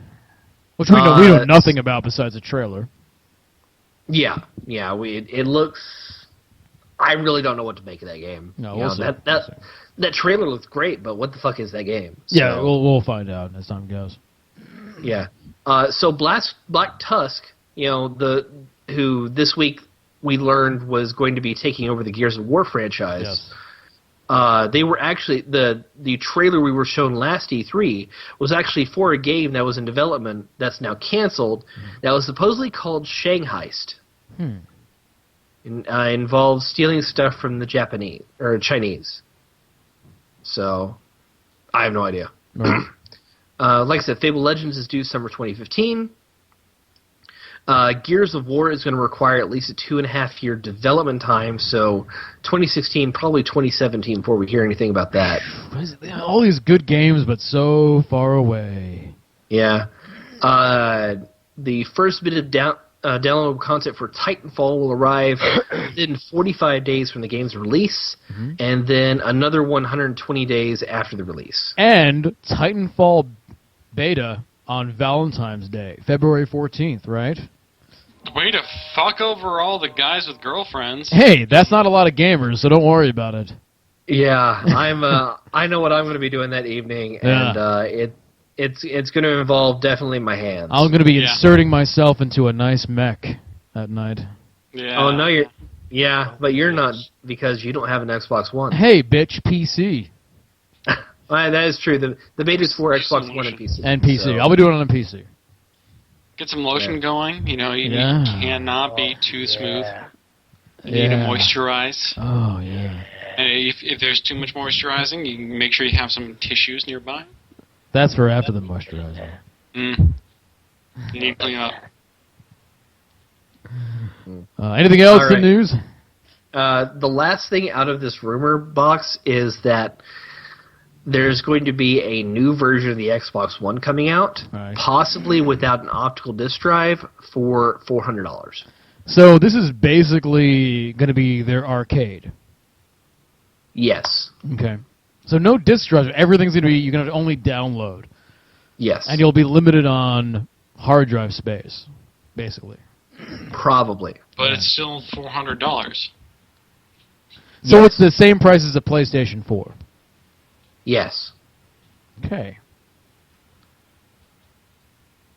Which we know nothing about besides a trailer. Yeah. It looks. I really don't know what to make of that game. No, we'll see. That trailer looks great, but what the fuck is that game? Yeah, we'll find out as time goes. Yeah. So Black Tusk, who this week we learned was going to be taking over the Gears of War franchise. Yes. They were actually the trailer we were shown last E3 was actually for a game that was in development that's now canceled. That was supposedly called Shangheist. Involves stealing stuff from the Japanese or Chinese. So, I have no idea. Right. Like I said, Fable Legends is due summer 2015. Gears of War is going to require at least a 2.5-year development time, so 2016, probably 2017 before we hear anything about that. All these good games, but so far away. Yeah. The first bit of downloadable content for Titanfall will arrive within 45 days from the game's release, and then another 120 days after the release. And Titanfall beta on Valentine's Day, February 14th, right? Way to fuck over all the guys with girlfriends. Hey, that's not a lot of gamers, so don't worry about it. Yeah, I know what I'm going to be doing that evening, and it's going to involve definitely my hands. I'm going to be inserting myself into a nice mech that night. Yeah. Oh no, but you're not, because you don't have an Xbox One. Hey, bitch, PC. That is true. The beta's for Xbox One and PC. And PC. So. I'll be doing it on PC. Get some lotion going. You cannot be too smooth. You need to moisturize. Oh, yeah. And if there's too much moisturizing, you can make sure you have some tissues nearby. That's for after the moisturizer. You need to clean up. Anything else All right. in news? The last thing out of this rumor box is that there's going to be a new version of the Xbox One coming out, possibly without an optical disc drive, for $400. So this is basically going to be their arcade. Yes. Okay. So no disc drive. Everything's going to be, you're going to only download. Yes. And you'll be limited on hard drive space, basically. Probably. But it's still $400. So it's the same price as a PlayStation 4. Yes. Okay.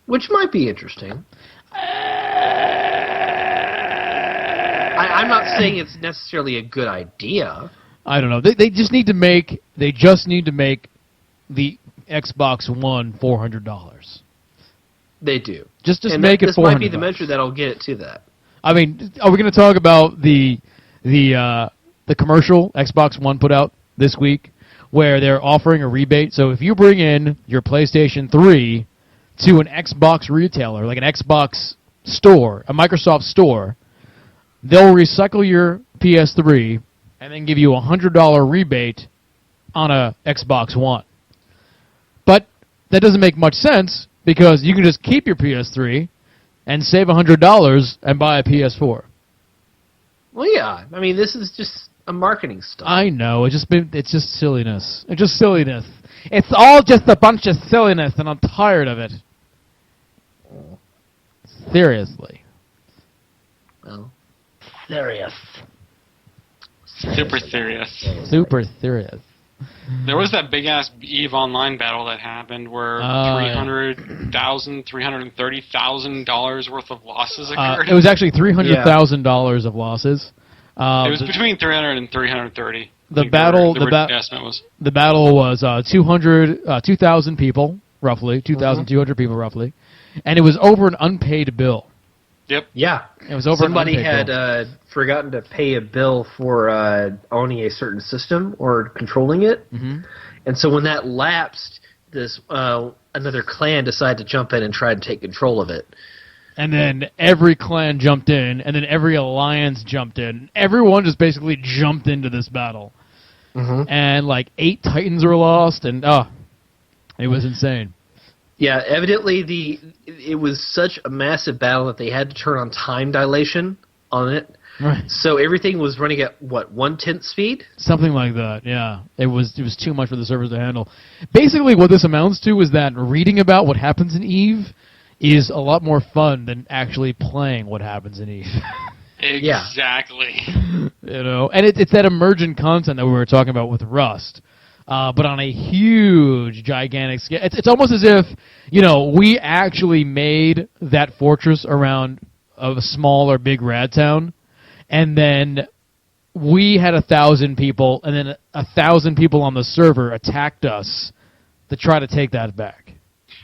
Which might be interesting. I'm not saying it's necessarily a good idea. I don't know. They just need to make the Xbox One $400. They do. Just and make it $400. This might be the measure that'll get it to that. I mean, are we going to talk about the commercial Xbox One put out this week, where they're offering a rebate? So if you bring in your PlayStation 3 to an Xbox retailer, like an Xbox store, a Microsoft store, they'll recycle your PS3 and then give you a $100 rebate on a Xbox One. But that doesn't make much sense, because you can just keep your PS3 and save $100 and buy a PS4. Well, yeah. I mean, this is just a marketing stunt. I know. It's just silliness. It's just silliness. It's all just a bunch of silliness, and I'm tired of it. Seriously. Well, serious. Super serious. Super serious. There was that big-ass EVE Online battle that happened where $330,000 worth of losses occurred. It was actually $300,000 of losses. It was between 300 and 330. The estimate was 2,000 people, roughly, 2,200 people, roughly. And it was over an unpaid bill. Yep. Yeah. It was over Somebody an unpaid bill. had forgotten to pay a bill for owning a certain system or controlling it. Mm-hmm. And so when that lapsed, this another clan decided to jump in and try and take control of it. And then every clan jumped in, and then every alliance jumped in. Everyone just basically jumped into this battle. Mm-hmm. And like 8 Titans were lost, and it was insane. Yeah, evidently it was such a massive battle that they had to turn on time dilation on it. Right. So everything was running at, 1/10 speed? Something like that, yeah. It was too much for the servers to handle. Basically, what this amounts to is that reading about what happens in EVE is a lot more fun than actually playing what happens in EVE. Exactly. And it's that emergent content that we were talking about with Rust, but on a huge, gigantic scale. It's almost as if, we actually made that fortress around a small or big rad town, and then we had 1,000 people, and then 1,000 people on the server attacked us to try to take that back.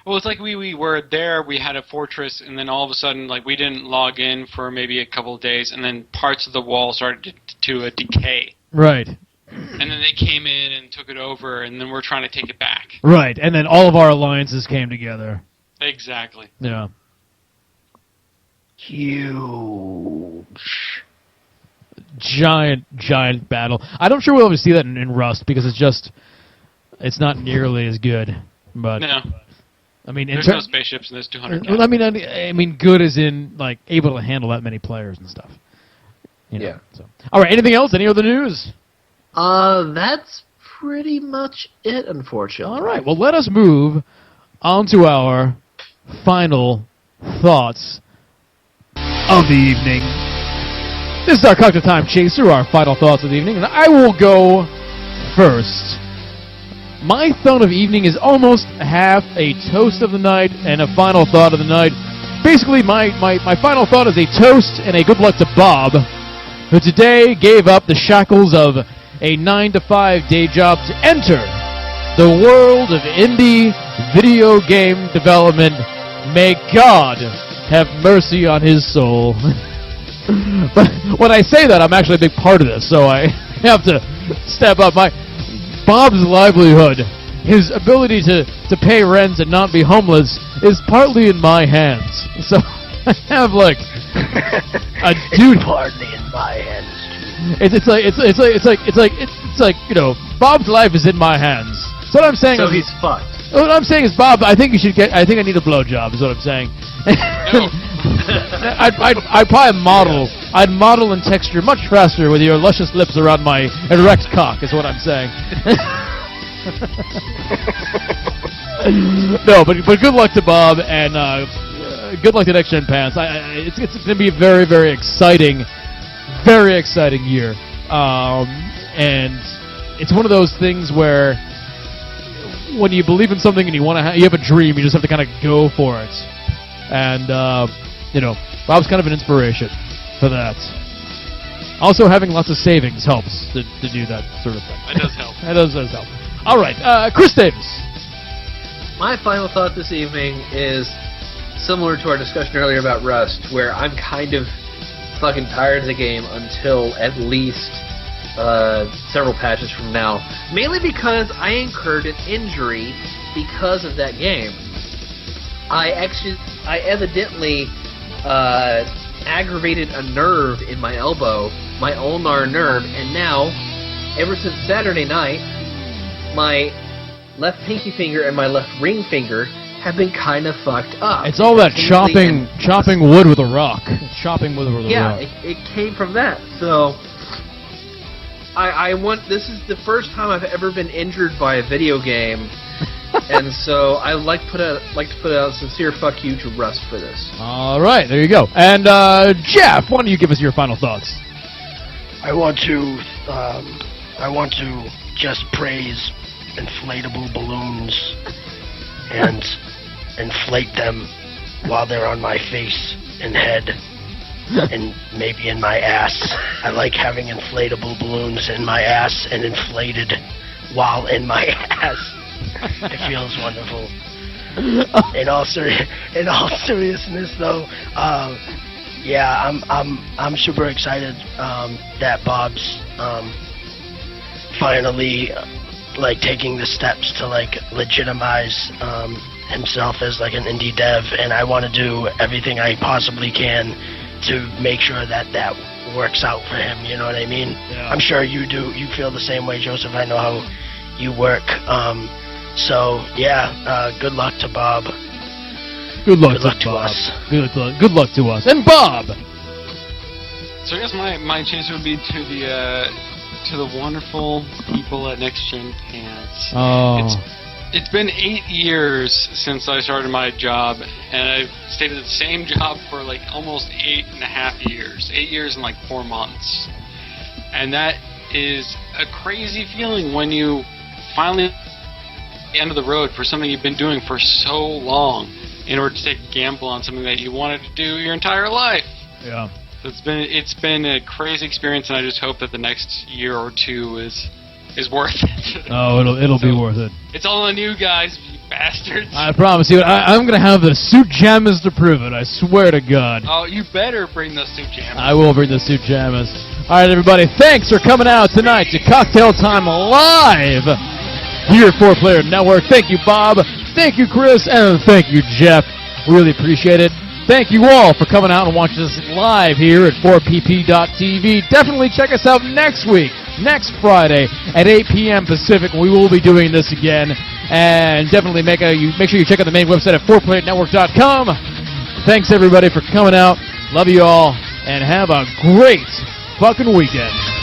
Well, it's like we were there, we had a fortress, and then all of a sudden, like, we didn't log in for maybe a couple of days, and then parts of the wall started to decay. Right. And then they came in and took it over, and then we're trying to take it back. Right, and then all of our alliances came together. Exactly. Yeah. Huge. Giant battle. I'm not sure we'll ever see that in Rust, because it's not nearly as good. But No. I mean, There's no spaceships and there's 200 I mean, good as in, like, able to handle that many players and stuff. Yeah. So. All right, anything else? Any other news? That's pretty much it, unfortunately. All right, well, let us move on to our final thoughts of the evening. This is our Cocktail Time Chaser, our final thoughts of the evening, and I will go first. My thought of evening is almost half a toast of the night and a final thought of the night. Basically, my final thought is a toast and a good luck to Bob, who today gave up the shackles of a 9-to-5 day job to enter the world of indie video game development. May God have mercy on his soul. But when I say that, I'm actually a big part of this, so I have to step up. Bob's livelihood, his ability to pay rent and not be homeless, is partly in my hands. So I have like a dude. Partly in my hands. It's like Bob's life is in my hands. So what I'm saying So is, he's fucked. what I'm saying is, Bob, I think I need a blowjob. Is what I'm saying. No. I'd probably model and texture much faster with your luscious lips around my erect cock, is what I'm saying. No, but good luck to Bob, and good luck to Next Gen Pants. It's going to be a very, very exciting year. And it's one of those things where when you believe in something and you have a dream, you just have to kind of go for it. And Bob's kind of an inspiration for that. Also, having lots of savings helps to do that sort of thing. That does help. That does help. All right, Chris Davis. My final thought this evening is similar to our discussion earlier about Rust, where I'm kind of fucking tired of the game until at least several patches from now. Mainly because I incurred an injury because of that game. I evidently aggravated a nerve in my elbow, my ulnar nerve, and now, ever since Saturday night, my left pinky finger and my left ring finger have been kind of fucked up. It's all that chopping wood with a rock. Chopping wood with a rock. Yeah, it came from that. So this is the first time I've ever been injured by a video game. And so I like to put out a sincere fuck you to Rust for this. All right, there you go. And Jeff, why don't you give us your final thoughts? I want to just praise inflatable balloons and inflate them while they're on my face and head and maybe in my ass. I like having inflatable balloons in my ass and inflated while in my ass. It feels wonderful. In all seriousness, though, yeah, I'm super excited that Bob's finally like taking the steps to like legitimize himself as like an indie dev, and I want to do everything I possibly can to make sure that works out for him. You know what I mean? Yeah. I'm sure you do. You feel the same way, Joseph. I know how you work. So yeah, good luck to Bob. Good luck to Bob. us. Good luck to us. And Bob! So I guess my chance would be to the wonderful people at Next Gen Pants. Oh. It's been 8 years since I started my job, and I've stayed at the same job for like almost 8.5 years. 8 years and like 4 months. And that is a crazy feeling when you finally at the end of the road for something you've been doing for so long in order to take a gamble on something that you wanted to do your entire life. Yeah. So it's been a crazy experience, and I just hope that the next year or two is worth it. Oh, it'll be worth it. It's all on you guys, you bastards. I promise you, I'm gonna have the suit jammas to prove it. I swear to God. Oh, you better bring those suit jammas. I will bring the suit jammas. All right, everybody. Thanks for coming out tonight to Cocktail Time Live here at 4Player Network. Thank you, Bob. Thank you, Chris, and thank you, Jeff. Really appreciate it. Thank you all for coming out and watching us live here at 4pp.tv. Definitely check us out next week, next Friday at 8 p.m. Pacific. We will be doing this again. And definitely make sure you check out the main website at 4playernetwork.com. Thanks, everybody, for coming out. Love you all, and have a great fucking weekend.